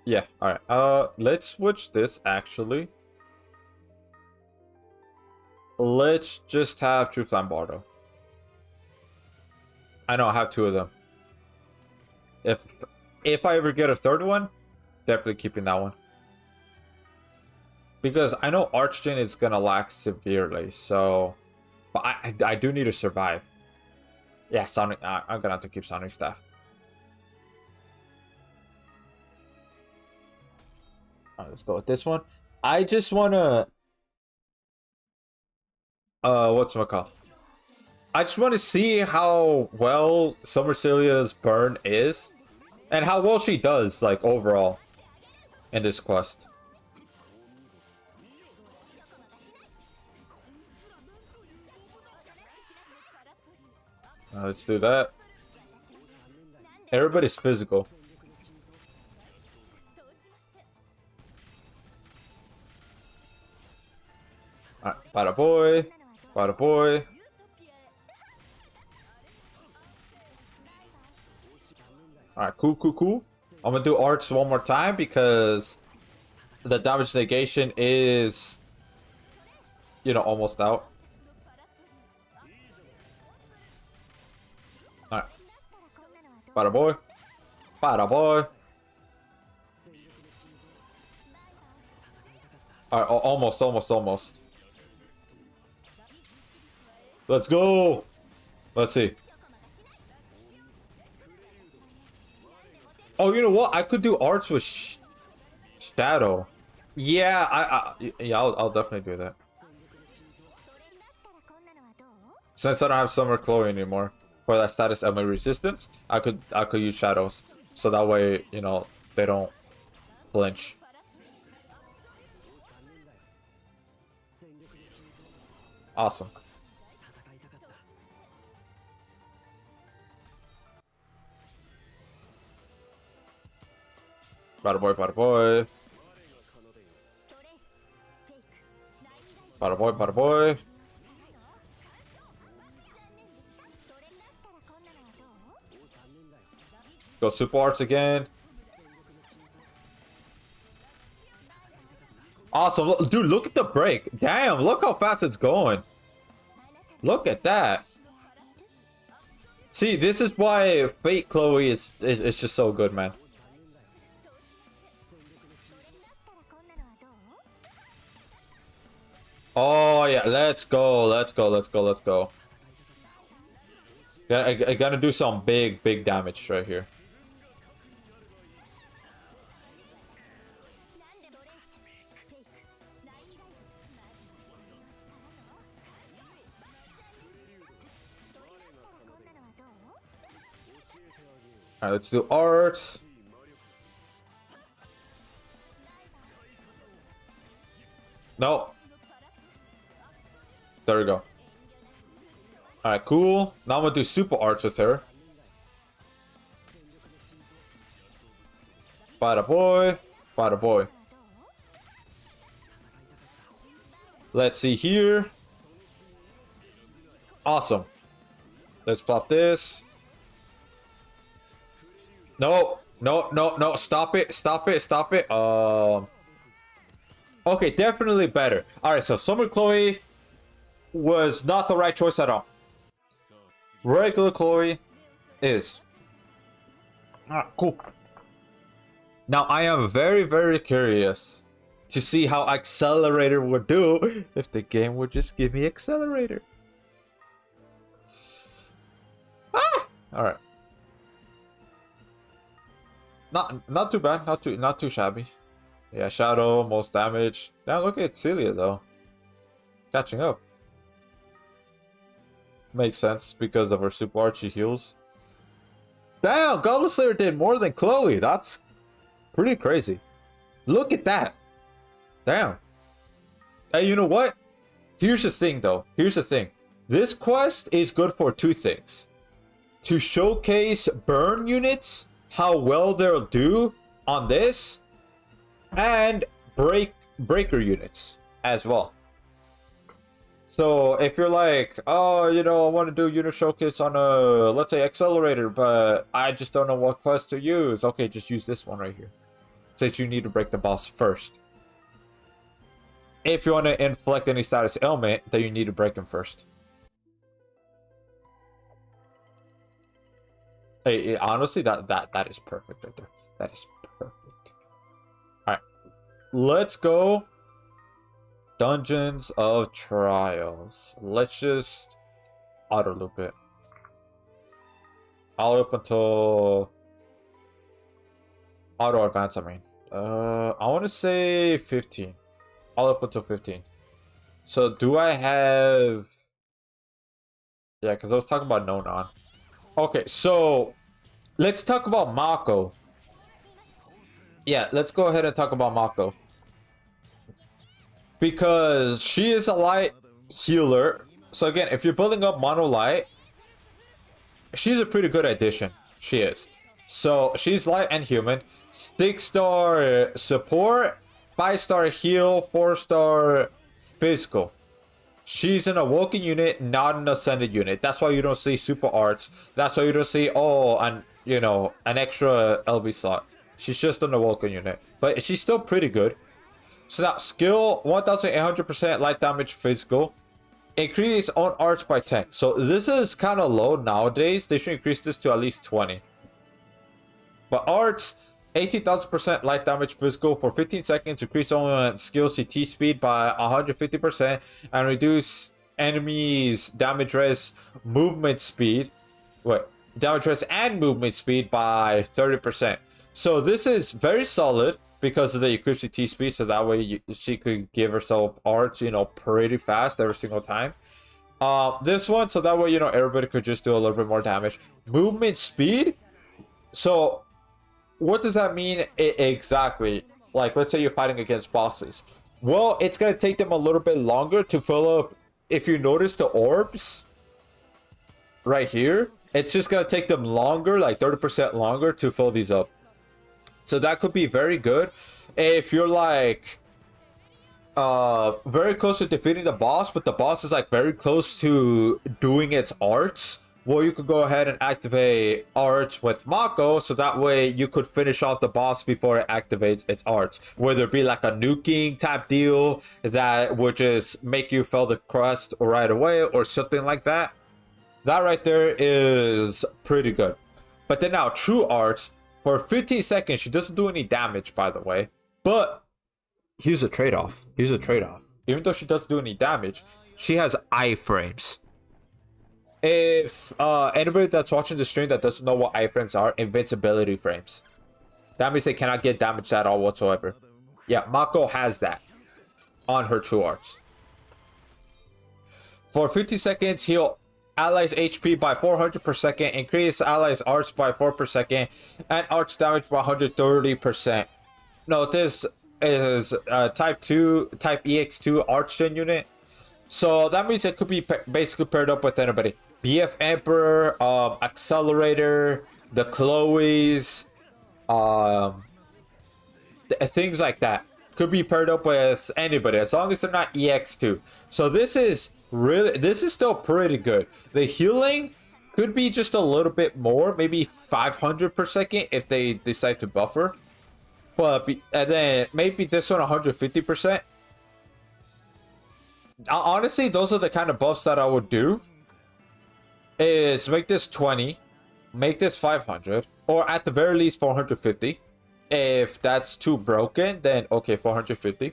Yeah, alright. Let's switch this actually. Let's just have Truth Line Bardo. I know I have two of them. If I ever get a third one, definitely keeping that one. Because I know Archgen is gonna lack severely, so but I do need to survive. Yeah, Sonic. I'm gonna have to keep Sonic Staff. Alright, let's go with this one. I just wanna whatchamacallit? I just want to see how well Summer Celia's burn is. And how well she does, like, overall. In this quest. Let's do that. Everybody's physical. Bada boy. Bada boy. Alright, cool, cool, cool. I'm gonna do arts one more time because the damage negation is, you know, almost out. Alright. Bada boy. Bada boy. Alright, almost. Let's go. Let's see. Oh, you know what? I could do arts with Shadow. Yeah, I'll definitely do that. Since I don't have Summer Chloe anymore for that status enemy resistance, I could use Shadows, so that way, you know, they don't flinch. Awesome. Bada boy, bada boy. Bada boy, bada boy. Go super arts again. Awesome. Dude, look at the break. Damn, look how fast it's going. Look at that. See, this is why Fate Chloe is just so good, man. Oh yeah, let's go. Yeah, I gotta do some big damage right here. Alright, let's do art. No. There we go. Alright, cool. Now I'm gonna do super arts with her. Bada boy. Bada boy. Let's see here. Awesome. Let's plop this. No. Stop it. Okay, definitely better. Alright, so Summer Chloe was not the right choice at all. Regular Chloe is. Alright, cool. Now I am very curious to see how Accelerator would do if the game would just give me Accelerator. Ah! Alright. Not too bad, not too shabby. Yeah, Shadow, most damage. Now look at Celia though. Catching up. Makes sense because of her super archie heals. Damn, Goblin Slayer did more than Chloe. That's pretty crazy. Look at that. Damn. Hey, you know what? Here's the thing though. Here's the thing. This quest is good for two things. To showcase burn units, how well they'll do on this, and breaker units as well. So if you're like, oh, you know, I want to do unit showcase on a, let's say, Accelerator, but I just don't know what quest to use. Okay, just use this one right here. Since you need to break the boss first. If you want to inflict any status ailment, then you need to break him first. Hey, honestly, that is perfect right there. That is perfect. Alright. Let's go. Dungeons of Trials. Let's just auto loop it. All up until auto advance, I mean. I want to say 15. All up until 15. So do I have... Yeah, because I was talking about Nonon. Okay, so let's talk about Mako. Yeah, let's go ahead and talk about Mako. Because she is a light healer. So again, if you're building up mono light, she's a pretty good addition. She is. So she's light and human. 6-star support, 5-star heal, 4-star physical. She's an awoken unit, not an ascended unit. That's why you don't see super arts. That's why you don't see, oh, and you know, an extra LB slot. She's just an awoken unit, but she's still pretty good. So now skill 1800% light damage physical. Increase on arts by 10. So this is kind of low nowadays. They should increase this to at least 20. But arts 18,000% light damage physical for 15 seconds, increase on skill CT speed by 150%, and reduce enemies damage res movement speed. Wait, damage res and movement speed by 30%. So this is very solid because of the equip CT speed. So that way she could give herself arts, you know, pretty fast every single time. This one, so that way, you know, everybody could just do a little bit more damage. Movement speed. So what does that mean exactly? Like, let's say you're fighting against bosses. Well, it's going to take them a little bit longer to fill up. If you notice the orbs right here, it's just going to take them longer, like 30% longer to fill these up. So that could be very good. If you're like very close to defeating the boss, but the boss is like very close to doing its arts, well, you could go ahead and activate arts with Mako, so that way you could finish off the boss before it activates its arts. Whether it be like a nuking type deal that would just make you feel the crust right away or something like that. That right there is pretty good. But then now, true arts, for 15 seconds, she doesn't do any damage, by the way. But here's a trade-off. Here's a trade-off. Even though she doesn't do any damage, she has iframes. If anybody that's watching the stream that doesn't know what iframes are, invincibility frames. That means they cannot get damaged at all whatsoever. Yeah, Mako has that on her true arts. For 50 seconds, heal allies HP by 400 per second, increase allies arts by 4 per second, and arts damage by 130%. No, this is type EX2 arts gen unit. So that means it could be basically paired up with anybody. BF Emperor, Accelerator, the Chloes, things like that. Could be paired up with anybody as long as they're not EX2. So this is still pretty good. The healing could be just a little bit more, maybe 500 per second if they decide to buffer. But and then maybe this one 150%. Honestly, those are the kind of buffs that I would do. Is make this 20, make this 500, or at the very least 450. If that's too broken, then okay, 450.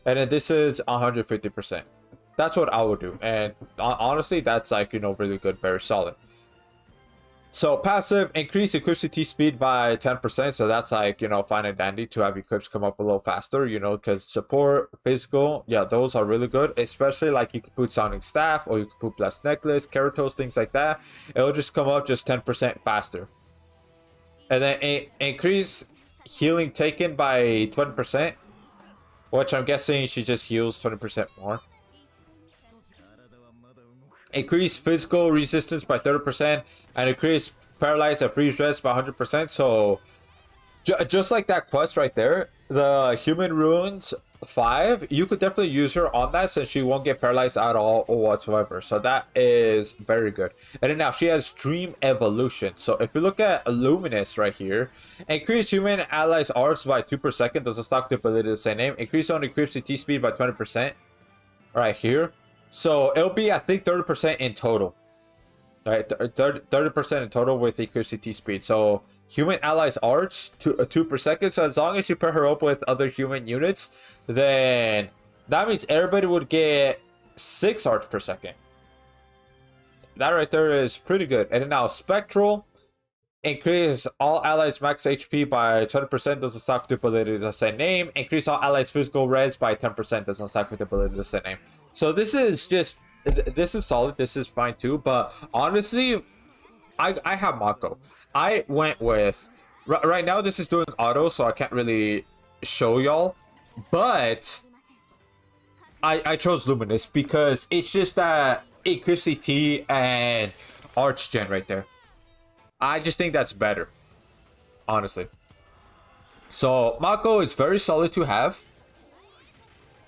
And then this is 150%. That's what I would do. And honestly, that's like, you know, really good, very solid. So passive, increase equip CT speed by 10%. So that's like, you know, fine and dandy to have equips come up a little faster, you know, because support, physical, yeah, those are really good. Especially like you could put Sounding Staff, or you could put Blessed Necklace, Keratos, things like that. It'll just come up just 10% faster. And then increase healing taken by 20%, which I'm guessing she just heals 20% more. Increase physical resistance by 30%, and increase paralyze and freeze rest by 100%. So just like that quest right there, the Human Ruins 5, you could definitely use her on that since she won't get paralyzed at all or whatsoever. So that is very good. And then now she has Dream Evolution. So if you look at Luminous right here, increase human allies arts by 2 per second. Does a stock ability the same name. Increase on equip CT speed by 20% right here. So it'll be, I think, 30% in total. Right, 30% in total with the CT speed. So human allies arts 2 per second. So as long as you pair her up with other human units, then that means everybody would get 6 arts per second. That right there is pretty good. And then now Spectral, increase all allies max HP by 20%. Doesn't stock with ability the same name. Increase all allies physical res by 10%. Doesn't stock with ability the same name. So this is just, this is solid. This is fine too. But honestly, I have Mako. I went with, right now this is doing auto, so I can't really show y'all. But I chose Luminous because it's just that equip CT and Arch Gen right there. I just think that's better, honestly. So Mako is very solid to have.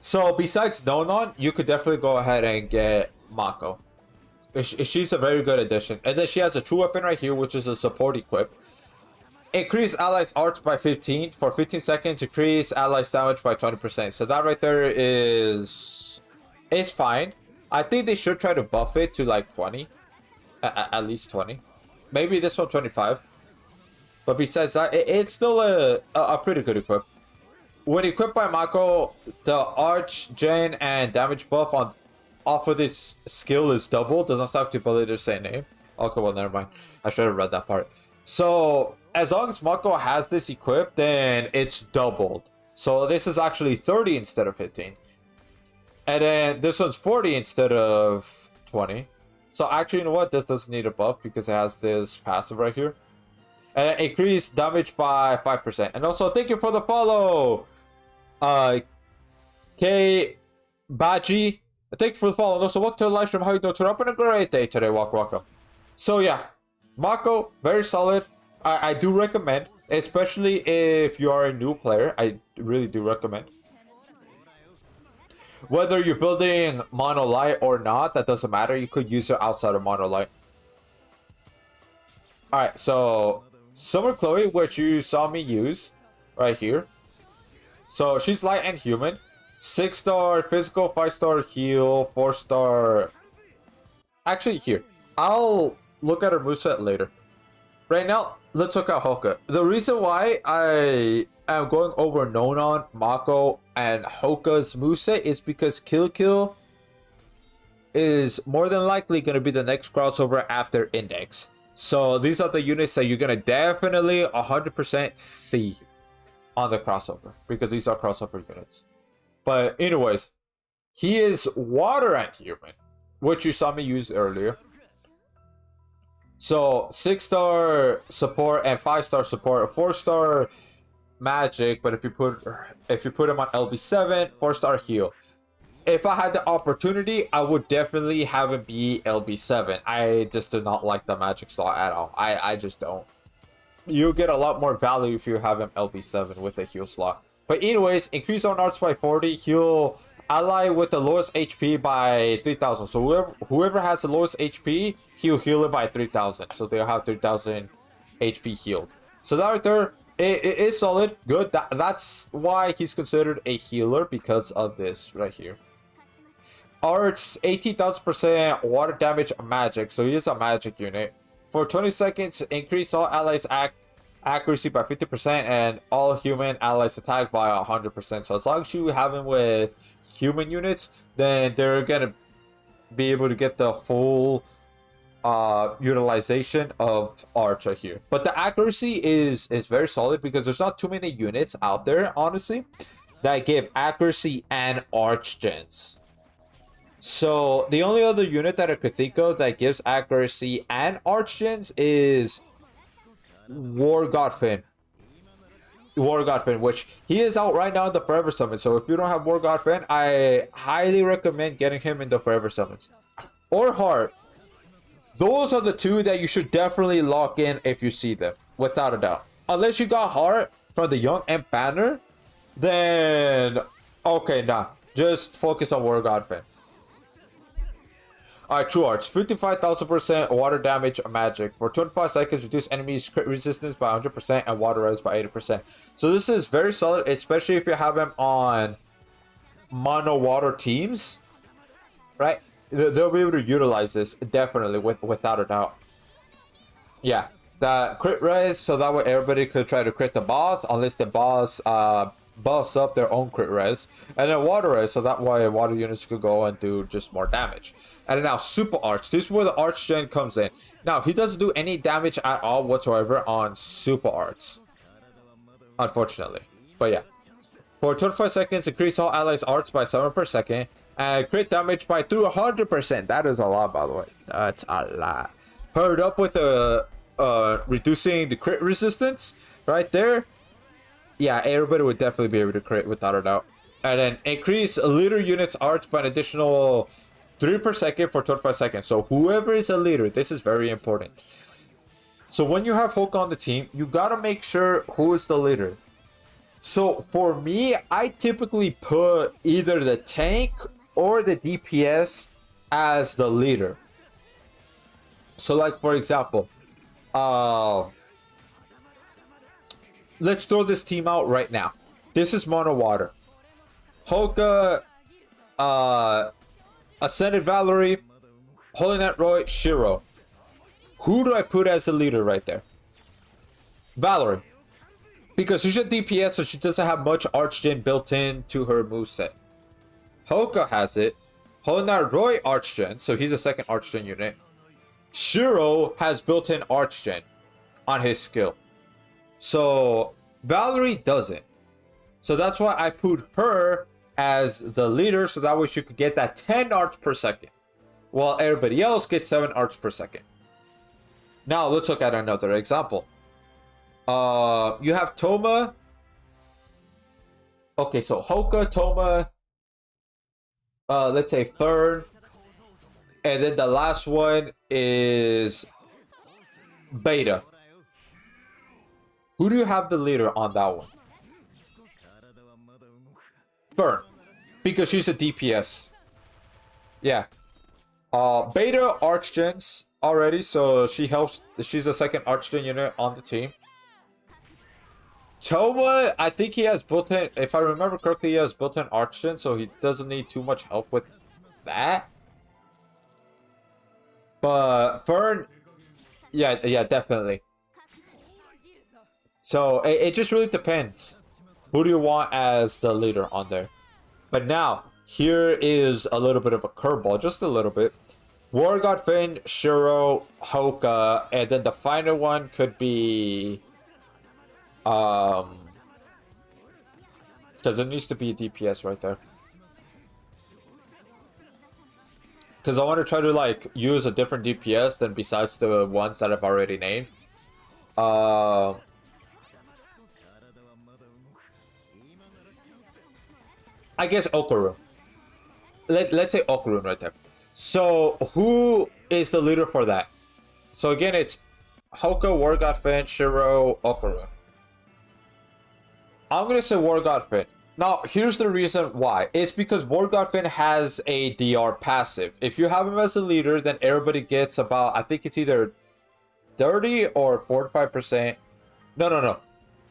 So besides Nonon, you could definitely go ahead and get Mako. She's a very good addition. And then she has a true weapon right here, which is a support equip. Increase allies' arts by 15 for 15 seconds. Increase allies' damage by 20%. So that right there is fine. I think they should try to buff it to like 20, at least 20. Maybe this one 25. But besides that, it's still a pretty good equip. When equipped by Mako, the arch, gen, and damage buff off of this skill is double. Does not stop the ability to say name. Okay, well, never mind. I should have read that part. So as long as Mako has this equipped, then it's doubled. So this is actually 30 instead of 15. And then this one's 40 instead of 20. So actually, you know what? This doesn't need a buff because it has this passive right here. And increase damage by 5%. And also, thank you for the follow! K Baji. Thank you for the follow. And also, welcome to the live stream. How you doing? Turn up in a great day today. Welcome. So yeah, Mako, very solid. I do recommend, especially if you are a new player. I really do recommend. Whether you're building Monolight or not, that doesn't matter. You could use it outside of Monolight. Alright, so Summer Chloe, which you saw me use right here. So she's light and human. 6-star physical, 5-star heal, 4-star. Actually, here. I'll look at her moveset later. Right now, let's look at Hoka. The reason why I am going over Nonon, Mako, and Hoka's moveset is because Kill is more than likely going to be the next crossover after Index. So these are the units that you're going to definitely 100% see on the crossover, because these are crossover units. But anyways, he is water and human, which you saw me use earlier. So 6-star support and 5-star support, 4-star magic, but if you put him on LB7, 4-star heal. If I had the opportunity, I would definitely have him be LB7. I just do not like the magic slot at all. I just don't. You'll get a lot more value if you have him LB7 with the heal slot. But anyways, increase on arts by 40, heal ally with the lowest HP by 3,000. So whoever has the lowest HP, he'll heal it by 3,000. So they'll have 3,000 HP healed. So that right there, it is solid, good. That's why he's considered a healer, because of this right here. Arts 18,000% water damage magic, so he is a magic unit. For 20 seconds, increase all allies accuracy by 50% and all human allies attack by 100%. So as long as you have him with human units, then they're gonna be able to get the full utilization of arch right here. But the accuracy is very solid, because there's not too many units out there, honestly, that give accuracy and arch gens. So the only other unit that I could think of that gives accuracy and arch gens is War Godfin, which he is out right now in the Forever Summon. So if you don't have War Godfin, I highly recommend getting him in the Forever Summons. Or Heart. Those are the two that you should definitely lock in if you see them, without a doubt. Unless you got Heart from the Young Imp banner, then okay, nah. Just focus on War Godfin. Alright, True Arts. 55,000% water damage magic. For 25 seconds, reduce enemies' crit resistance by 100% and water res by 80%. So this is very solid, especially if you have him on mono water teams. Right? They'll be able to utilize this, definitely, without a doubt. Yeah. The crit res, so that way everybody could try to crit the boss, unless the boss buffs up their own crit res. And then water res, so that way water units could go and do just more damage. And now Super Arch. This is where the Arch Gen comes in. Now, he doesn't do any damage at all whatsoever on Super Arts, unfortunately. But yeah. For 25 seconds, increase all allies' arts by 7 per second. And crit damage by 200%. That is a lot, by the way. That's a lot. Paired up with the reducing the crit resistance right there. Yeah, everybody would definitely be able to crit without a doubt. And then increase leader units' arts by an additional 3 per second for 25 seconds. So whoever is a leader, this is very important. So when you have Hulk on the team, you gotta make sure who is the leader. So for me, I typically put either the tank or the DPS as the leader. So like for example, let's throw this team out right now. This is Mono Water. Hoka, Ascended Valerie, Holy Knight Roy, Shiro. Who do I put as the leader right there? Valerie. Because she's a DPS, so she doesn't have much Archgen built in to her moveset. Hoka has it. Holy Knight Roy Archgen, so he's a second Archgen unit. Shiro has built-in Archgen on his skill. So Valerie doesn't. So that's why I put her as the leader, so that way she could get that 10 arts per second, while everybody else gets 7 arts per second. Now let's look at another example. You have Toma. Okay, so Hoka, Toma, let's say Fern, and then the last one is Beta. Who do you have the leader on that one? Fern, because she's a DPS. Yeah. Beta Archgens already, so she helps. She's the second Archgen unit on the team. Toma, I think he has built-in, if I remember correctly, he has built-in Archgen, so he doesn't need too much help with that. But Fern, yeah, definitely. So it just really depends. Who do you want as the leader on there? But now, here is a little bit of a curveball, just a little bit. War God Finn, Shiro, Hoka, and then the final one could be... Because it needs to be a DPS right there. Because I want to try to like use a different DPS than besides the ones that I've already named. I guess Okarun. Let's say Okarun right there. So who is the leader for that? So again, it's Hoka, War God Finn, Shiro, Okarun. I'm gonna say War God Finn. Now, here's the reason why. It's because War God Finn has a DR passive. If you have him as a leader, then everybody gets about, I think it's either 30 or 45%. No.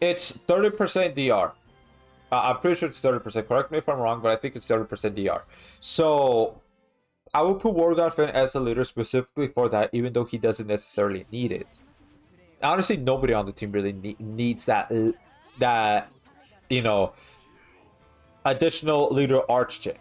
It's 30% DR. I'm pretty sure it's 30%. Correct me if I'm wrong, but I think it's 30% DR. So, I will put War God Finn as the leader specifically for that, even though he doesn't necessarily need it. Honestly, nobody on the team really needs that, you know, additional leader Archgen.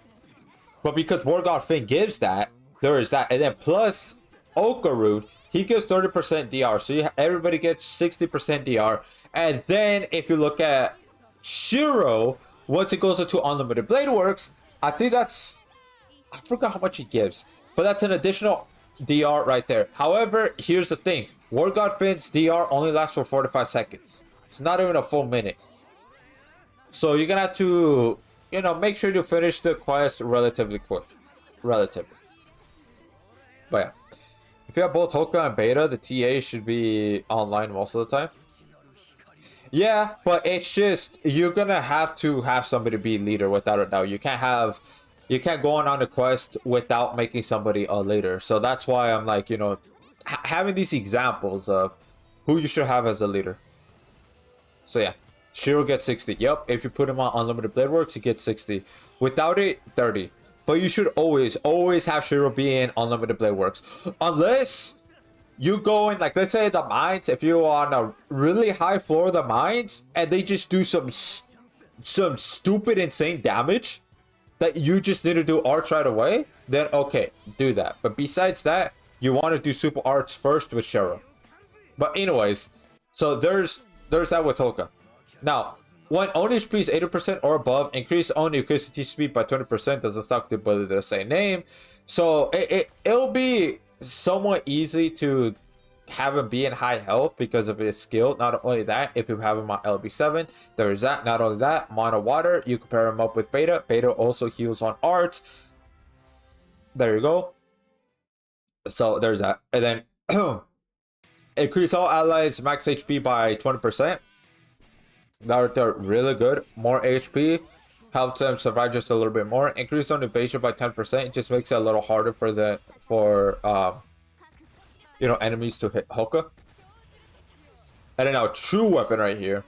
But because War God Finn gives that, there is that. And then plus Okarun, he gives 30% DR. So everybody gets 60% DR. And then if you look at Shiro, once it goes into Unlimited Blade Works, I think that's... I forgot how much he gives. But that's an additional DR right there. However, here's the thing. War God Finn's DR only lasts for 45 seconds. It's not even a full minute. So you're gonna have to, you know, make sure to finish the quest relatively quick. Relatively. But yeah. If you have both Hoka and Beta, the TA should be online most of the time. Yeah, but it's just, you're gonna have to have somebody be leader without a doubt. You can't go on a quest without making somebody a leader. So that's why I'm like, you know, having these examples of who you should have as a leader. So yeah. Shiro gets 60. Yep, if you put him on Unlimited Blade Works, he gets 60. Without it, 30. But you should always have Shiro be in Unlimited Blade Works. Unless you go in, like, let's say the mines, if you're on a really high floor of the mines, and they just do some stupid, insane damage that you just need to do arts right away, then okay, do that. But besides that, you want to do super arts first with Shiro. But anyways, so there's that with Hoka. Now, when own HP is 80% or above, increase own electricity speed by 20%. Doesn't stop the ability to say name. So it'll be somewhat easy to have him be in high health because of his skill. Not only that, if you have him on LB7, there is that. Not only that, Mono Water, you compare him up with Beta. Beta also heals on art. There you go. So there's that. And then increase all allies max HP by 20%. That right there, really good. More HP. Helps them survive just a little bit more. Increase on evasion by 10%. It just makes it a little harder for you know, enemies to hit Hoka. And then our true weapon right here.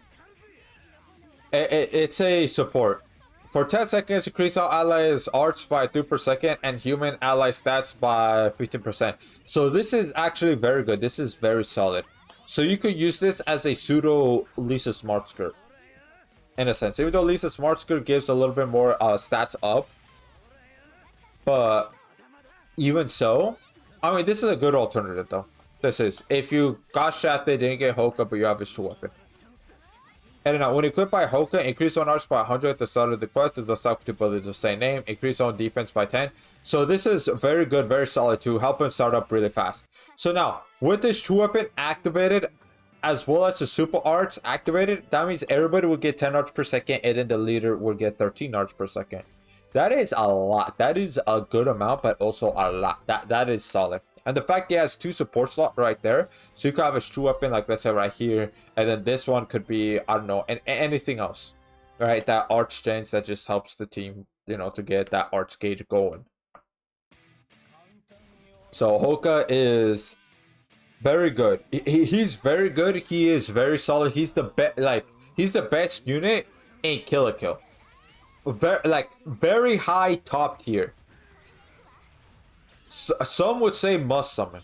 It's a support. For 10 seconds, increase all allies' arts by 2 per second and human ally stats by 15%. So this is actually very good. This is very solid. So you could use this as a pseudo Lisa Smart Skirt. In a sense. Even though Lisa Smart Skirt gives a little bit more stats up. But even so, I mean, this is a good alternative though. This is. If you got shafted, didn't get Hoka, but you have a true weapon. And now, when equipped by Hoka, increase on arts by 100 at the start of the quest is the self ability of the same name. Increase on defense by 10. So this is very good, very solid to help him start up really fast. So now, with this true weapon activated, as well as the super arts activated, that means everybody will get 10 arts per second, and then the leader will get 13 arts per second. That is a lot. That is a good amount, but also a lot. That is solid. And the fact he has 2 support slots right there, so you could have a true weapon, like let's say right here, and then this one could be, I don't know, and anything else, right? That arch change that just helps the team, you know, to get that arch gauge going. So Hoka is very good. He's very good. He is very solid. He's the best. Like he's the best unit in Kill a Kill. Very high top tier. Some would say must summon.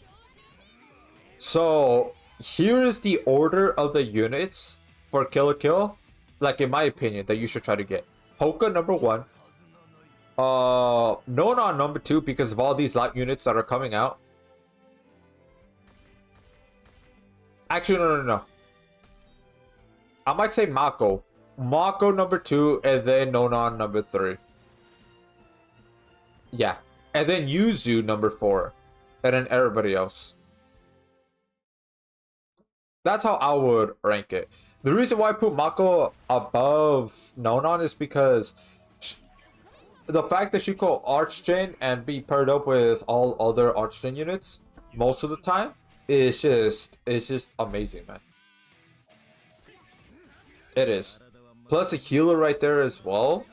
So here is the order of the units for Kill a Kill, like in my opinion, that you should try to get. Hoka number 1. Nona number 2 because of all these light units that are coming out. Actually, no. I might say Mako. Mako number 2 and then Nona number 3. Yeah. And then Yuzu number 4. And then everybody else. That's how I would rank it. The reason why I put Mako above Nonon is because the fact that she could Archchain and be paired up with all other Archchain units most of the time is just amazing, man. It is. Plus a healer right there as well.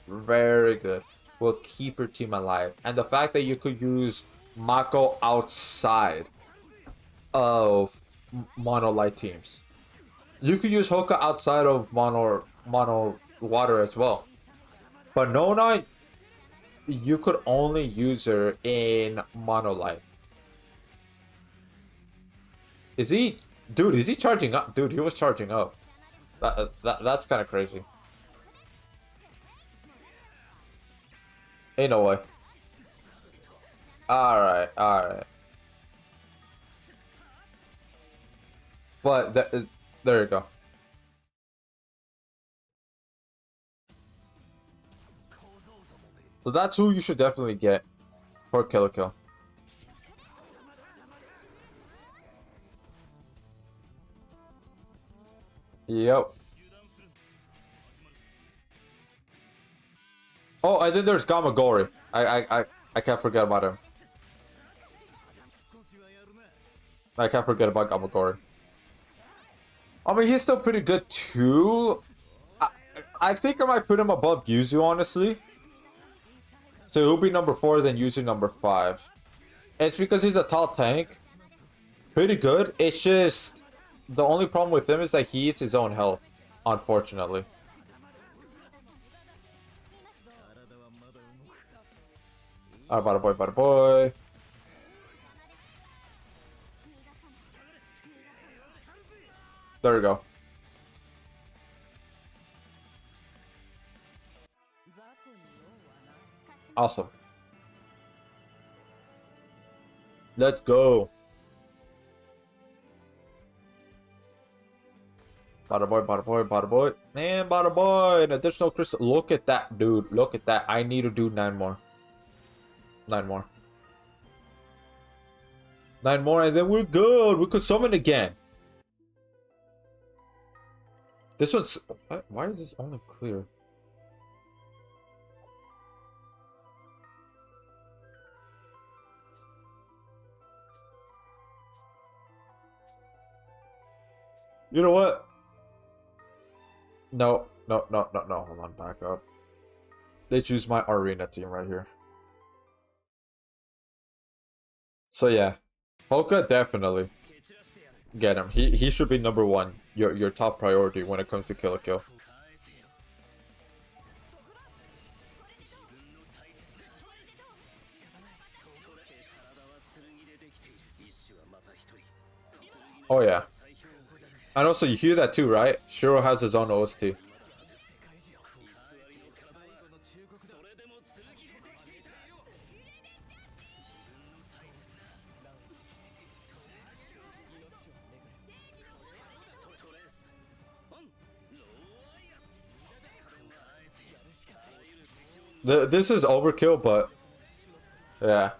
Very good. Will keep your team alive. And the fact that you could use Mako outside of mono light teams. You could use Hoka outside of mono water as well. But Nona, you could only use her in mono light. Is he, dude? Is he charging up? Dude, he was charging up. That's kind of crazy. Ain't no way. Alright. But there you go. So that's who you should definitely get for Kill a Kill. Yep. Oh, and then there's Gamagori. I can't forget about him. I can't forget about Gamagori. I mean, he's still pretty good too. I think I might put him above Yuzu, honestly. So he'll be number 4, then Yuzu number 5. It's because he's a tall tank. Pretty good. It's just the only problem with him is that he eats his own health, unfortunately. Alright, bada boy. There we go. Awesome. Let's go. Bada boy. Man, bada boy. An additional crystal. Look at that, dude. Look at that. I need to do 9 more. 9 more. 9 more, and then we're good. We could summon again. This one's... Why is this only clear? You know what? No, no, no, no, no. Hold on, back up. They choose my arena team right here. So yeah, Hoka definitely get him. He should be number one. Your top priority when it comes to Kill la Kill. Oh yeah. And also you hear that too, right? Shiro has his own OST. This is overkill, but yeah.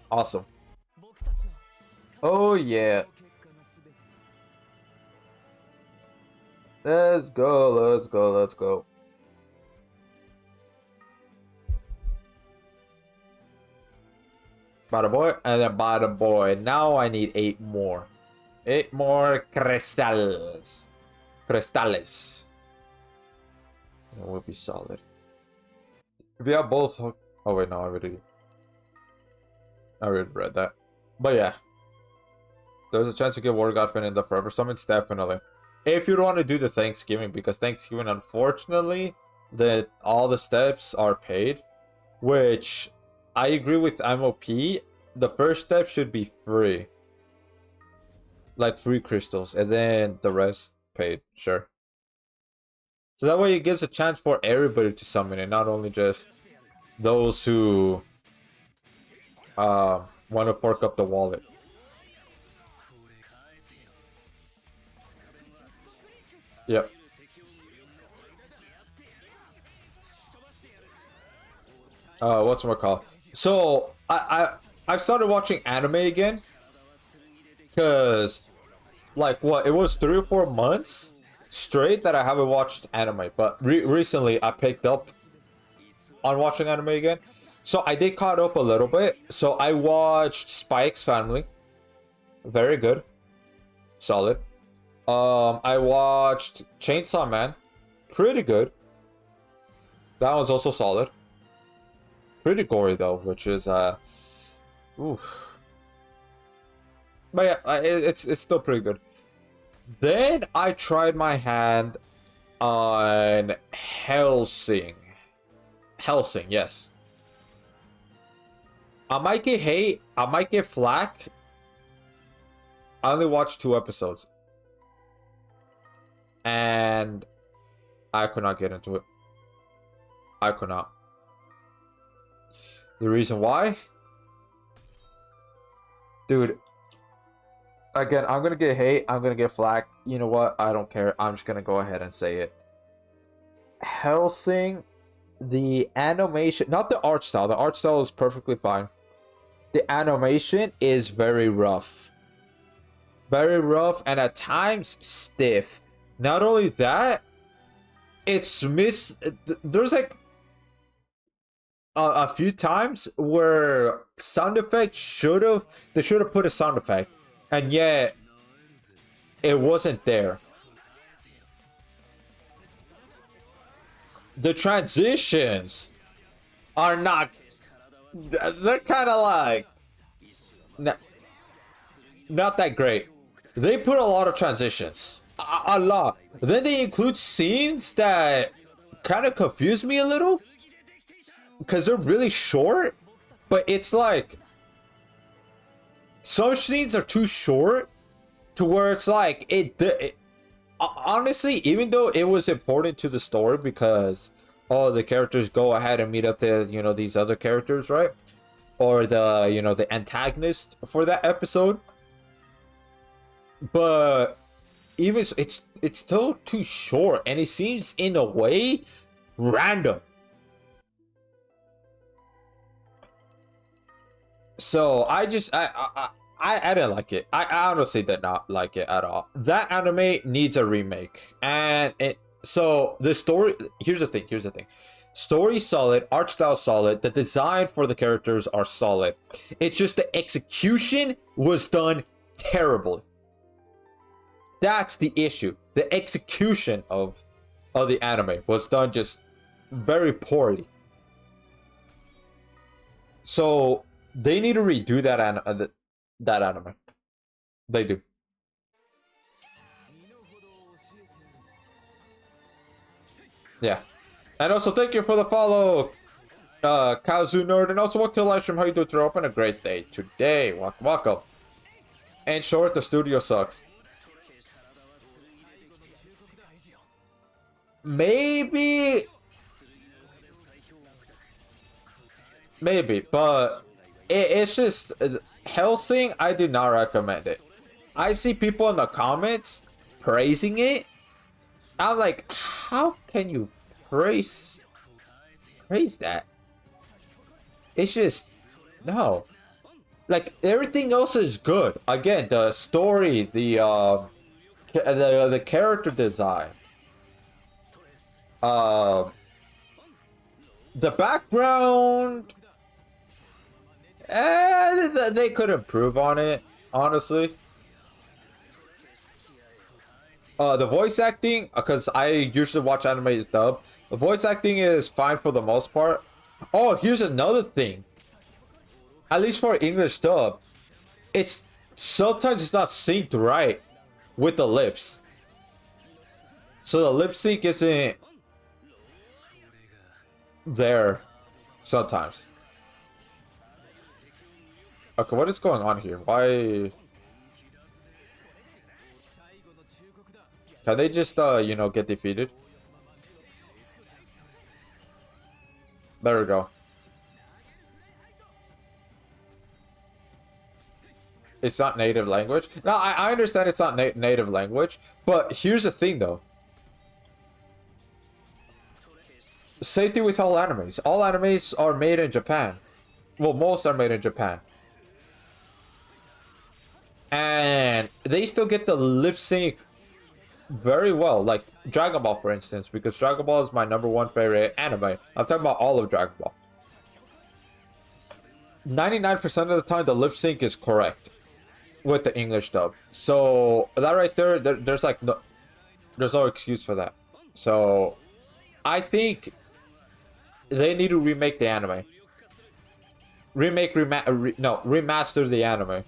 Awesome. Oh yeah. Let's go, let's go, let's go. Bada boy, and then bada boy. Now I need 8 more. 8 more crystals. Crystales. It will be solid. If you have both... Oh wait, no, I already read that. But yeah. There's a chance to get War God Fin in the Forever Summons, definitely. If you don't want to do the Thanksgiving, because Thanksgiving, unfortunately, all the steps are paid. Which, I agree with MOP. The first step should be free. Like free crystals. And then the rest paid, sure. So that way it gives a chance for everybody to summon it, not only just those who want to fork up the wallet. Yep. What's more called? So I've started watching anime again, cause like what, it was 3 or 4 months straight that I haven't watched anime, but recently I picked up on watching anime again. So I did caught up a little bit. So I watched Spy X Family. Very good. Solid. I watched Chainsaw Man. Pretty good. That one's also solid. Pretty gory though, which is oof. But yeah, it's still pretty good. Then I tried my hand on Hellsing. Hellsing, yes. I might get hate, I might get flack. I only watched 2 episodes. And I could not get into it. I could not. The reason why? Dude, again, I'm gonna get hate, I'm gonna get flack. You know what? I don't care. I'm just gonna go ahead and say it. Hellsing, the animation, not the art style. The art style is perfectly fine. The animation is very rough. Very rough and at times stiff. Not only that, it's there's like a few times where sound effect they should have put a sound effect, and yet it wasn't there. The transitions are not, they're kind of like not that great. They put a lot of transitions, a lot. Then they include scenes that kind of confuse me a little, because they're really short. But it's like some scenes are too short to where it's like it honestly, even though it was important to the story, because the characters go ahead and meet up the these other characters, right? Or the the antagonist for that episode. But even it's still too short, and it seems in a way random. So I didn't like it. I honestly did not like it at all. That anime needs a remake. And so the story, here's the thing. Story solid, art style solid, the design for the characters are solid. It's just the execution was done terribly. That's the issue. The execution of the anime was done just very poorly. So they need to redo that anime. They do. Yeah. And also thank you for the follow, Kazu Nerd, and also welcome to the live stream. How you doing today? Open a great day today. Welcome. And short, the studio sucks. Maybe, but it's just Hellsing. I do not recommend it. I see people in the comments praising it. I'm like, how can you praise that? It's just no. Like everything else is good. Again, the story, the character design, the background. They could improve on it, honestly. The voice acting, because I usually watch anime dub, the voice acting is fine for the most part. Oh, here's another thing. At least for English dub, it's sometimes it's not synced right with the lips. So the lip sync isn't there sometimes. Okay, what is going on here? Why? Can they just, you know, get defeated? There we go. It's not native language. No, I understand it's not native language, but here's the thing, though. Same thing with all animes. All animes are made in Japan. Well, most are made in Japan. And they still get the lip sync very well, like Dragon Ball, for instance, because Dragon Ball is my #1 favorite anime. I'm talking about all of Dragon Ball. 99% of the time, the lip sync is correct with the English dub. So that right there, there's like there's no excuse for that. So I think they need to remake the anime. Remaster the anime.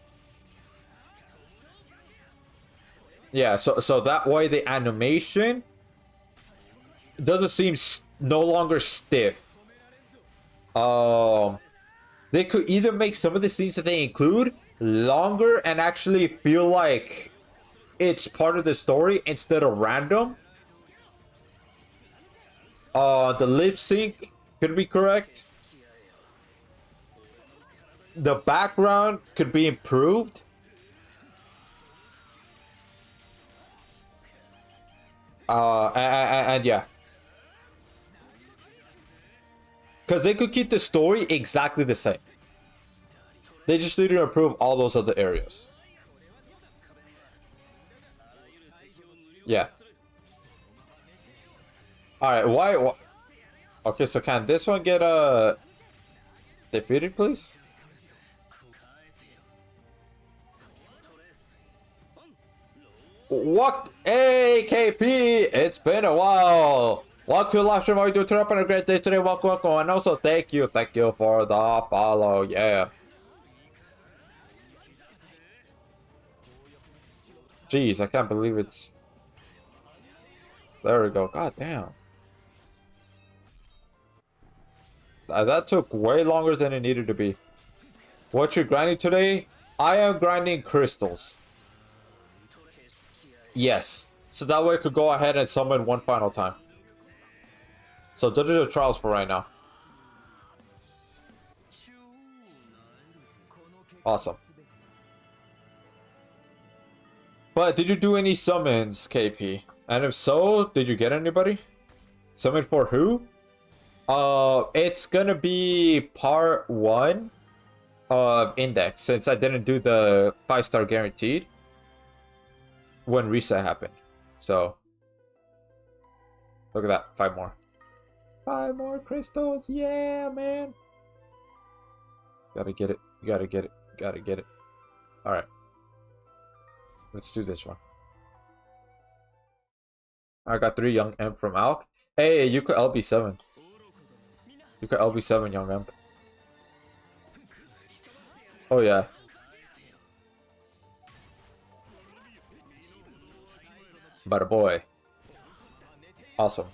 Yeah, so that way the animation doesn't seem no longer stiff. They could either make some of the scenes that they include longer and actually feel like it's part of the story instead of random. The lip sync could be correct. The background could be improved. And yeah. Because they could keep the story exactly the same. They just need to improve all those other areas. Yeah. Alright, why? Okay, so can this one get defeated, please? What? Hey, KP! It's been a while! Welcome to the live stream. How are you doing? Turn up on a great day today. Welcome. And also, thank you for the follow. Yeah. Jeez, I can't believe it's... There we go. God damn. That took way longer than it needed to be. What you're grinding today? I am grinding crystals. Yes. So that way I could go ahead and summon one final time. So those are the trials for right now. Awesome. But did you do any summons, KP? And if so, did you get anybody? Summon for who? It's gonna be part 1 of Index, since I didn't do the 5-star guaranteed when reset happened. So look at that, 5 more. 5 more crystals, yeah, man. Gotta get it, gotta get it. Alright. Let's do this one. I got 3 young imp from Alk. Hey, you could LB7. You could LB7 young imp. Oh yeah. But a boy. Awesome.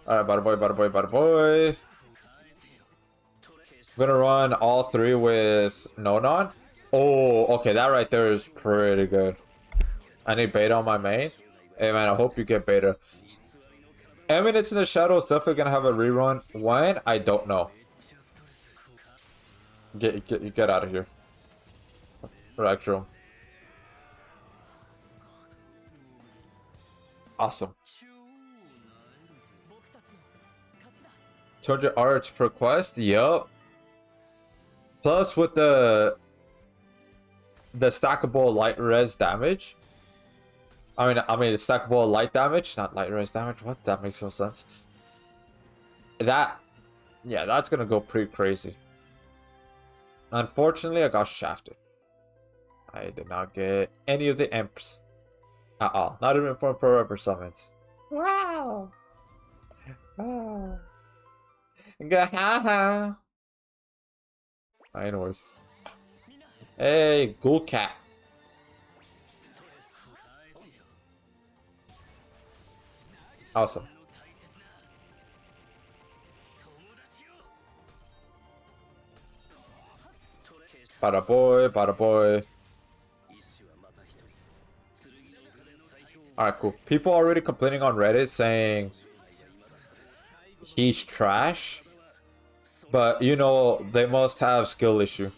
Alright, bada boy, bada boy, bada boy. I'm gonna run all 3 with Nonon. Oh, okay, that right there is pretty good. I need beta on my main. Hey man, I hope you get beta. Eminence in the Shadow is definitely gonna have a rerun. When? I don't know. Get out of here. Electro. Awesome. 200 arts per quest. Yup. Plus with the stackable light res damage. I mean the stackable light damage, not light res damage. What? That makes no sense. That, yeah, that's gonna go pretty crazy. Unfortunately, I got shafted. I did not get any of the imps at all. Not even from forever summons. Wow. Oh. Gahaha. Anyways. Hey, Ghoul Cat. Awesome. Bada boy, bada boy. Alright, cool. People already complaining on Reddit saying he's trash. But, you know, they must have skill issue.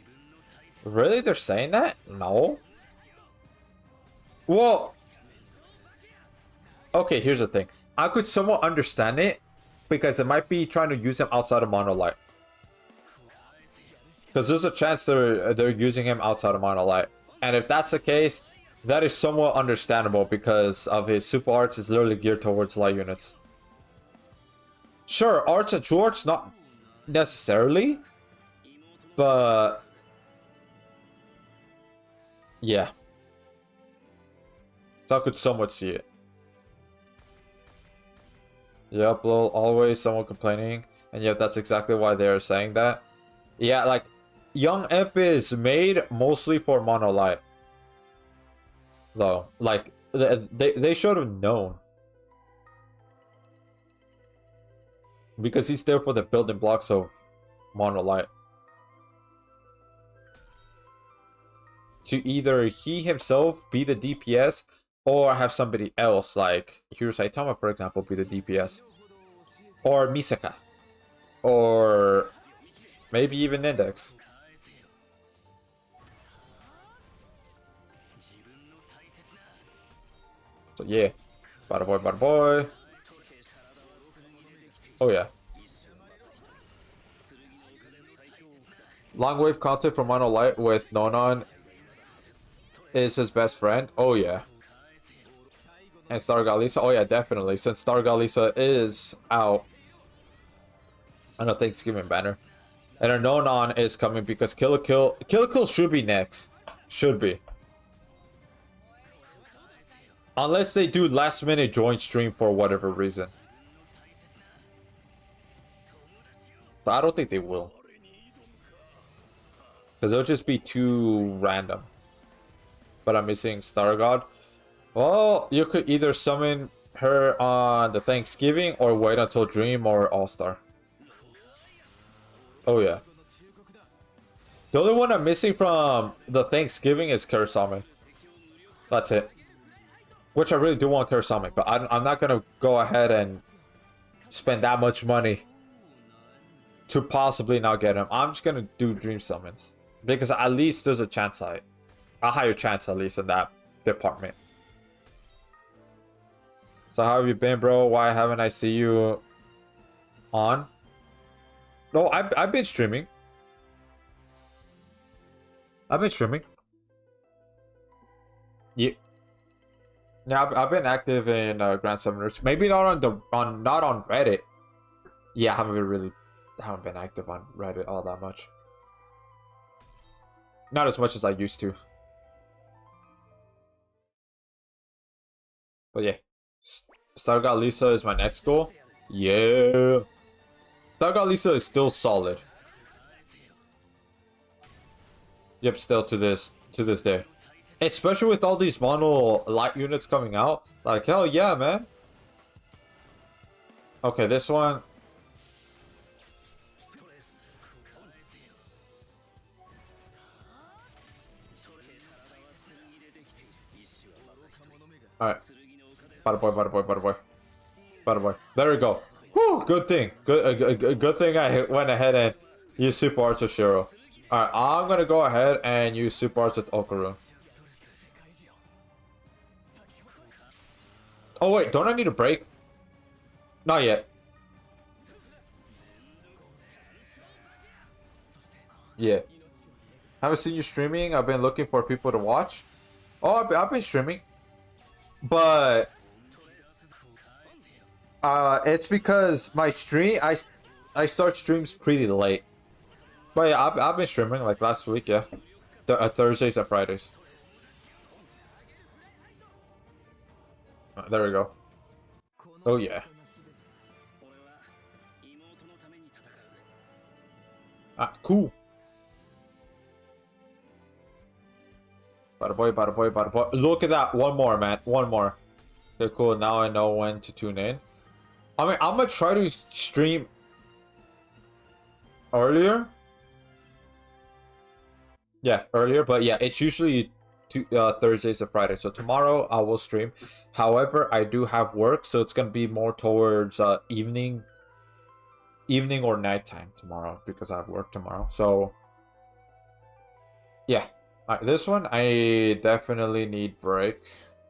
Really? They're saying that? No. Well, okay, here's the thing. I could somewhat understand it because it might be trying to use him outside of Monolight. Because there's a chance they're using him outside of Monolight. And if that's the case, that is somewhat understandable because of his super arts is literally geared towards light units. Sure, arts and true arts, not necessarily. But yeah. So I could somewhat see it. Yep, well, always someone complaining. And yep, that's exactly why they're saying that. Yeah, like, Young Imp is made mostly for Monolight. Though, like, they should have known. Because he's there for the building blocks of Monolight. To either he himself be the DPS, or have somebody else, like Hiro Saitama, for example, be the DPS. Or Misaka. Or maybe even Index. So yeah. Bada boy, bada boy. Oh yeah. Long wave content from Monolight with Nonon is his best friend. Oh yeah. And Star Galisa. Oh yeah, definitely. Since Star Galisa is out on a Thanksgiving banner. And a Nonon is coming because Kill la Kill should be next. Should be. Unless they do last minute join stream for whatever reason. But I don't think they will. Because it'll just be too random. But I'm missing Star God. Well, you could either summon her on the Thanksgiving or wait until Dream or All-Star. Oh yeah. The only one I'm missing from the Thanksgiving is Kurosame. That's it. Which I really do want Kurosame, but I'm not going to go ahead and spend that much money to possibly not get him. I'm just going to do Dream Summons. Because at least there's a chance, a higher chance at least in that department. So how have you been, bro? Why haven't I seen you on? No, I've been streaming. I've been streaming. Yeah. Yeah, I've been active in Grand Summoners. Maybe not not on Reddit. Yeah, I haven't been active on Reddit all that much. Not as much as I used to. But yeah, Stargot Lisa is my next goal. Yeah, Stargot Lisa is still solid. Yep, still to this day. Especially with all these mono light units coming out. Like, hell yeah, man. Okay, this one. Alright. Bada boy, bada boy, bada boy. Bada boy. There we go. Whew, good thing. Good thing I went ahead and used Super Arts with Shiro. Alright, I'm gonna go ahead and use Super Arts with Okaru. Oh wait, don't I need a break? Not yet. Yeah. Haven't seen you streaming. I've been looking for people to watch. Oh, I've been streaming. But it's because my stream I start streams pretty late. But yeah, I've been streaming like last week, yeah. Thursdays and Fridays. There we go. Oh yeah. Ah, cool. Bada boy, bada boy, bada boy. Look at that. One more, man. One more. Okay, cool. Now I know when to tune in. I mean, I'm gonna try to stream earlier. Yeah, earlier. But yeah, it's usually Thursdays and Fridays. So tomorrow I will stream. However, I do have work, so it's gonna be more towards evening or nighttime tomorrow because I have work tomorrow. So yeah. Alright, this one I definitely need break.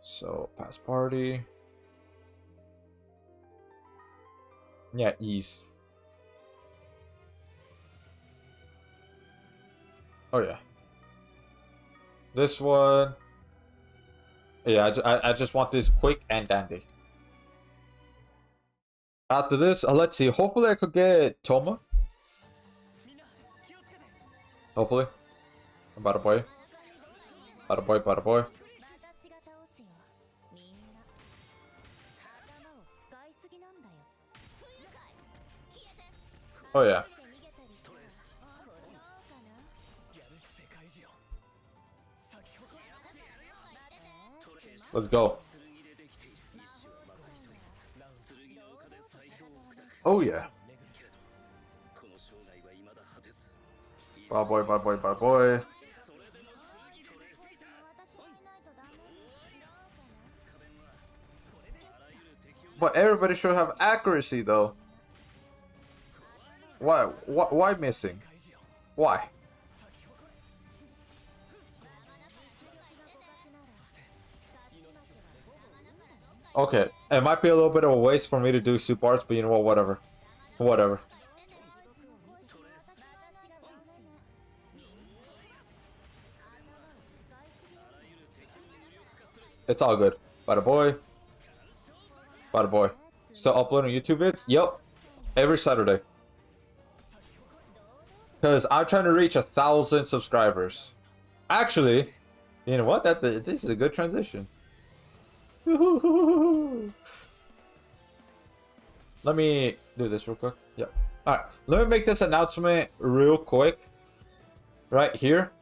So pass party. Yeah, ease. Oh yeah. This one. Yeah, I just want this quick and dandy. After this, let's see. Hopefully I could get Toma. Hopefully. Bada boy. Bada boy, bada boy. Oh yeah. Let's go. Oh yeah. Bad boy, bad boy, bad boy. But everybody should have accuracy though. Why missing? Why? Okay, it might be a little bit of a waste for me to do super arts, but you know what, whatever. Whatever. It's all good. Bada boy. Bada boy. Still uploading YouTube vids? Yep. Every Saturday. Because I'm trying to reach 1,000 subscribers. Actually, you know what? This is a good transition. Let me do this real quick. Yep. Alright. Let me make this announcement real quick. Right here.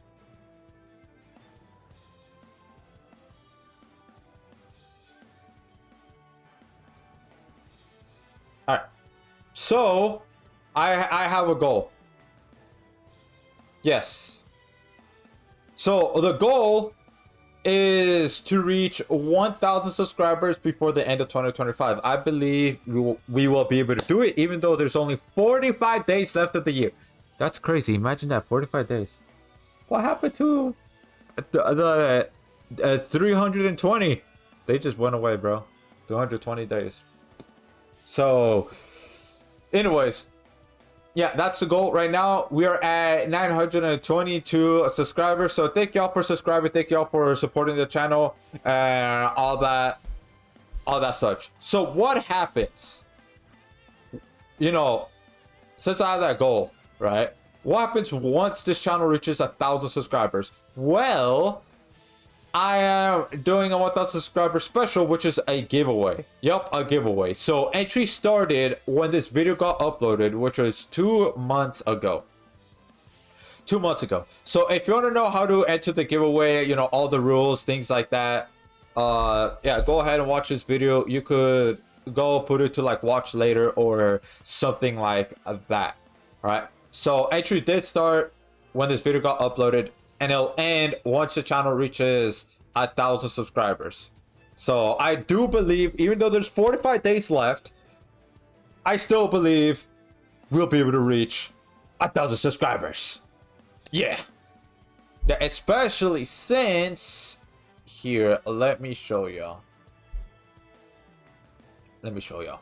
Alright. So, I have a goal. Yes. So, the goal is to reach 1,000 subscribers before the end of 2025. I believe we will be able to do it, even though there's only 45 days left of the year. That's crazy. Imagine that, 45 days. What happened to the 320? They just went away, bro. 220 days. So, anyways, yeah, that's the goal. Right now, we are at 922 subscribers. So thank y'all for subscribing. Thank y'all for supporting the channel and all that such. So what happens? You know, since I have that goal, right? What happens once this channel reaches 1,000 subscribers? Well, I am doing a 1,000 subscriber special, which is a giveaway. Yup, a giveaway. So entry started when this video got uploaded, which was 2 months ago. 2 months ago. So if you want to know how to enter the giveaway, you know, all the rules, things like that, yeah, go ahead and watch this video. You could go put it to like watch later or something like that. All right. So entry did start when this video got uploaded, and it'll end once the channel reaches 1,000 subscribers. So I do believe, even though there's 45 days left, I still believe we'll be able to reach 1,000 subscribers. Yeah. Yeah, especially since here, let me show y'all. Let me show y'all.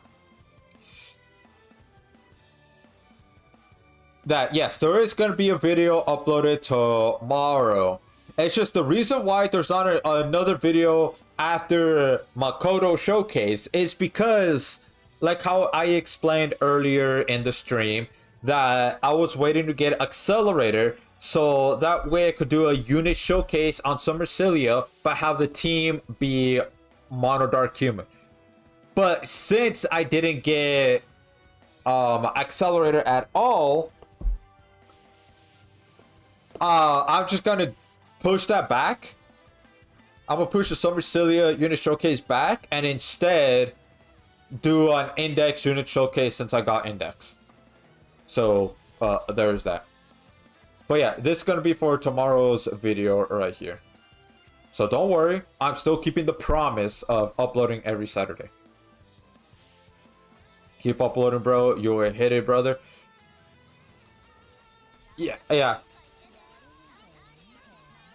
That yes, there is going to be a video uploaded tomorrow. It's just the reason why there's not another video after Makoto Showcase is because, like how I explained earlier in the stream, that I was waiting to get Accelerator so that way I could do a unit showcase on Summer Cilia but have the team be Mono Dark Human. But since I didn't get Accelerator at all, I'm just gonna push that back. I'm gonna push the Summer Cilia unit showcase back and instead do an index unit showcase since I got index. So there's that. But yeah, this is gonna be for tomorrow's video right here. So don't worry, I'm still keeping the promise of uploading every Saturday. Keep uploading, bro. You will hit it, brother. Yeah, yeah.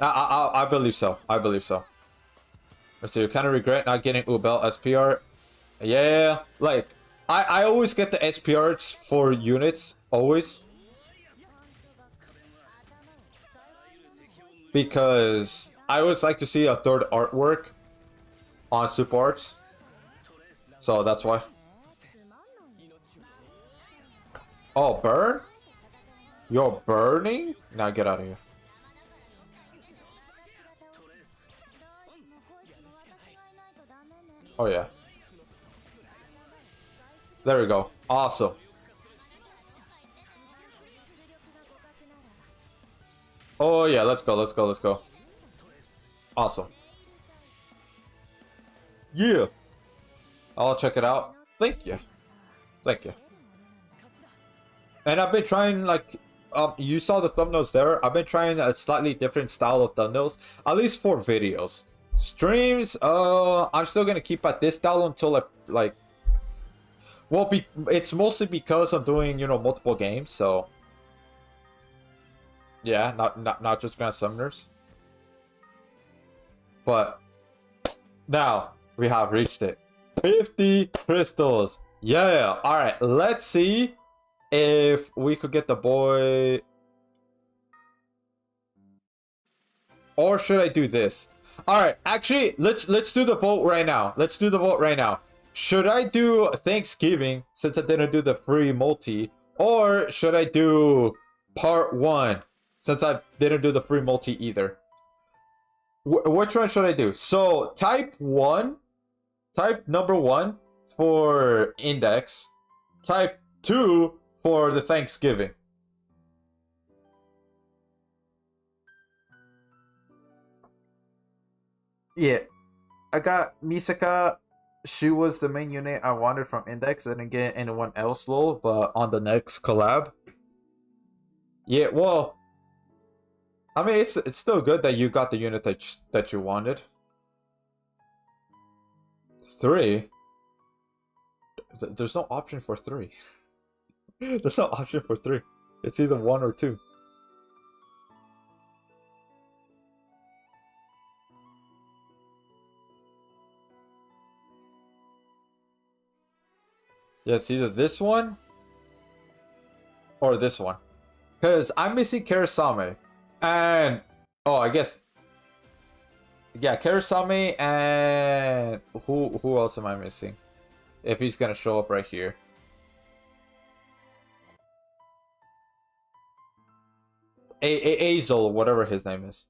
I believe so. I believe so. So you kind of regret not getting Ubel SPR. Yeah, like I always get the SPRs for units, always. Because I always like to see a third artwork on supports. So that's why. Oh, burn? You're burning? Now get out of here. Oh yeah. There we go. Awesome. Oh yeah, let's go, let's go, let's go. Awesome. Yeah. I'll check it out. Thank you. Thank you. And I've been trying, like, you saw the thumbnails there. I've been trying a slightly different style of thumbnails, at least for videos. Streams, I'm still gonna keep at this style until like well, it's mostly because I'm doing, you know, multiple games, so yeah, not just Grand Summoners. But now we have reached it. 50 crystals. Yeah. All right, let's see if we could get the boy, or should I do this? All right, actually, let's do the vote right now. Let's do the vote right now. Should I do Thanksgiving since I didn't do the free multi, or should I do part 1 since I didn't do the free multi either? Which one should I do? So type number 1 for index, type 2 for the Thanksgiving. Yeah, I got Misaka. She was the main unit I wanted from Index. I didn't get anyone else, lol, but on the next collab. Yeah, well, I mean, it's still good that you got the unit that you wanted. 3? There's no option for 3. There's no option for 3. It's either 1 or 2. Yeah, it's either this one or this one. Because I'm missing Karasame. And, oh, I guess, yeah, Karasame and who else am I missing? If he's going to show up right here. Azel, whatever his name is.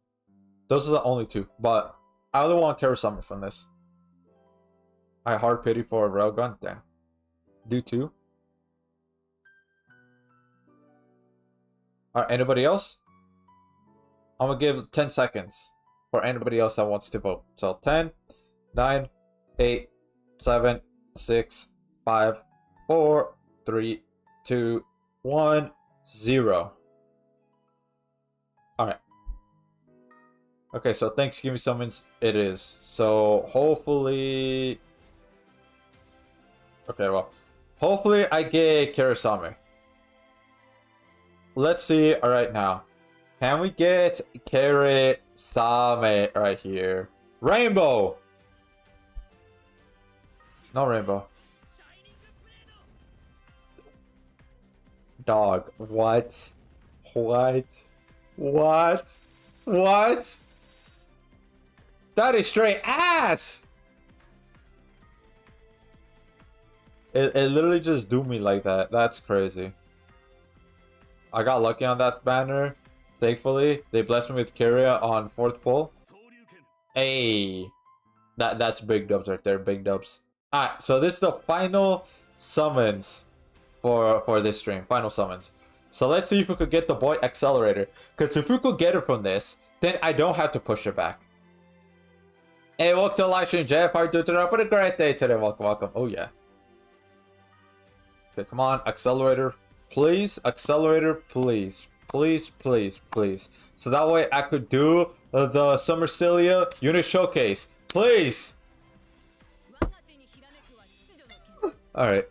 Those are the only 2. But I only want Karasami from this. I hard pity for a railgun. Damn. Do too. Alright, anybody else? I'm gonna give 10 seconds for anybody else that wants to vote. So 10, 9, 8, 7, 6, 5, 4, 3, 2, 1, 0. Alright. Okay, so Thanksgiving summons it is. So hopefully... Okay, well. Hopefully I get Karasami. Let's see right now. Can we get Karasami right here? Rainbow! No rainbow. Dog. What? What? What? What? That is straight ass! It literally just do me like that. That's crazy. I got lucky on that banner. Thankfully, they blessed me with Kyria on 4th pull. Hey, that's big dubs right there. Big dubs. Alright, so this is the final summons for this stream. Final summons. So let's see if we could get the boy Accelerator. Because if we could get it from this, then I don't have to push it back. Hey, welcome to the live stream, Jeff. How are you doing today? What a great day today. Welcome, welcome. Oh, yeah. Okay, come on. Accelerator, please. Accelerator, please. Please, please, please. So that way I could do the Summer Celia unit showcase. Please. Alright.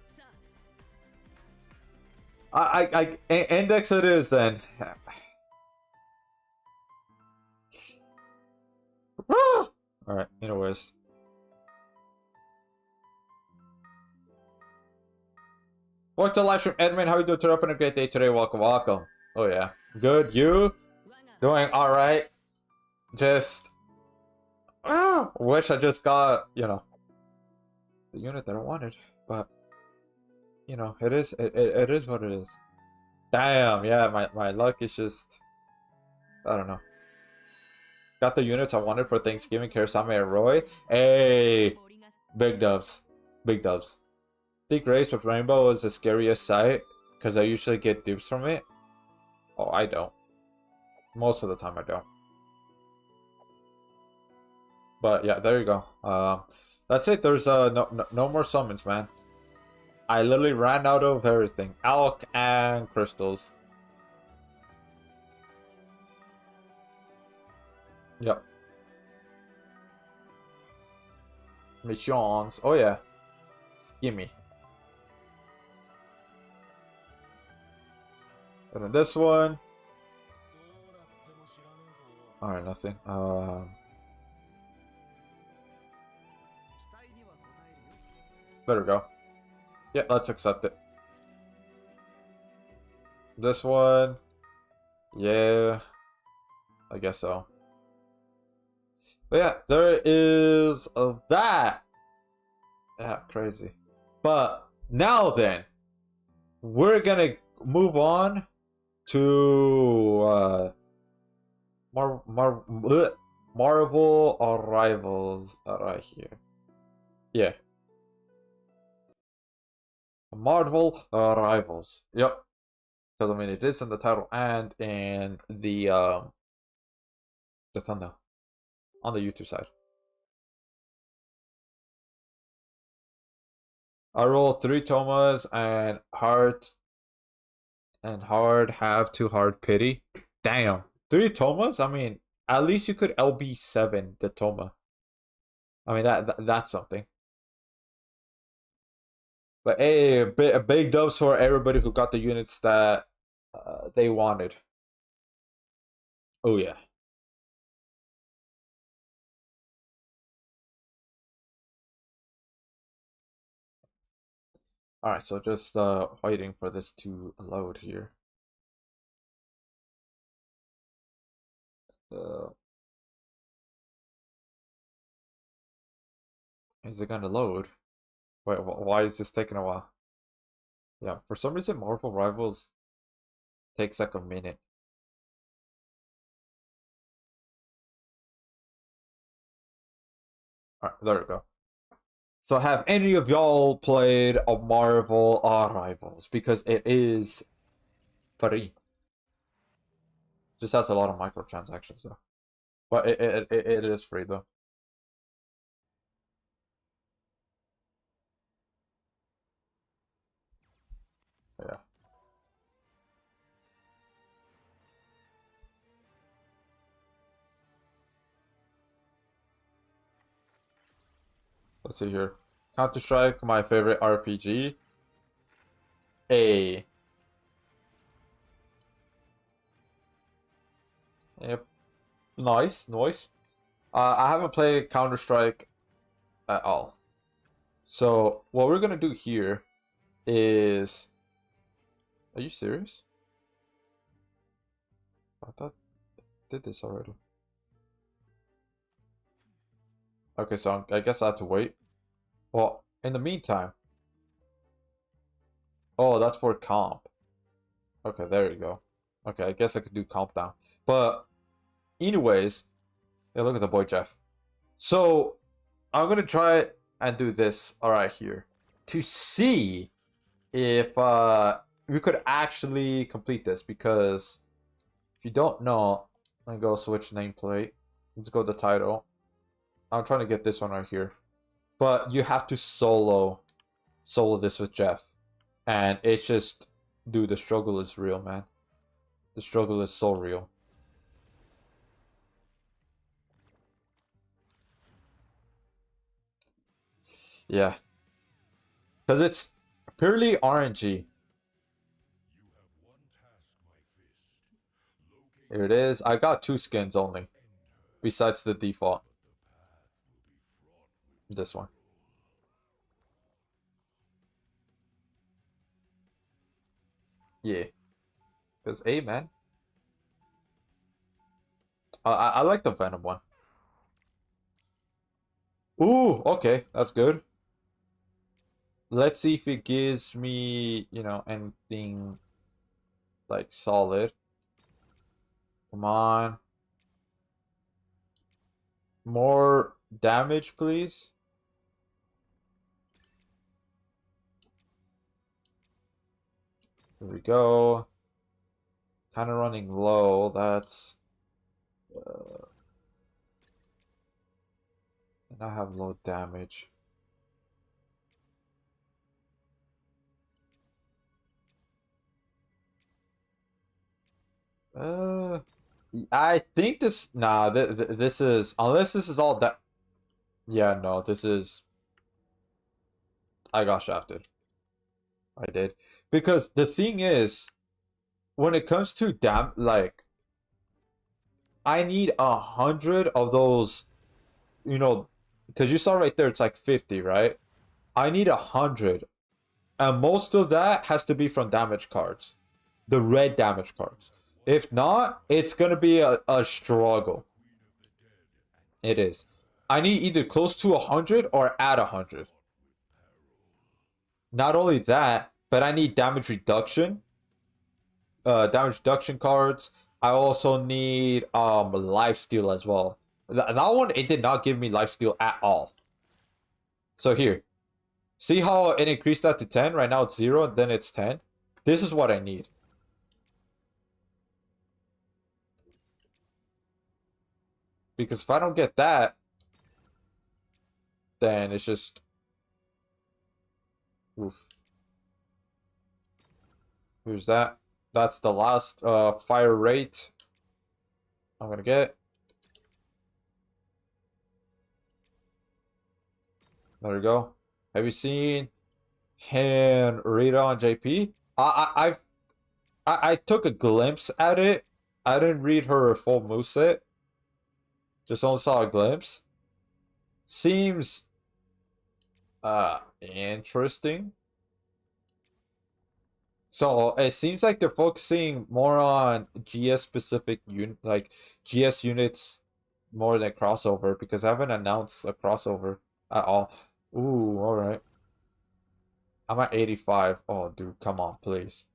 I index it is then. Alright, anyways. Welcome to the live stream, Edmund. How are you doing? Turn up on a great day today. Welcome, welcome. Oh yeah. Good, you? Doing alright. Just wish I just got, you know, the unit that I wanted. But you know, it is what it is. Damn, yeah, my luck is just, I don't know. Got the units I wanted for Thanksgiving, Karasami and Roy. Hey, big dubs. Big dubs. I think Race with Rainbow is the scariest sight because I usually get dupes from it. Oh, I don't. Most of the time I don't. But yeah, there you go. That's it. There's no more summons, man. I literally ran out of everything. Alk and crystals. Yep. Missions. Oh yeah. Gimme. And then this one. Alright, nothing. There we go. Yeah, let's accept it. This one. Yeah. I guess so. But yeah, there is that. Yeah, crazy. But now then, we're gonna move on to Marvel Arrivals right here. Yeah. Marvel Arrivals. Yep. Because I mean it is in the title and in the thumbnail on the YouTube side. I roll 3 Tomas and hard have 2 hard pity. Damn. 3 Tomas? I mean, at least you could LB7 the Toma. I mean that's something. But hey, a big dubs for everybody who got the units that they wanted. Oh yeah. Alright, so just waiting for this to load here. Is it gonna load? Wait, why is this taking a while? Yeah, for some reason Marvel Rivals takes like a minute. Alright, there we go. So have any of y'all played a Marvel Rivals? Because it is free. Just has a lot of microtransactions though. But it is free though. Yeah. Let's see here. Counter-Strike, my favorite RPG. A. Yep. Nice, nice. I haven't played Counter-Strike at all. So what we're gonna do here is... Are you serious? I thought I did this already. Okay, so I guess I have to wait. Well, in the meantime... Oh, that's for comp. Okay, there you go. Okay, I guess I could do comp down. But anyways, yeah, look at the boy Jeff. So I'm gonna try and do this right here to see if we could actually complete this, because if you don't know, I'm gonna go switch nameplate. Let's go to the title. I'm trying to get this one right here. But you have to solo this with Jeff. And it's just, dude, the struggle is real, man. The struggle is so real. Yeah. Because it's purely RNG. Here it is. I got 2 skins only. Besides the default. This one. Yeah. Because, hey, man. I like the Venom one. Ooh, okay. That's good. Let's see if it gives me, you know, anything like solid. Come on. More damage, please. Here we go. Kind of running low. That's... and I have low damage. I think this... Nah, this is... Unless this is all that... Yeah, no, this is... I got shafted. I did. Because the thing is, when it comes to like... I need 100 of those, you know... Because you saw right there, it's like 50, right? I need 100. And most of that has to be from damage cards. The red damage cards. If not, it's going to be a struggle. It is. I need either close to 100 or at 100. Not only that, but I need damage reduction. Damage reduction cards. I also need lifesteal as well. That one, it did not give me lifesteal at all. So here. See how it increased that to 10? Right now it's 0, and then it's 10. This is what I need. Because if I don't get that, then it's just... Oof. Here's that. That's the last fire rate I'm gonna get. There we go. Have you seen Henrietta on JP? I took a glimpse at it. I didn't read her full moveset. Just only saw a glimpse. Seems interesting. So it seems like they're focusing more on GS specific like GS units more than crossover, because I haven't announced a crossover at all. Ooh, alright. I'm at 85. Oh, dude, come on, please.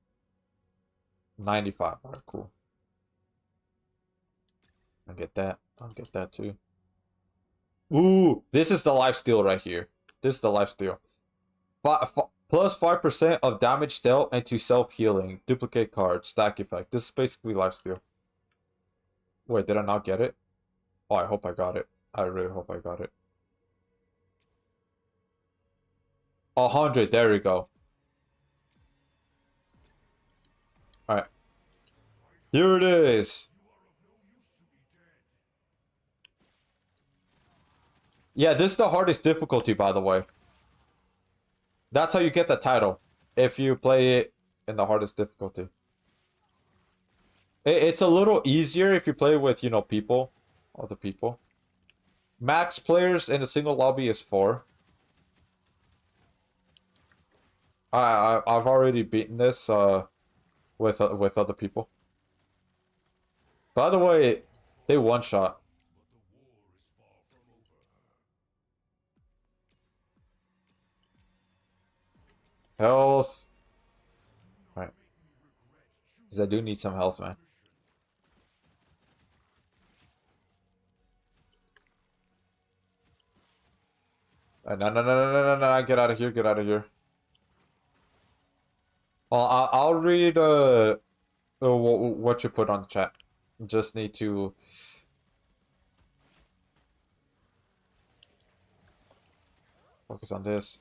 95. Alright, cool. I'll get that. I'll get that too. Ooh, this is the lifesteal right here. This is the lifesteal. Plus 5% of damage dealt into self-healing. Duplicate card. Stack effect. This is basically lifesteal. Wait, did I not get it? Oh, I hope I got it. I really hope I got it. 100. There we go. Alright. Here it is. Yeah, this is the hardest difficulty, by the way. That's how you get the title. If you play it in the hardest difficulty. It's a little easier if you play with, you know, people. Other people. Max players in a single lobby is 4. I've already beaten this with other people. By the way, they one-shot. Health. Alright. Because I do need some health, man. No, get out of here, get out of here. I'll read what you put on the chat. Just need to focus on this.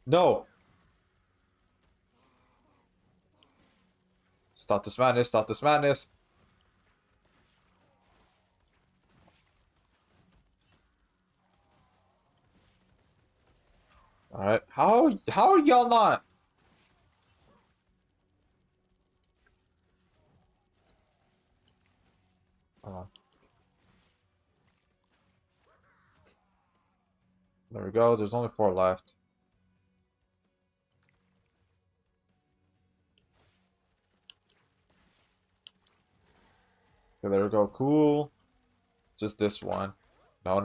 No! Stop this madness, stop this madness. Alright, how are y'all not? There we go, there's only 4 left. Okay, there we go, cool. Just this one. No,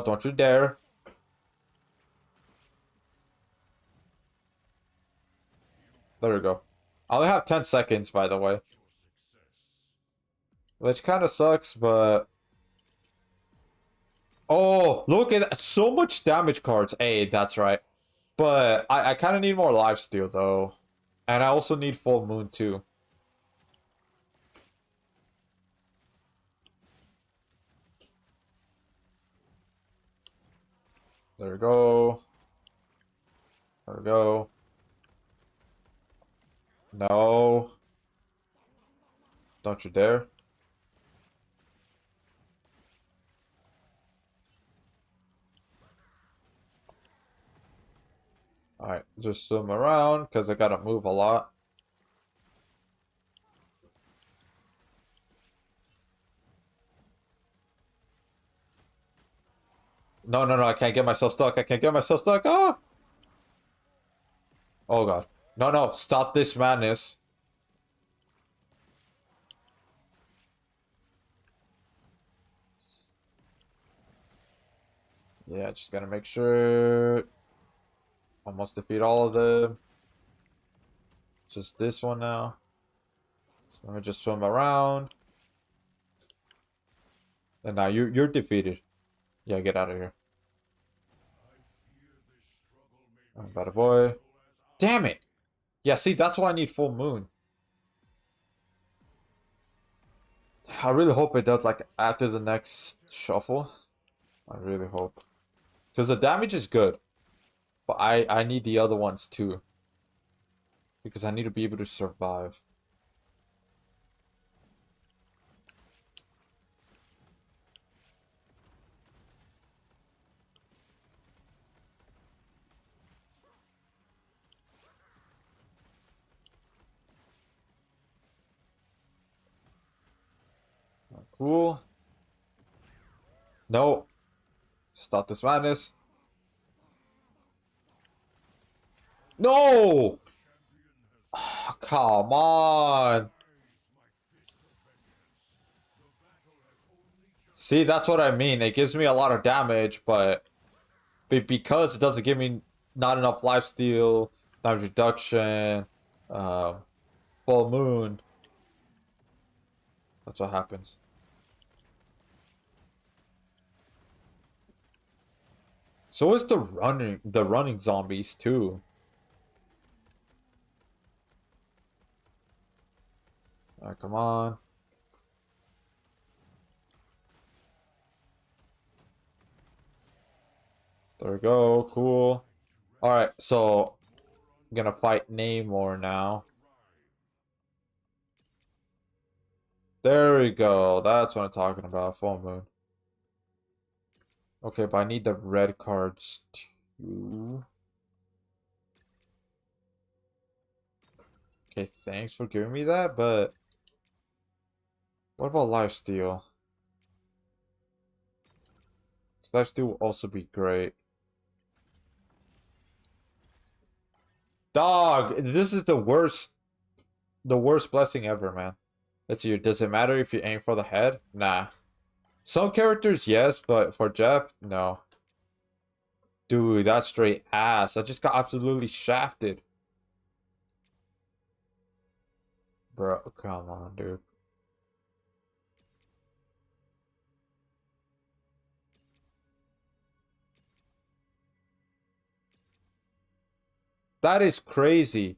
don't you dare. There we go. I only have 10 seconds, by the way. Which kind of sucks, but... Oh, look at that. So much damage cards. Hey, that's right. But I kind of need more lifesteal, though. And I also need full moon, too. There we go. There we go. No. Don't you dare. Alright, just swim around, because I gotta move a lot. No, I can't get myself stuck. I can't get myself stuck. Ah! Oh, God. No, stop this madness. Yeah, just gotta make sure... Almost defeat all of them. Just this one now. So let me just swim around. And now you're defeated. Yeah, get out of here. Oh, bad boy. Damn it! Yeah, see, that's why I need full moon. I really hope it does, like, after the next shuffle. I really hope. Because the damage is good. But I need the other ones, too. Because I need to be able to survive. Cool. No. Stop this madness. No! Oh, come on. See, that's what I mean. It gives me a lot of damage, but because it doesn't give me not enough lifesteal, damage reduction, full moon. That's what happens. So is the running zombies too. Alright, come on. There we go. Cool. Alright, so I'm gonna fight Namor now. There we go. That's what I'm talking about. Full moon. Okay, but I need the red cards too. Okay, thanks for giving me that, but what about lifesteal? Lifesteal will also be great. Dog, this is the worst blessing ever, man. Let's see. Does it matter if you aim for the head? Nah. Some characters, yes, but for Jeff, no. Dude, that's straight ass. I just got absolutely shafted. Bro, come on, dude. That is crazy.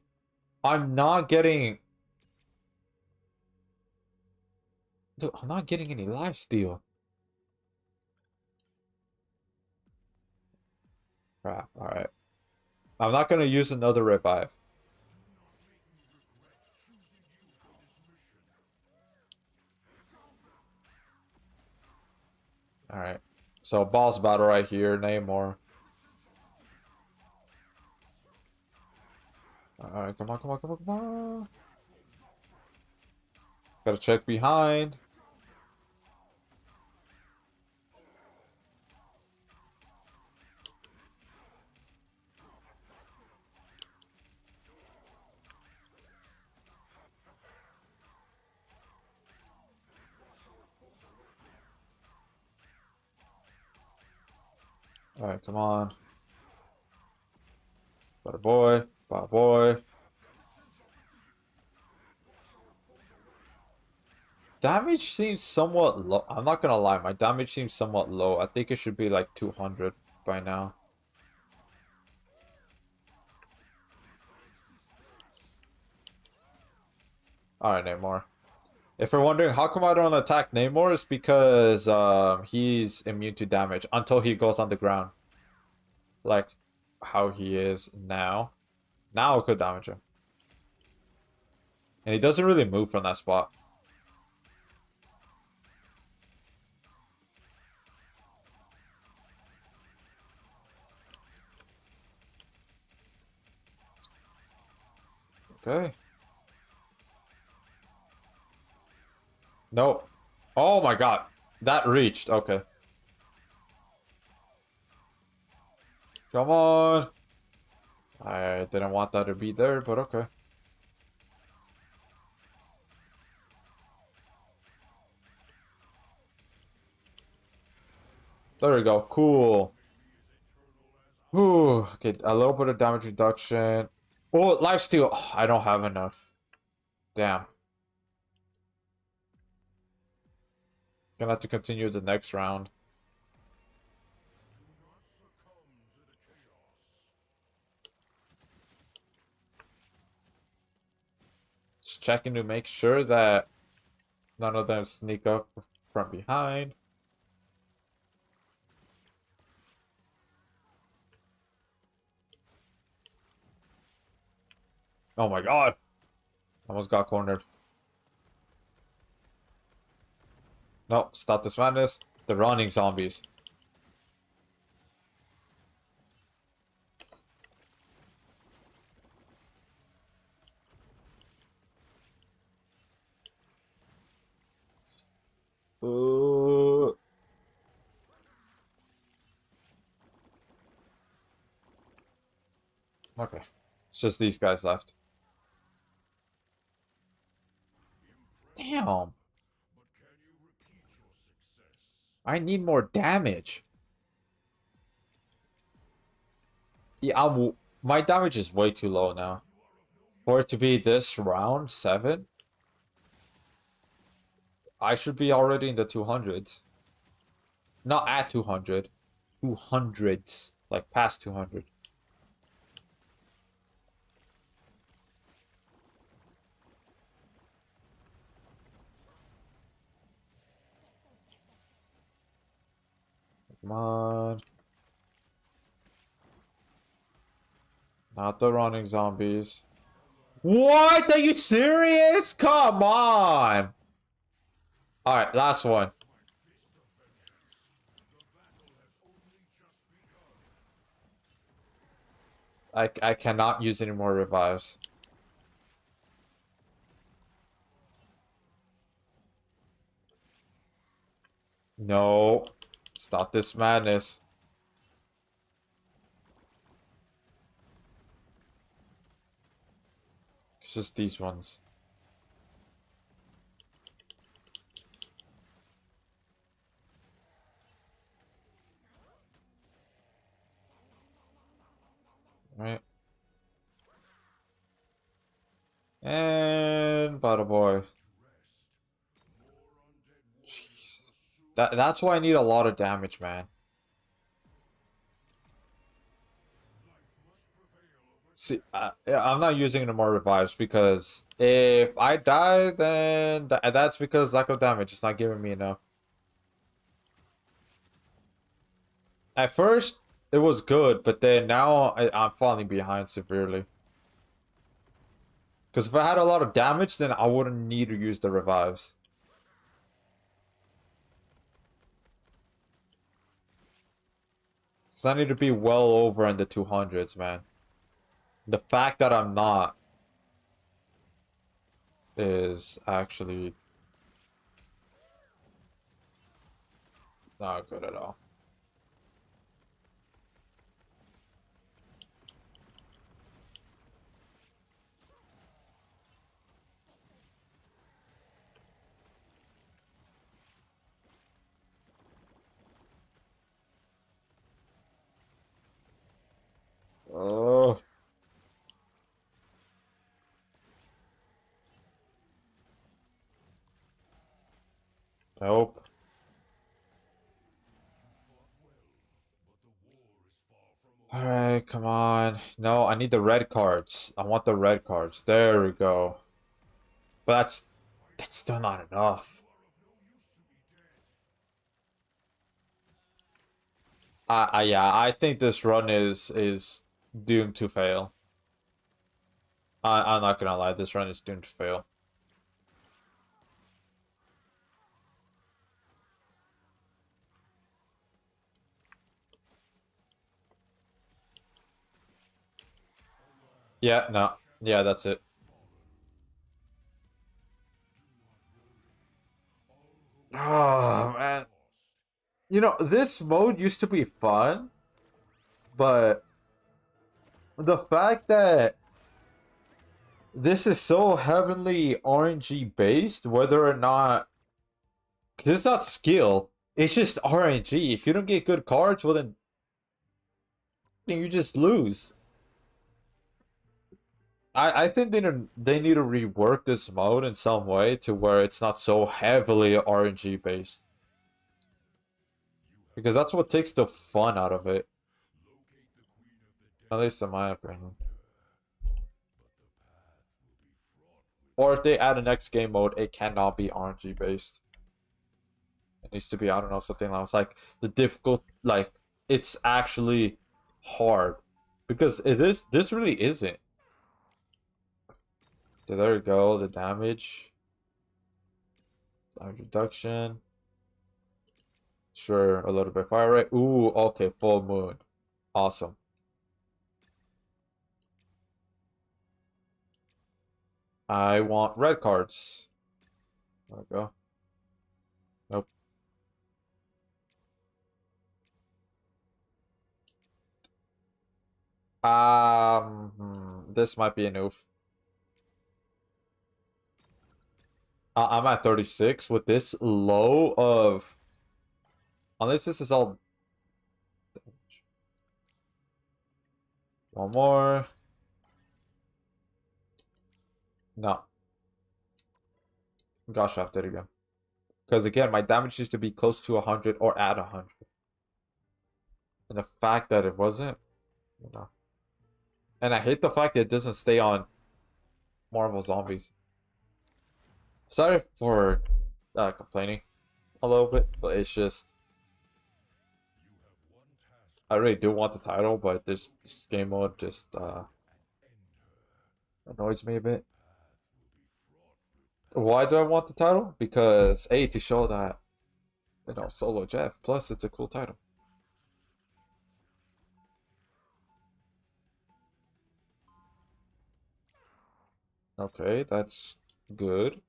I'm not getting... Dude, I'm not getting any lifesteal. Crap, alright. I'm not gonna use another revive. Alright. So, boss battle right here, Namor. Alright, come on, come on, come on, come on. Gotta check behind. Alright, come on. Bada boy, bada boy. Damage seems somewhat low. I'm not gonna lie, my damage seems somewhat low. I think it should be like 200 by now. Alright, Namor. If you're wondering how come I don't attack Namor, it's because he's immune to damage until he goes on the ground. Like how he is now. Now it could damage him. And he doesn't really move from that spot. Okay. No. Oh my god. That reached. Okay. Come on. I didn't want that to be there, but okay. There we go. Cool. Whew. Okay, a little bit of damage reduction. Oh, lifesteal. Oh, I don't have enough. Damn. Gonna have to continue the next round. Just checking to make sure that none of them sneak up from behind. Oh my god. Almost got cornered. No, stop this madness. The running zombies. Okay. It's just these guys left. Damn. I need more damage. Yeah, my damage is way too low now. For it to be this round 7, I should be already in the 200s. Not at 200. 200s. like past 200. Come on. Not the running zombies. What? Are you serious? Come on. Alright, last one. I cannot use any more revives. No. Stop this madness. It's just these ones. Right. And bada boy. Jeez. That's why I need a lot of damage, man. See, yeah, I'm not using any more revives because if I die, then that's because lack of damage. It's not giving me enough. At first, it was good, but then now I'm falling behind severely. Because if I had a lot of damage, then I wouldn't need to use the revives. So I need to be well over in the 200s, man. The fact that I'm not is actually not good at all. Oh. Nope. Alright, come on. No, I need the red cards. I want the red cards. There we go. But that's still not enough. Yeah, I think this run is doomed to fail. I'm not gonna lie, this run is doomed to fail. Yeah, no. Yeah, that's it. Oh, man. You know, this mode used to be fun, but the fact that this is so heavily RNG based, whether or not, because it's not skill, it's just RNG. If you don't get good cards, well then you just lose. I think they need to rework this mode in some way to where it's not so heavily RNG based. Because that's what takes the fun out of it. At least in my opinion. Or if they add a next game mode, it cannot be RNG based. It needs to be, I don't know, something else. Like the difficult, like it's actually hard. Because this really isn't. So there we go, the damage. Damage reduction. Sure, a little bit fire rate. Ooh, okay, full moon. Awesome. I want red cards. There we go. Nope. This might be an oof. I'm at 36 with this low of, unless this is all. One more. No. Gosh, I have to do it again. Because again, my damage used to be close to 100 or at 100. And the fact that it wasn't, you know. And I hate the fact that it doesn't stay on Marvel Zombies. Sorry for complaining a little bit, but it's just I really do want the title, but this game mode just annoys me a bit. Why do I want the title? Because A, to show that, you know, solo Jeff, plus it's a cool title. Okay, that's good.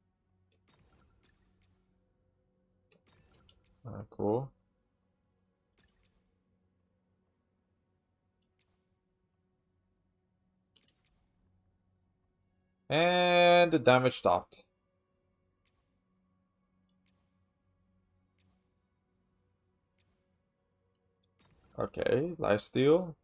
Cool. And the damage stopped. Okay, lifesteal.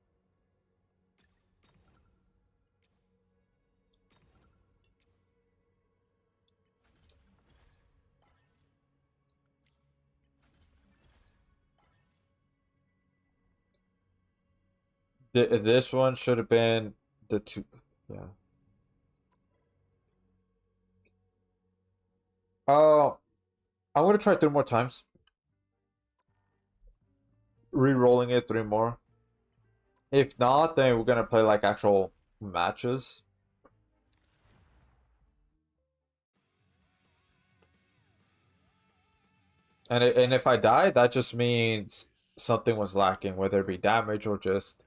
This one should have been the two. Yeah. Oh, I'm gonna try 3 more times. Re-rolling it 3 more. If not, then we're gonna play like actual matches. And if I die, that just means something was lacking, whether it be damage or just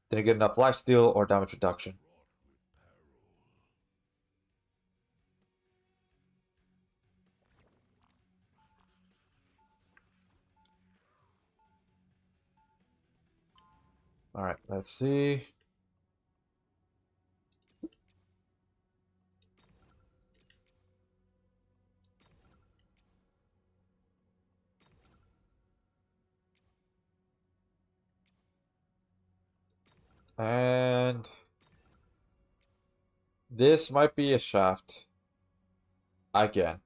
didn't get enough lifesteal or damage reduction. All right, let's see. And this might be a shaft. Again.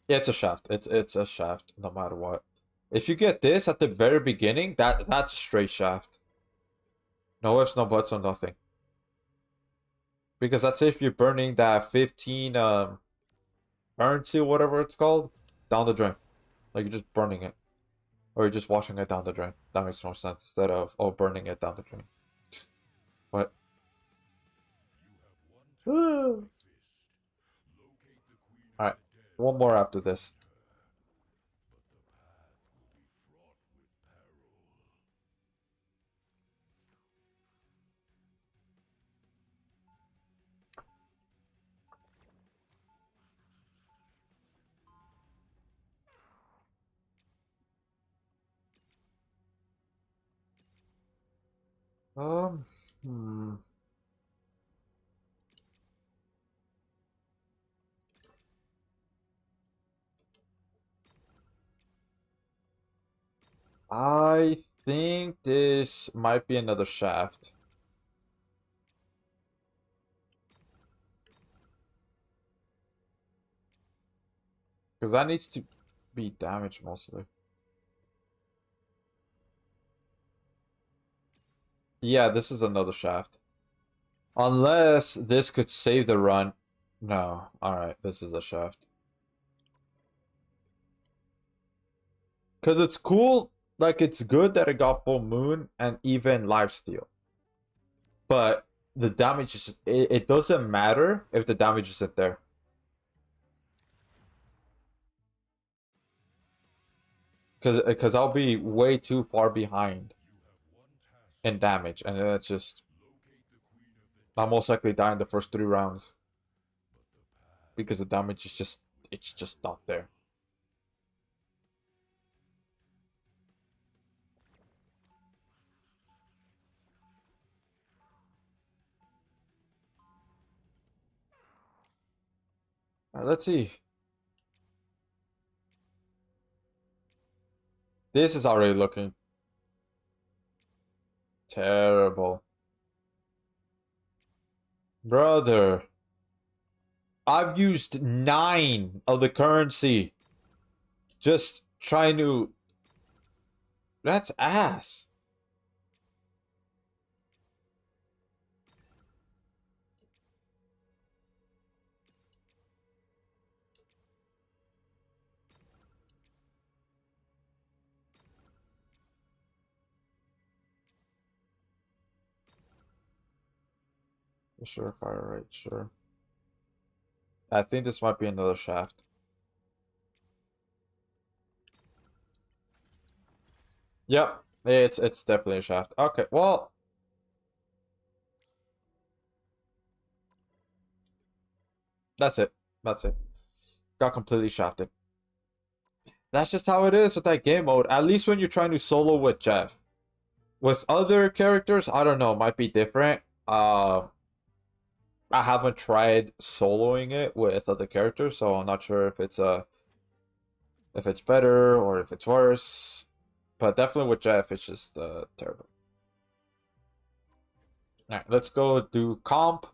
It's a shaft. It's a shaft, no matter what. If you get this at the very beginning, that's straight shaft. No ifs, no buts, no nothing. Because that's if you're burning that 15 currency or whatever it's called down the drain. Like you're just burning it. Or you're just washing it down the drain. That makes more sense instead of burning it down the drain. What? Alright. One more after this. Hmm. I think this might be another shaft. Because that needs to be damaged mostly. Yeah, this is another shaft. Unless this could save the run. No. Alright, this is a shaft. Because it's cool. Like, it's good that it got full moon and even lifesteal. But the damage is... It doesn't matter if the damage isn't there. Because I'll be way too far behind in damage. And then it's just... I'll most likely die in the first 3 rounds. Because the damage is just... It's just not there. Alright, let's see. This is already looking terrible. Brother. I've used 9 of the currency. Just trying to... That's ass. Sure, fire rate, sure. I think this might be another shaft. Yep, it's definitely a shaft. Okay, well, that's it. That's it. Got completely shafted. That's just how it is with that game mode. At least when you're trying to solo with Jeff. With other characters, I don't know, might be different. I haven't tried soloing it with other characters, so I'm not sure if it's better or if it's worse. But definitely with Jeff, it's just terrible. Alright, let's go do comp.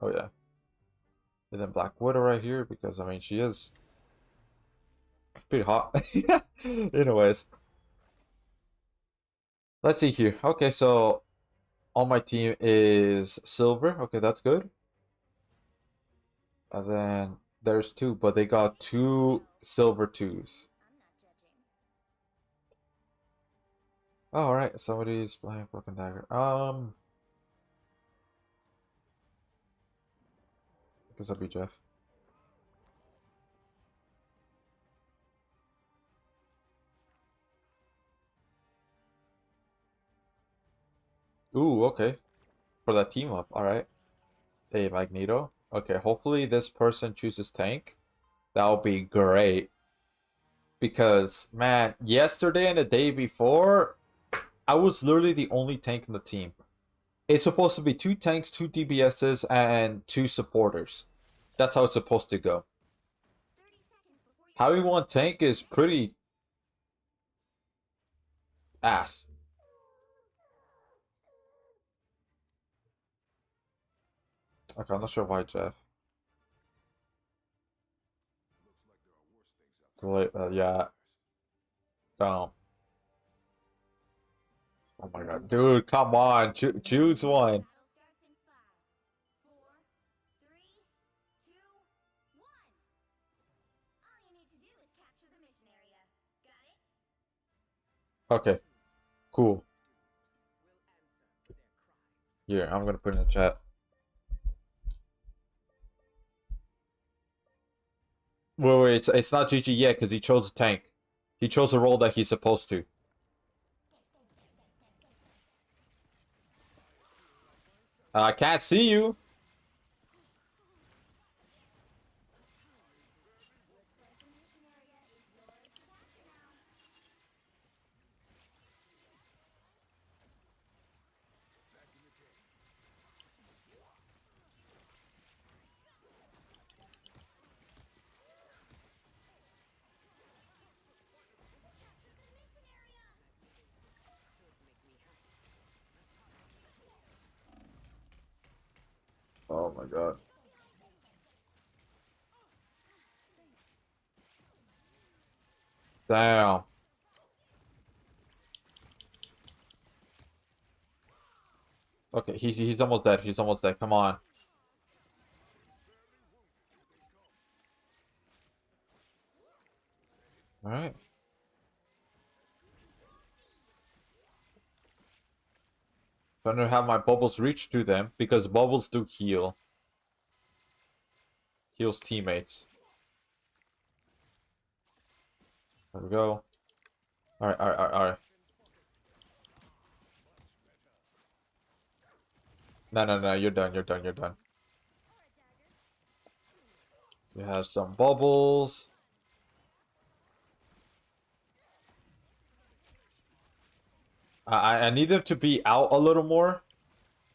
Oh yeah. And then Black Widow right here, because I mean she is pretty hot. Anyways. Let's see here. Okay, so on my team is silver. Okay, that's good. And then there's two, but they got two silver twos. Oh, all right. Somebody's playing Cloak and Dagger. I guess I'll be Jeff. Ooh, okay. For that team up. All right. Hey, Magneto. Okay, hopefully this person chooses tank. That'll be great. Because, man, yesterday and the day before, I was literally the only tank in the team. It's supposed to be two tanks, two DBSs, and two supporters. That's how it's supposed to go. How we want tank is pretty ass. Okay, I'm not sure why Jeff. Yeah. Don't. Oh my god. Dude, come on. Choose one. Okay, cool. Here, I'm gonna put in the chat. Wait, it's not GG yet because he chose a tank. He chose a role that he's supposed to. I can't see you. Oh my god. Damn. Okay, he's almost dead. He's almost dead. Come on. All right. Trying to have my bubbles reach to them because bubbles do heal. Heals teammates. There we go. Alright, alright, alright, alright. No, you're done, you're done, you're done. We have some bubbles. I need them to be out a little more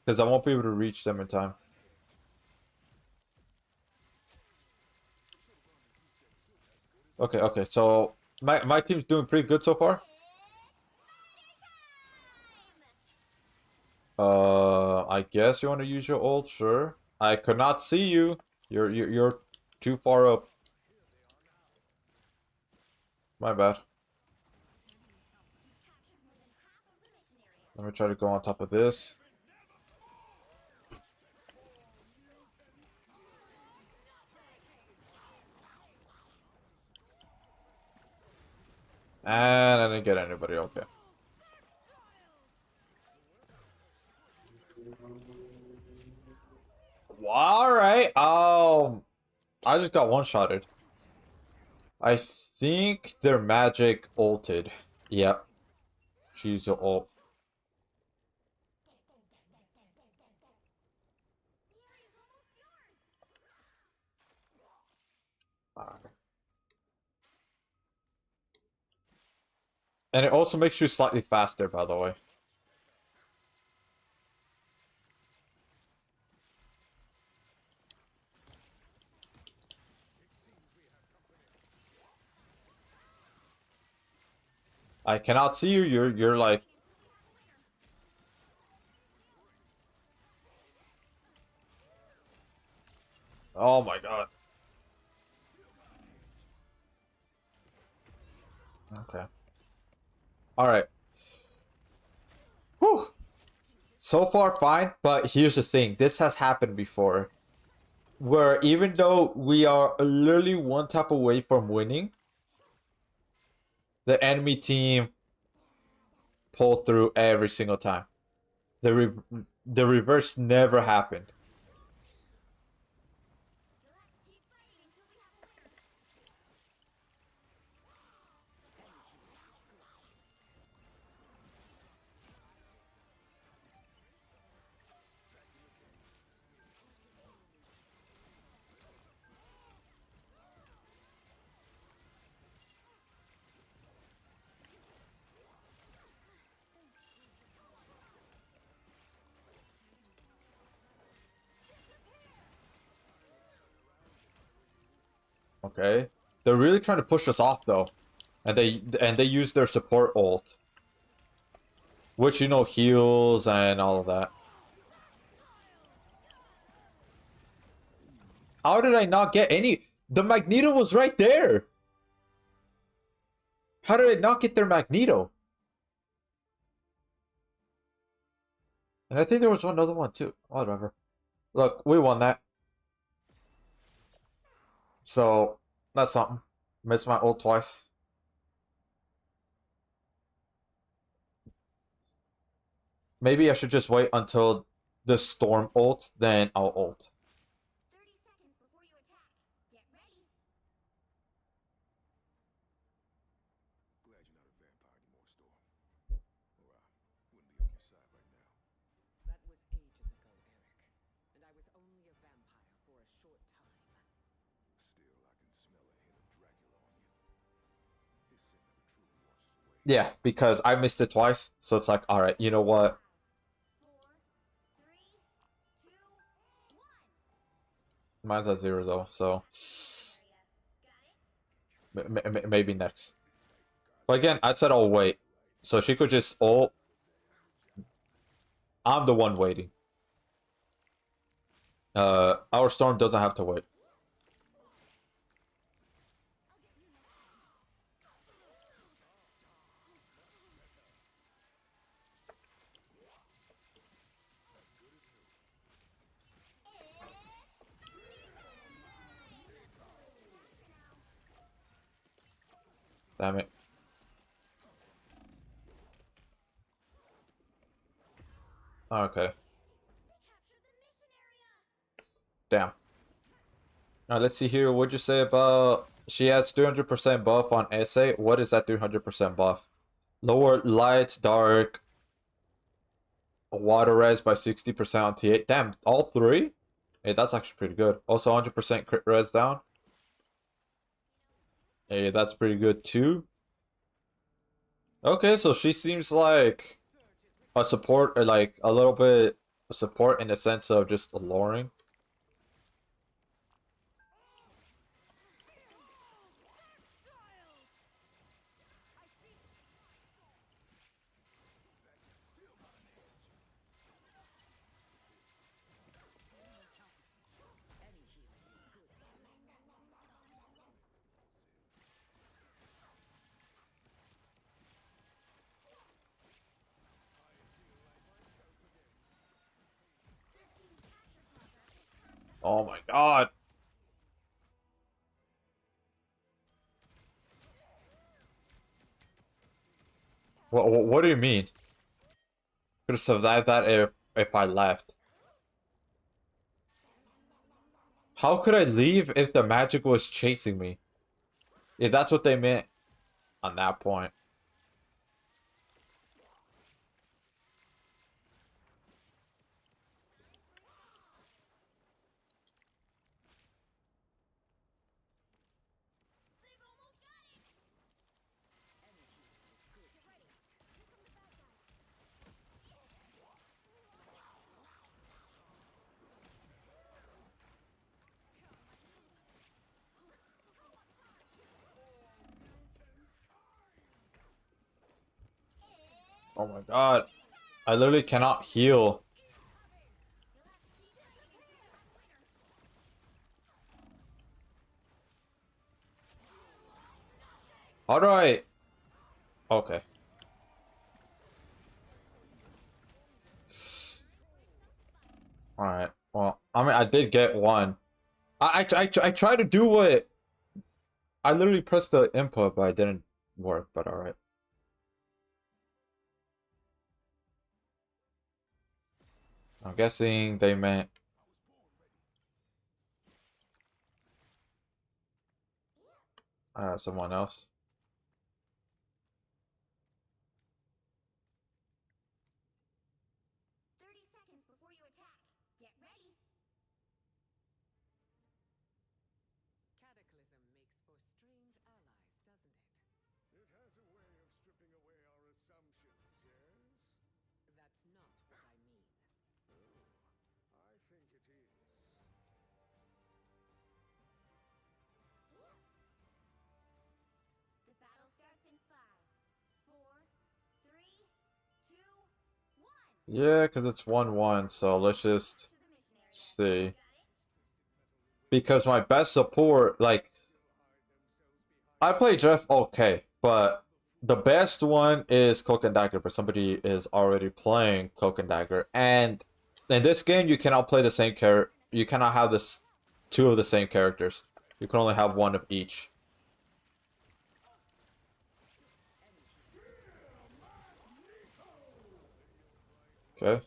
because I won't be able to reach them in time. Okay, okay, so my team's doing pretty good so far. I guess you want to use your ult, sure. I could not see you. You're too far up. My bad. Let me try to go on top of this. And I didn't get anybody. Okay. All right. I just got one-shotted. I think their magic ulted. Yep. She's your ult. Alright. And it also makes you slightly faster, by the way. I cannot see you. You're like. Oh my god. Okay. Alright. Whew. So far, fine. But here's the thing. This has happened before. Where even though we are literally one tap away from winning, the enemy team pulled through every single time. The reverse never happened. Okay. They're really trying to push us off though. And they use their support ult. Which heals and all of that. How did I not get any? The Magneto was right there. How did I not get their Magneto? And I think there was one other one too. Whatever. Look, we won that. So, that's something. Missed my ult twice. Maybe I should just wait until the Storm ult, then I'll ult. 30 seconds before you attack. Get ready. Glad you're not a vampire anymore, Storm. Or I wouldn't be on your side right now. That was ages ago, Eric. And I was only a vampire for a short time. Still, I can smell a hint of Dracula on you. His scent never truly washes away. Yeah, because I missed it twice. So it's like, alright, you know what? 4, 3, 2, 1. Mine's at 0 though, so maybe next. But again, I said I'll wait. So she could just ult. I'm the one waiting. Our Storm doesn't have to wait. Damn it. Okay. Damn. Alright, let's see here. What'd you say about... She has 300% buff on essay. What is that 300% buff? Lower light, dark, water res by 60% on T8. Damn, all three? Hey, that's actually pretty good. Also 100% crit res down. Hey, that's pretty good too. Okay, so she seems like a support, or like a little bit of support in the sense of just alluring. Oh my god. What do you mean? Could have survived that if I left. How could I leave if the magic was chasing me? Yeah, that's what they meant on that point. Oh my god. I literally cannot heal. How do I... Okay. Alright. Well, I mean, I did get one. I tried to do what... I literally pressed the input, but it didn't work, but alright. I'm guessing they meant... someone else. Cataclysm makes for strange allies, doesn't it? It has a way of stripping away our assumptions, yes? That's not what I mean. I think it is. The battle starts in 5, 4, 3, 2, 1. Yeah, because it's 1-1, so let's just see. Because my best support, like, I play Jeff okay, but the best one is Cloak and Dagger, but somebody is already playing Cloak and Dagger. And in this game, you cannot play the same character. You cannot have this two of the same characters. You can only have one of each. Okay.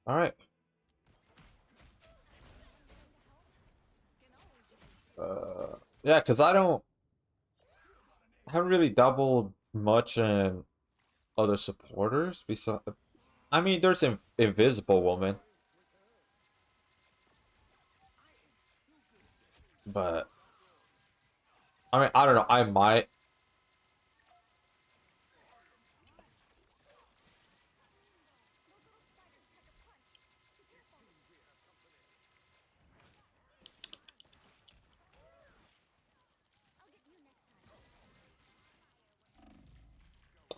All right. Yeah, because I haven't really doubled much in other supporters. Besides, I mean, there's Invisible Woman, but I mean, I don't know. I might.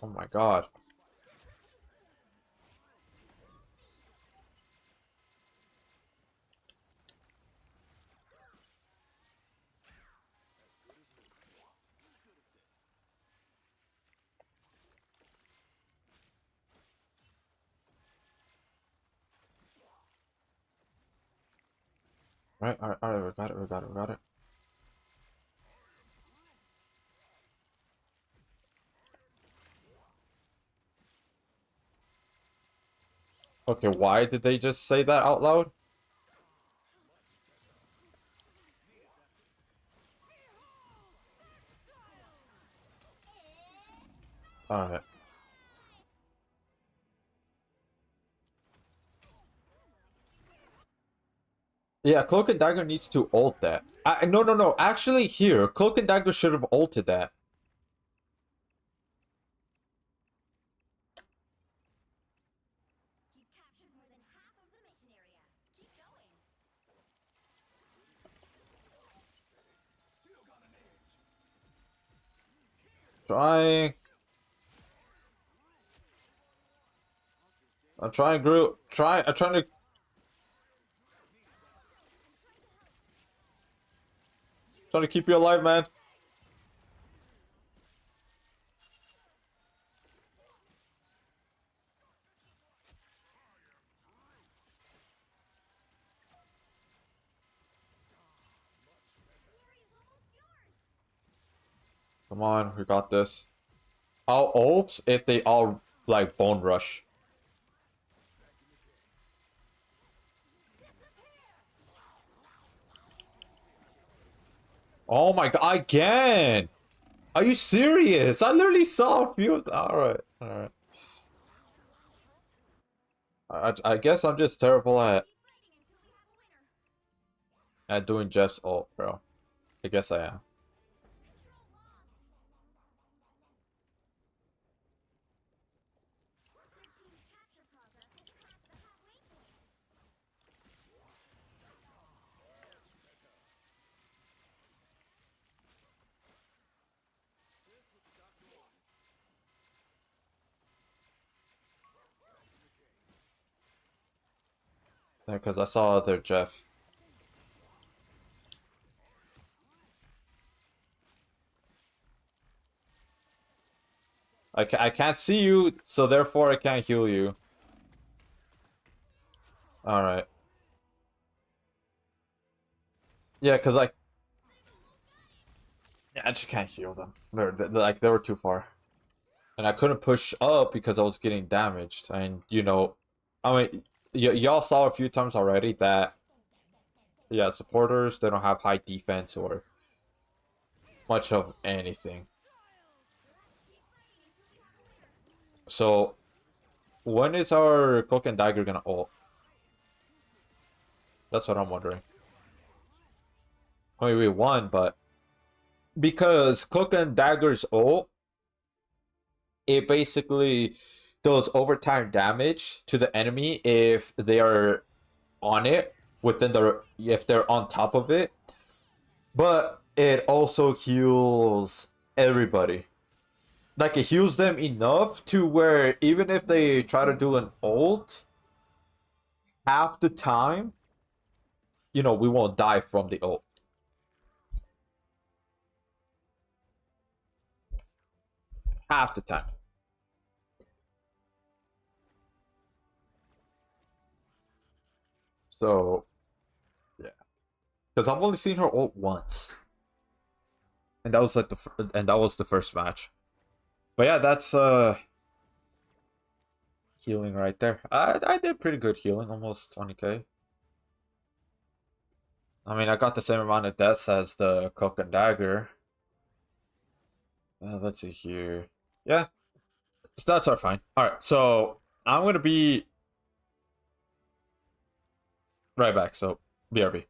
Oh my god. All right, we got it, we got it, we got it. Okay, why did they just say that out loud? Alright. Yeah, Cloak and Dagger needs to ult that. No. Actually, here, Cloak and Dagger should have ulted that. You've captured more than half of the mission area. Keep going. Trying. I'm trying, Groot. I'm trying to. Trying to keep you alive, man. Come on, we got this. I'll ult if they all, like, bone rush. Oh my god, again! Are you serious? I literally saw a few. Alright, alright. I guess I'm just terrible at doing Jeff's ult, bro. I guess I am. Yeah, because I saw other Jeff. I can't see you, so therefore I can't heal you. Alright. Yeah, because yeah, I just can't heal them. Like, they were too far. And I couldn't push up because I was getting damaged. And, you know, I mean, y'all saw a few times already that, yeah, supporters, they don't have high defense or much of anything. So, when is our Cloak and Dagger gonna ult? That's what I'm wondering. I mean, we won, but because Cloak and Dagger's ult, it basically does overtime damage to the enemy if they are on it within the if they're on top of it, but it also heals everybody. Like, it heals them enough to where even if they try to do an ult, half the time, you know, we won't die from the ult. Half the time. So, yeah, because I've only seen her ult once, and that was like the first match. But yeah, that's healing right there. I did pretty good healing, almost 20k. I mean, I got the same amount of deaths as the Cloak and Dagger. Let's see here. Yeah, stats are fine. Alright, so I'm gonna be right back, so BRB.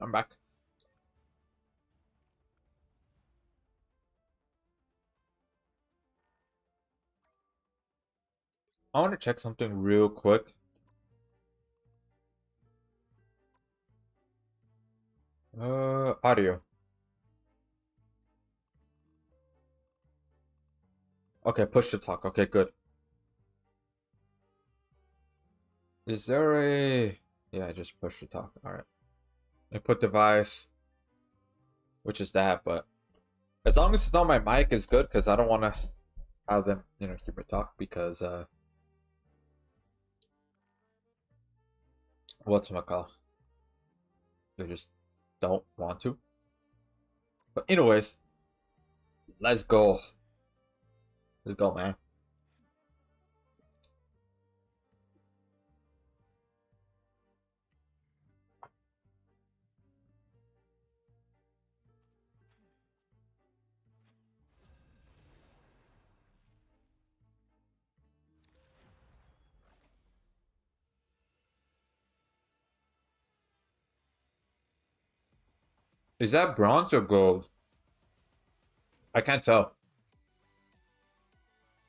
I'm back. I want to check something real quick. Audio. Okay, push to talk. Okay, good. Is there a... Yeah, just push to talk. Alright. Input device. Which is that, but... As long as it's on my mic, it's good, because I don't want to have them, hear me talk, because, whatchamacallit? They just don't want to. But anyways, let's go. Let's go, man. Is that bronze or gold? I can't tell.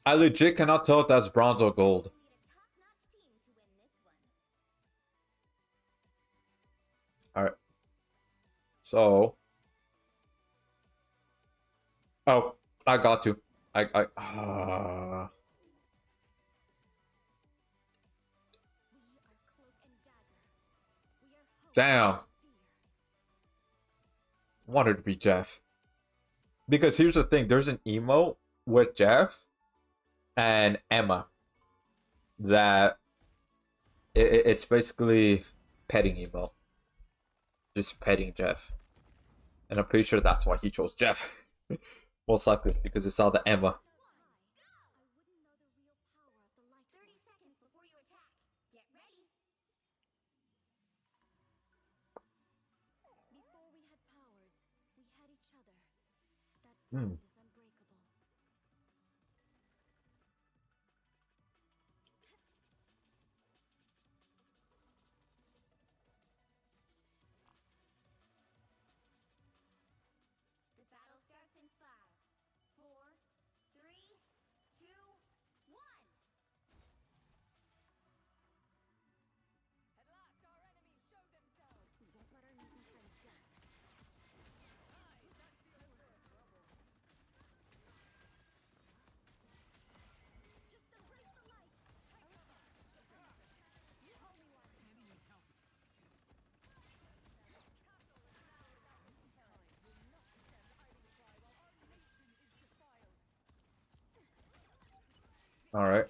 I legit cannot tell if that's bronze or gold. Alright. So. Oh, I got to. Damn. Wanted to be Jeff. Because here's the thing, there's an emote with Jeff and Emma that it's basically petting emote. Just petting Jeff. And I'm pretty sure that's why he chose Jeff. Most likely, because it's all the Emma. Hmm. All right.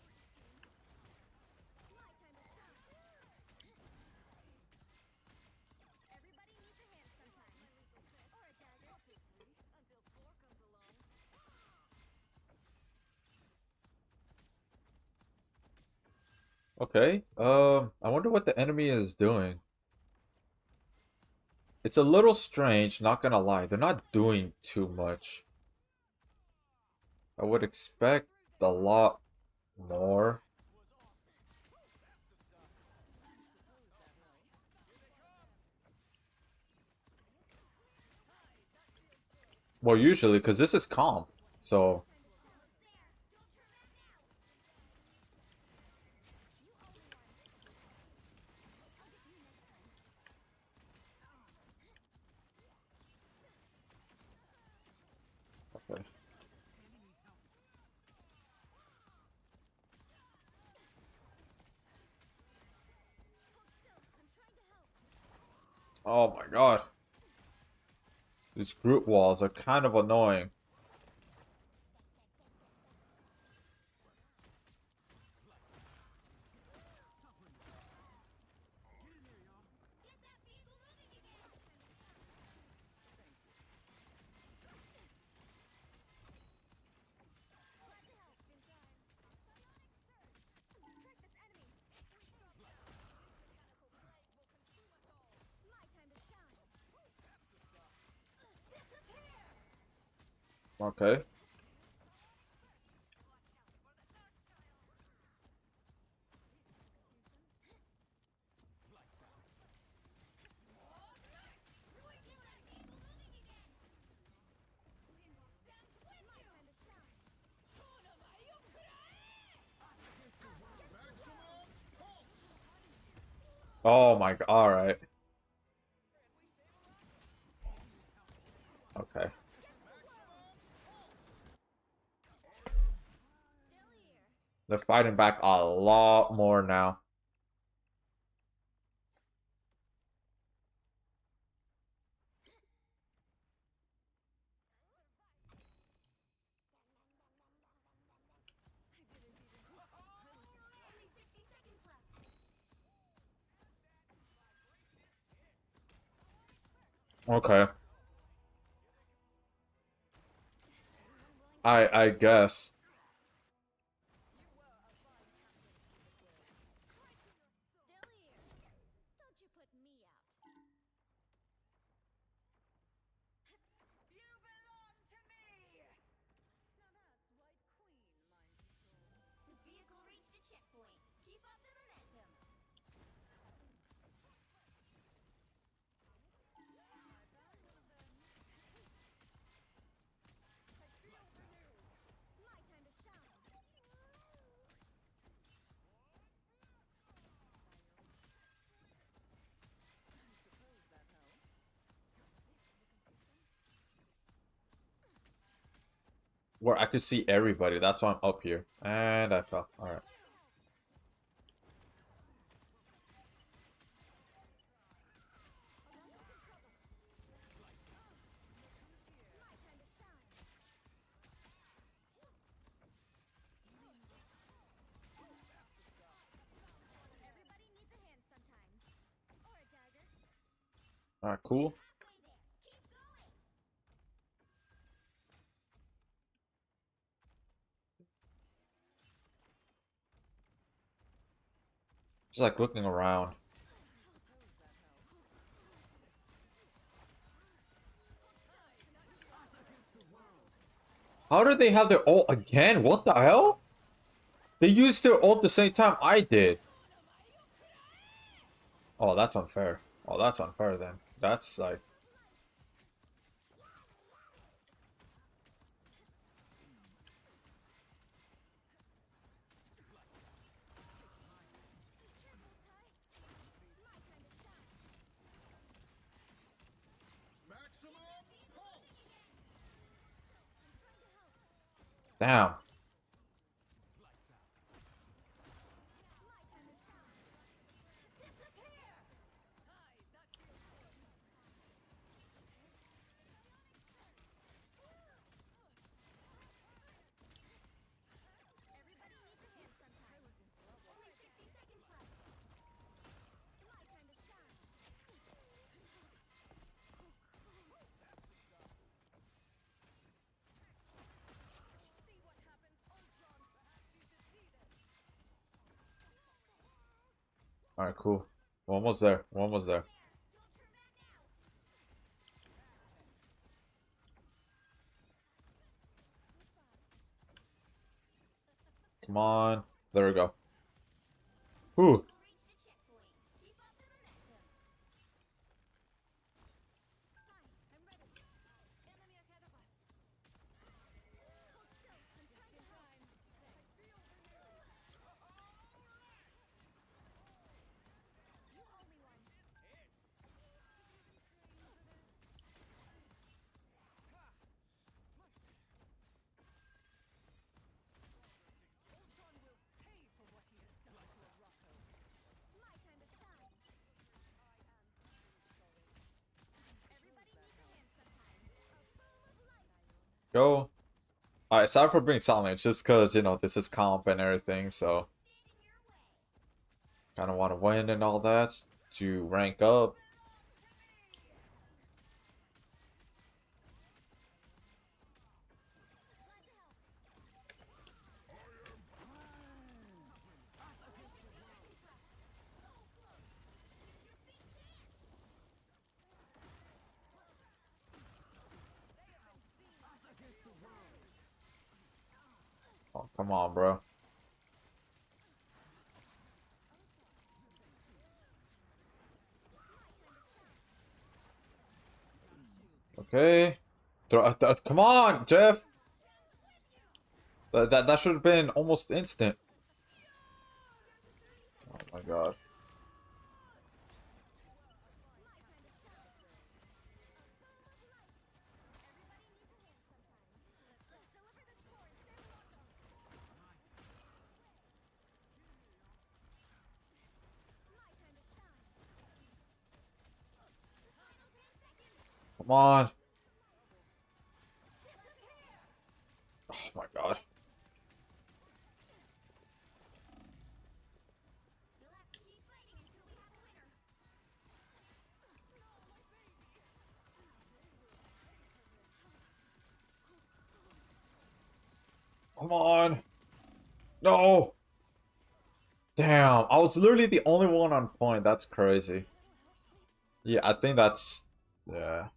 Okay. I wonder what the enemy is doing. It's a little strange, not gonna lie. They're not doing too much. I would expect a lot more. Well, usually, because this is calm. So... Okay. Oh my god. These group walls are kind of annoying. Okay. Oh my god. All right. Okay. They're fighting back a lot more now. Okay. I guess. Where I could see everybody. That's why I'm up here. And I fell. Alright. Alright, cool. Just like looking around. How did they have their ult again? What the hell? They used their ult the same time I did. Oh, that's unfair. Oh, that's unfair then. That's like... Damn. Alright, cool. We're almost there. We're almost there. Come on. There we go. Whew. Go. Alright, sorry for being silent. It's just because, you know, this is comp and everything, so... Kind of want to win and all that to rank up. Oh, come on, bro. Okay. Come on, Jeff. That should have been almost instant. Oh my god. Come on. Oh my god. Come on. No. Damn. I was literally the only one on point. That's crazy. Yeah, I think that's... Yeah.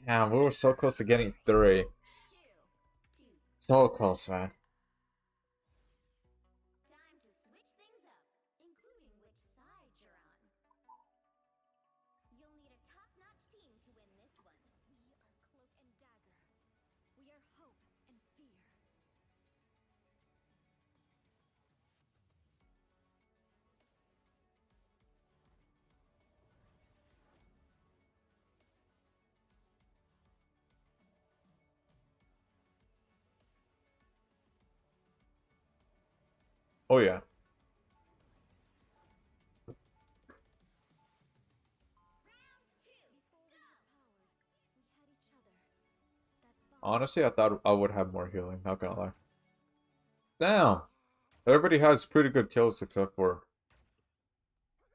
Damn, we were so close to getting 3. So close, man. Time to switch things up, including which side you're on. You'll need a top-notch team to win this one. We are Cloak and Dagger. We are hope and fear. Oh yeah. Honestly, I thought I would have more healing, not gonna lie. Damn! Everybody has pretty good kills except for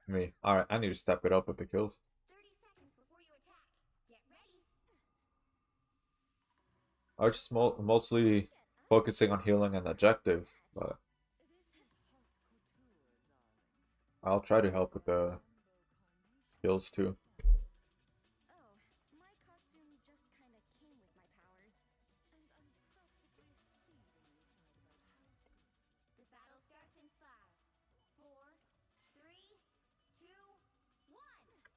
me. Alright, I need to step it up with the kills. 30 seconds before you attack. Get ready. I was just mostly focusing on healing and objective, but I'll try to help with the kills too. Oh, my costume just kind of came with my powers. And I'm practically seething inside about how good. The battle starts in 5, 4, 3, 2, 1. Look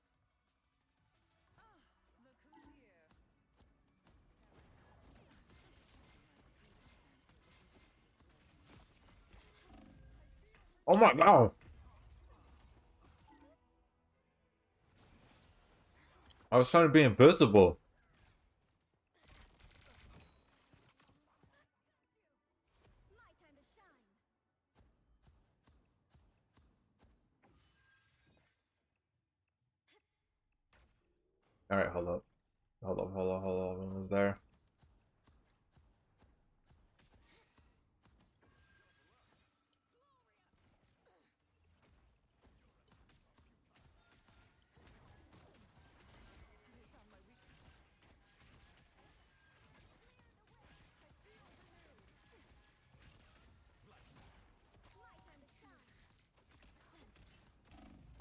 who's here. Oh my god! I was trying to be invisible. My time to shine. Alright, hold up. Hold up, hold up, hold up. One was there.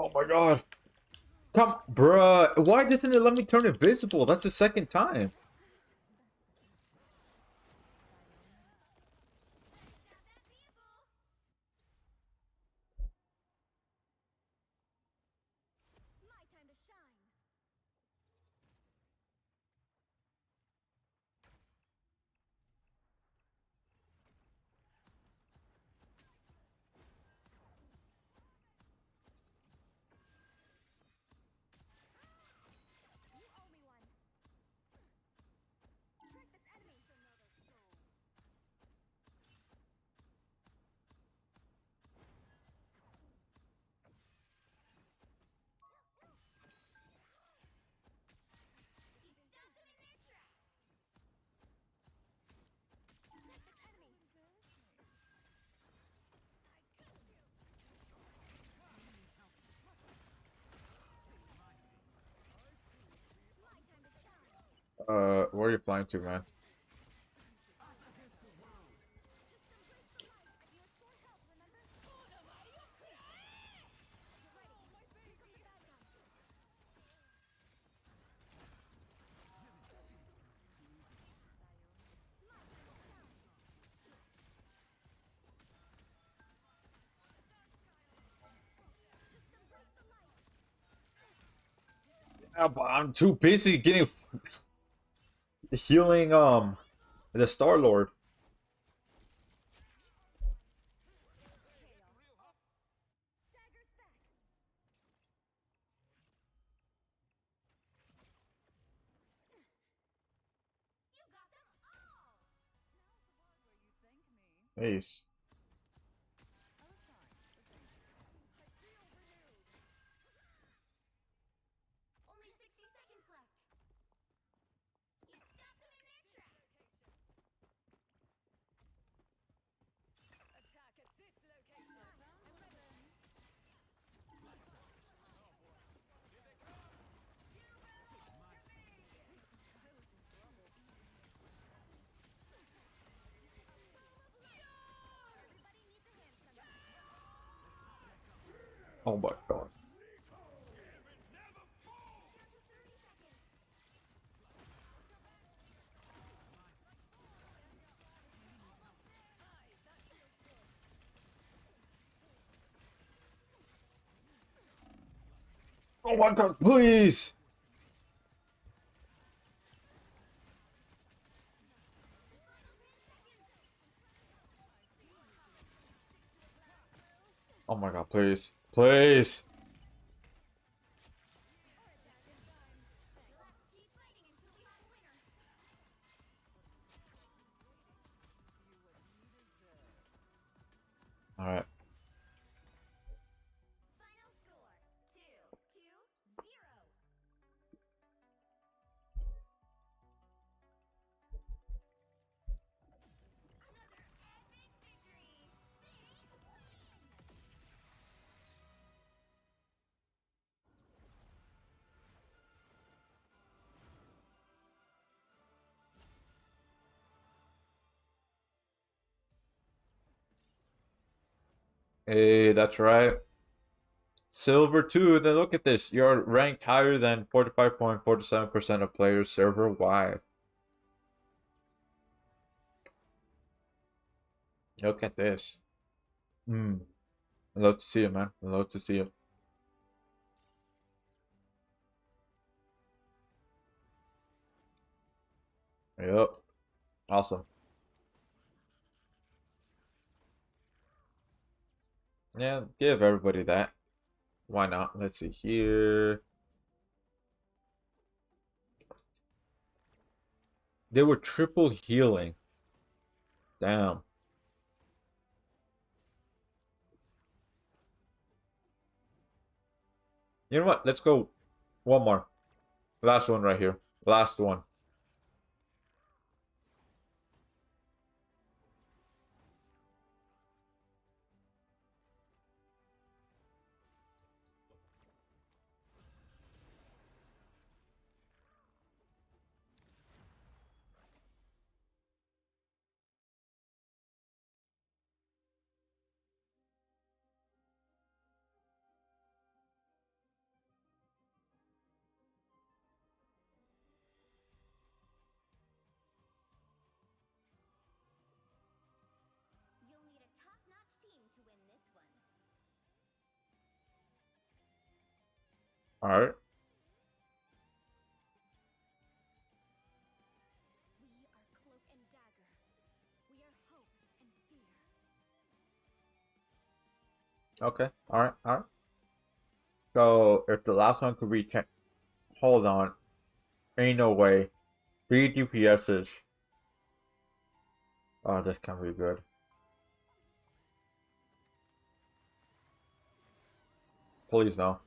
Oh my god. Come, bruh. Why doesn't it let me turn invisible? That's the second time. My time to shine. You owe me one. Trick this enemy. You stopped them in their tracks. Trick this enemy. I got you. My time to shine. Where are you flying to, man? Yeah, but I'm too busy getting healing the Star Lord. Dagger's back. You got them all. Ace. Only 60 seconds left. Oh my god. Oh my god, please! Oh my god, please. Please! Alright. Final score 2-0. Another epic victory. Big win. Hey, that's right. Silver 2, then look at this. You're ranked higher than 45.47% of players server-wide. Look at this. I love to see it, man. I love to see it. Yep. Awesome. Yeah, give everybody that. Why not? Let's see here. They were triple healing. Damn. You know what? Let's go one more. Last one right here. Last one. You'll need a top-notch team to win this one. Alright. We are Cloak and Dagger. We are hope and fear. Okay. Alright. Alright. So, if the last one could be checked. Hold on. Ain't no way. 3 DPSs. Oh, this can be good. Please no.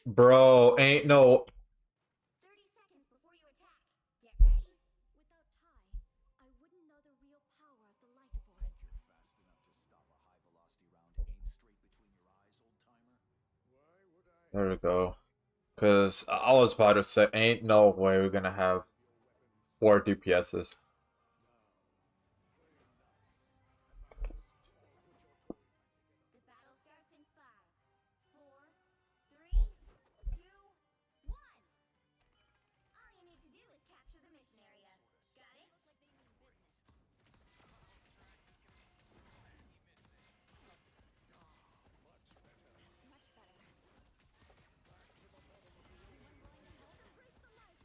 Bro, ain't no. 30 seconds before you attack. Get ready. Without Tai, I wouldn't know the real power of the light force. Fast enough to stop a high-velocity round aimed straight between your eyes, old-timer? There we go. Because I was about to say, ain't no way we're gonna have 4 DPSs. The battle starts in 5, 4, 3, 2, 1. All you need to do is capture the mission area. Got it? Looks like they mean business. Much better. Just embrace the light.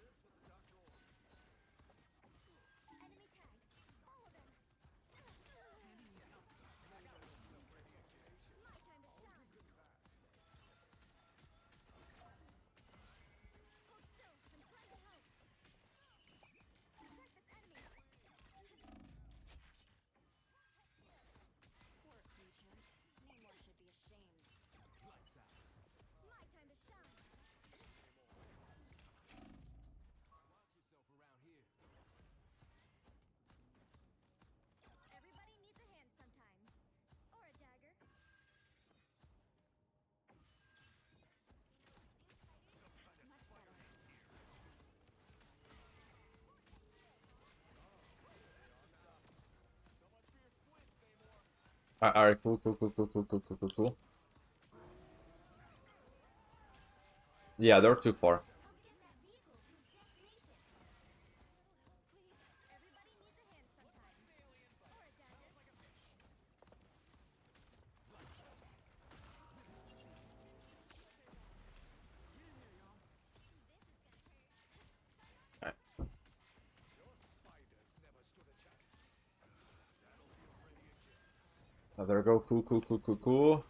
Alright, cool, cool, cool, cool, cool, cool, cool, cool, cool. Yeah, they're too far. Help get that vehicle to its destination. Please, everybody needs a hand sometimes. Or a dozen. Alright. Oh, there we go. Cool, cool, cool, cool, cool.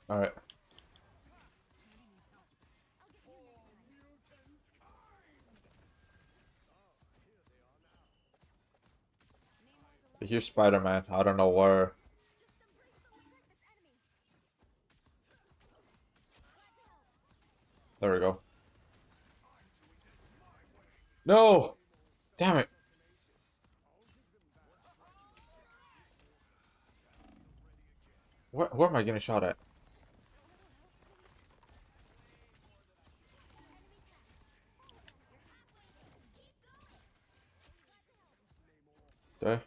All right. I'll get you next time. Here's Spider-Man. I don't know where. Just some bristol attack this enemy. Glad to help. There we go. No! Damn it. Where am I getting shot at? Okay.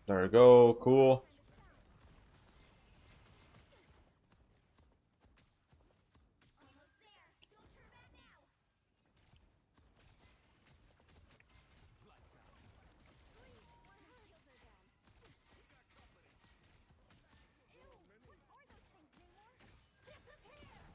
There we go. Cool. Almost there. Don't turn back now. Please, one shields are down. Ew, what are those things, Namor? Disappear!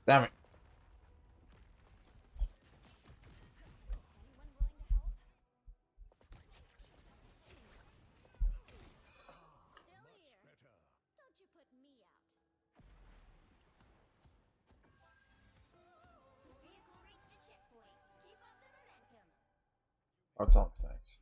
Damn it. Anyone willing to help? Still here. Don't you put me out. The vehicle reached a checkpoint. Keep up the momentum. Oh, Tom, thanks.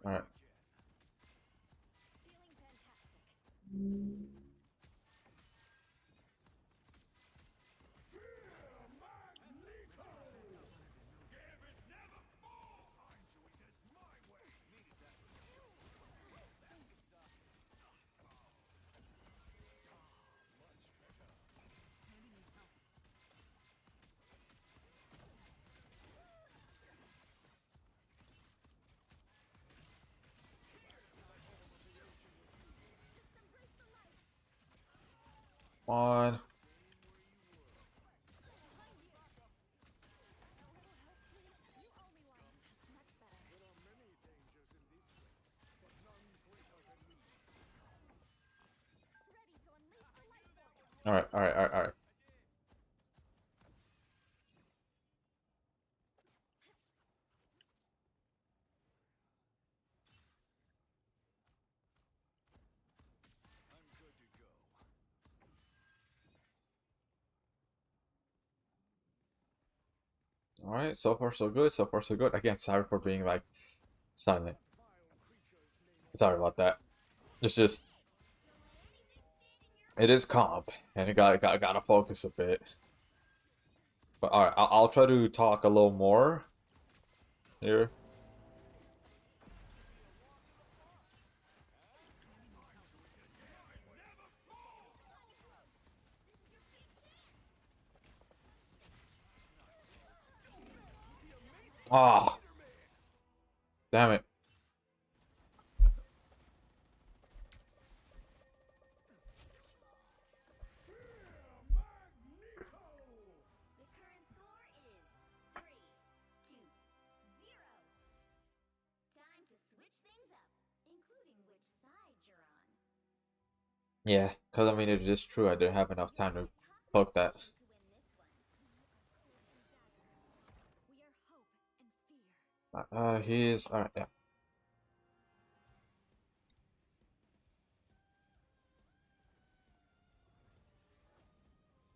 All right. Feeling fantastic. Just embrace the light. One. Behind you. No help, please. You owe me one. That's much better. Ready to unleash the light force. All right. All right. All right. All right. All right. So far, so good. So far, so good. Again, sorry for being like silent. Sorry about that. It's just it is comp, and you gotta focus a bit. But all right, I'll try to talk a little more here. Ah, damn it. The current score is 3-2-0. Time to switch things up, including which side you're on. Yeah, because I mean, it is true. I didn't have enough time to poke that. To win this one. We are hope and fear. He is. Alright, yeah.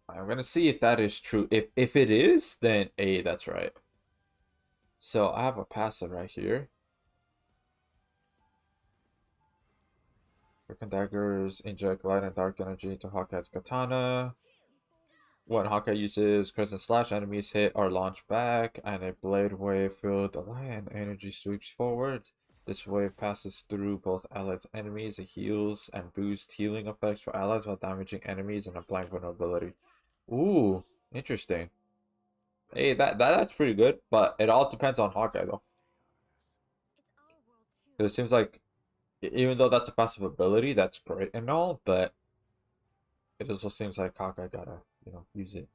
I'm gonna see if that is true. If it is, then A, that's right. So I have a passive right here. Broken daggers inject light and dark energy into Hawkeye's katana. When Hawkeye uses Crescent Slash, enemies hit or launch back, and a blade wave filled light and energy sweeps forward. This wave passes through both allied enemies. It heals and boosts healing effects for allies while damaging enemies and applying vulnerability. Ooh, interesting. Hey, that's pretty good, but it all depends on Hawkeye though. It's our world too. 'Cause it seems like even though that's a passive ability, that's great and all, but it also seems like Hawkeye gotta, use it.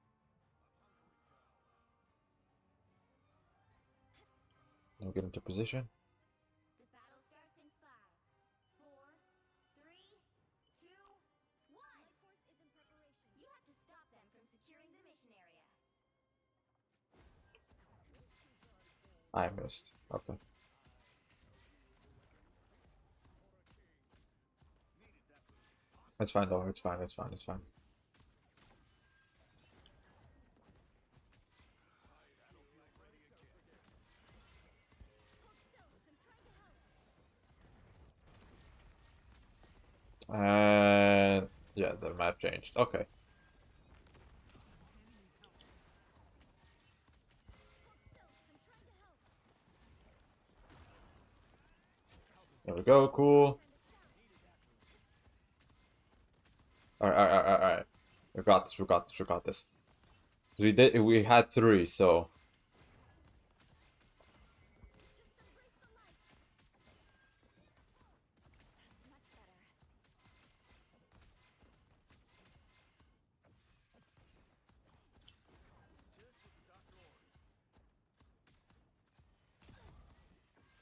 Now get into position. The battle starts in 5, 4, 3, 2, 1. Light force is in preparation. You have to stop them from securing the mission area. I missed. Okay. It's fine though. It's fine. It's fine. It's fine. And yeah, the map changed. Okay. There we go. Cool. All right. All right. All right. All right. We got this. We got this. We got this. We had 3, so.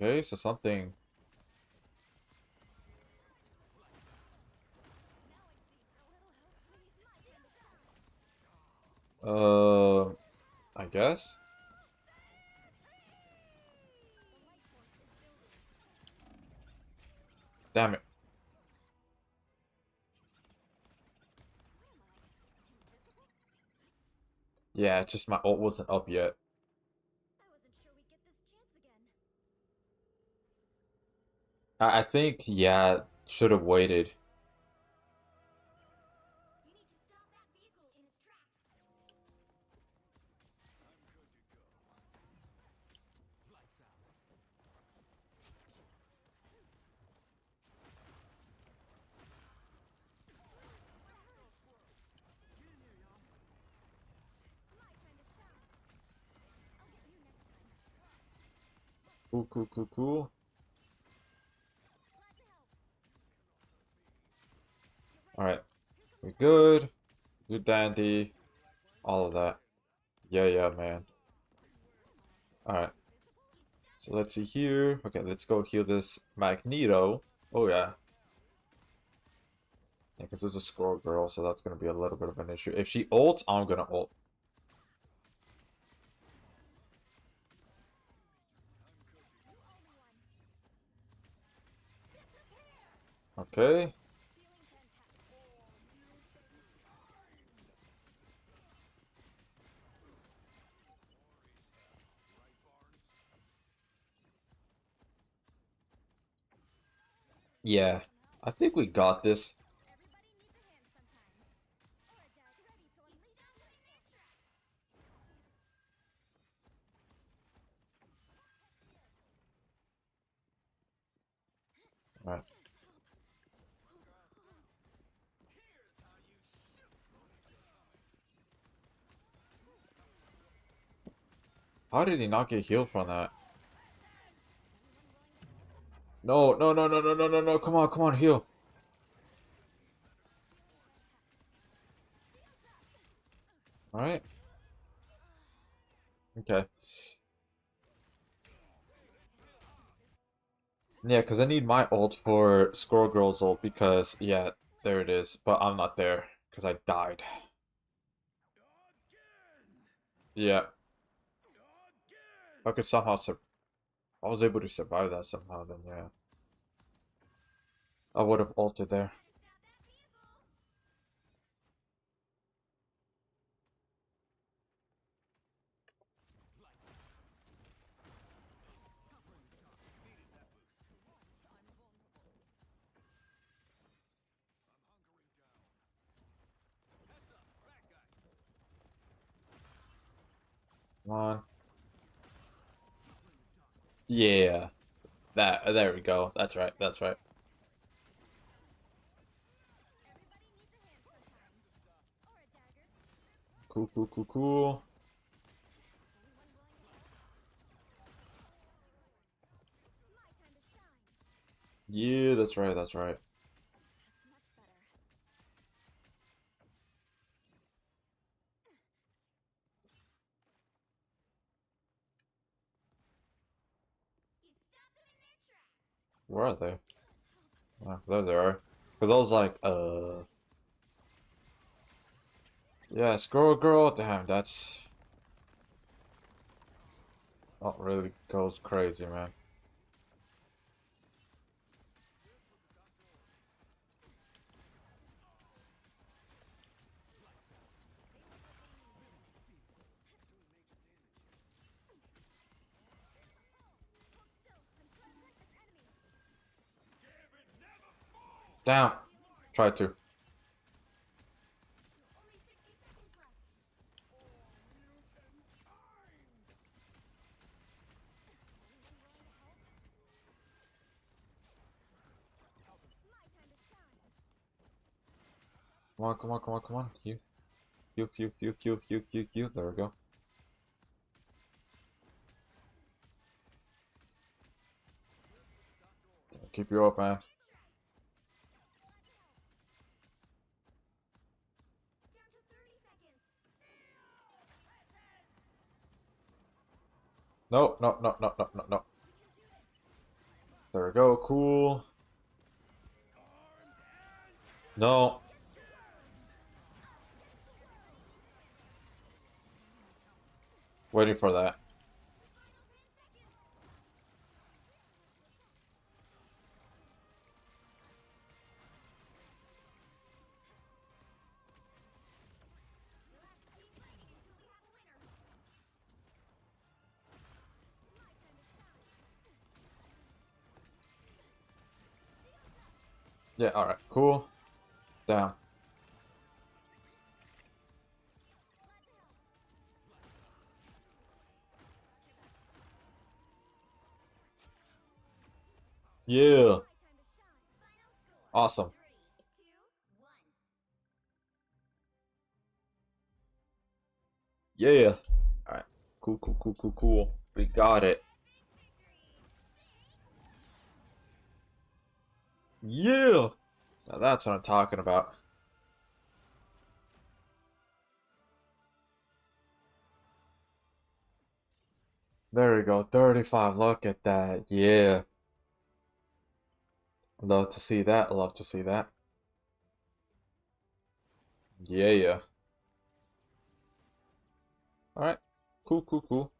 Okay, so something. I guess. Damn it. Yeah, it's just my ult wasn't up yet. I wasn't sure we'd get this chance again. I think, yeah, should have waited. You need to stop that vehicle in its tracks. Lights out. My kind of shot. I'll get you next time. Cool, cool, cool, cool. Glad to help. Alright. We're good. Good dandy. All of that. Yeah, yeah, man. Alright. So let's see here. Okay, let's go heal this Magneto. Oh, yeah. Yeah, because there's a Squirrel Girl, so that's going to be a little bit of an issue. If she ults, I'm going to ult. Okay. Yeah. I think we got this. Everybody needs a hand sometimes. Alright, Jack, ready to unleash the attack. Alright. How did he not get healed from that? No, no, no, no, no, no, no, no. Come on, heal. Alright. Okay. Yeah, because I need my ult for Squirrel Girl's ult because, yeah, there it is. But I'm not there because I died. Yeah. If I could somehow I was able to survive that somehow, then yeah. I would have ulted there. Come on. Yeah. There we go. That's right. That's right. Cool, cool, cool, cool. Yeah, that's right, that's right. Where are they? Oh, there they are. Because I was like, yeah, scroll girl. Damn, that's not really goes crazy, man. Damn. Try to. Come on, come on, come on, come on. You. There we go. Keep you up, man. No, no, no, no, no, no, no. There we go. Cool. No. Waiting for that. Yeah, alright, cool. Down. Yeah. Awesome. Yeah. Alright. Cool, cool, cool, cool, cool. We got it. Yeah. Now that's what I'm talking about. There we go. 35. Look at that. Yeah. Love to see that. Love to see that. Yeah, yeah. Alright. Cool, cool, cool.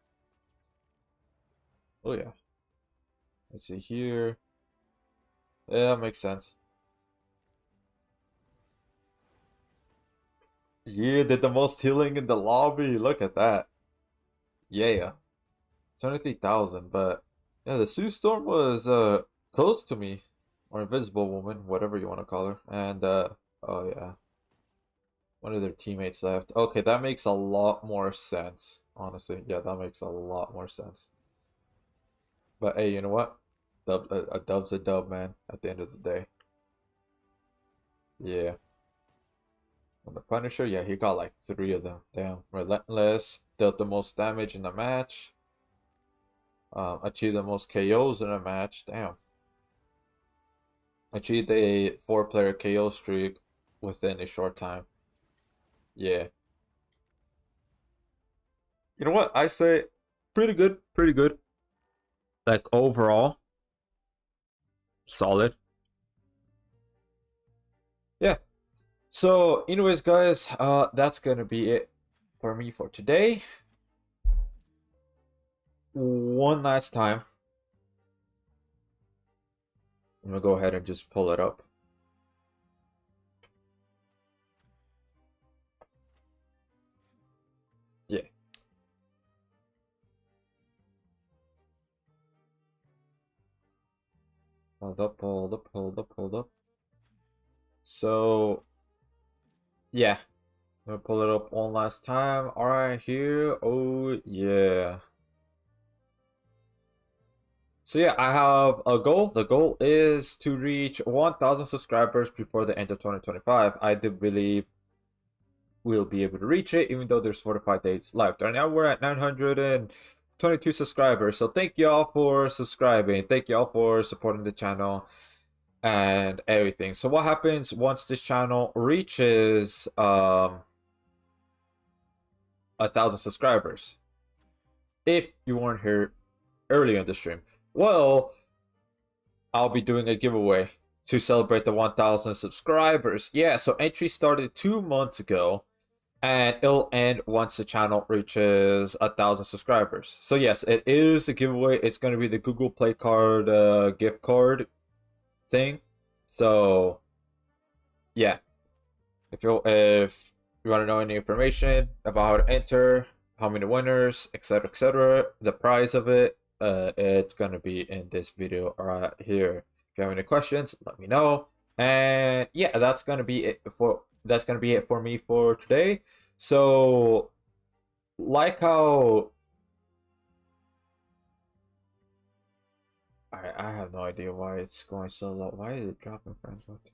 Oh, yeah. Let's see here. Yeah, makes sense. Yeah, did the most healing in the lobby. Look at that. Yeah. 23,000, but yeah, the Sue Storm was close to me. Or Invisible Woman, whatever you want to call her. And oh yeah. One of their teammates left. Okay, that makes a lot more sense. Honestly, yeah, that makes a lot more sense. But hey, you know what? A dub's a dub, man. At the end of the day. Yeah. And the Punisher, yeah, he got like 3 of them. Damn. Relentless, dealt the most damage in the match. Achieved the most KOs in a match. Damn. Achieved a 4-player KO streak within a short time. Yeah. You know what? I say pretty good. Pretty good. Like overall, solid. Yeah. So, anyways, guys, that's gonna be it for me for today. One last time, I'm gonna go ahead and just pull it up. Yeah. Hold up, hold up, hold up, hold up. So, yeah. I'm gonna pull it up one last time. Alright, here. Oh, yeah. So yeah, I have a goal. The goal is to reach 1,000 subscribers before the end of 2025. I do believe we'll be able to reach it, even though there's 45 days left. Right now we're at 922 subscribers. So thank y'all for subscribing. Thank y'all for supporting the channel and everything. So what happens once this channel reaches 1,000 subscribers? If you weren't here earlier in the stream, well, I'll be doing a giveaway to celebrate the 1,000 subscribers. Yeah, so entry started 2 months ago, and it'll end once the channel reaches 1,000 subscribers. So yes, it is a giveaway. It's going to be the Google Play card gift card thing. So yeah, if you want to know any information about how to enter, how many winners, etc., the price of it, it's gonna be in this video right here. If you have any questions, let me know. And yeah, that's gonna be it for me for today. So like how I have no idea why it's going so low. Why is it dropping frames? What?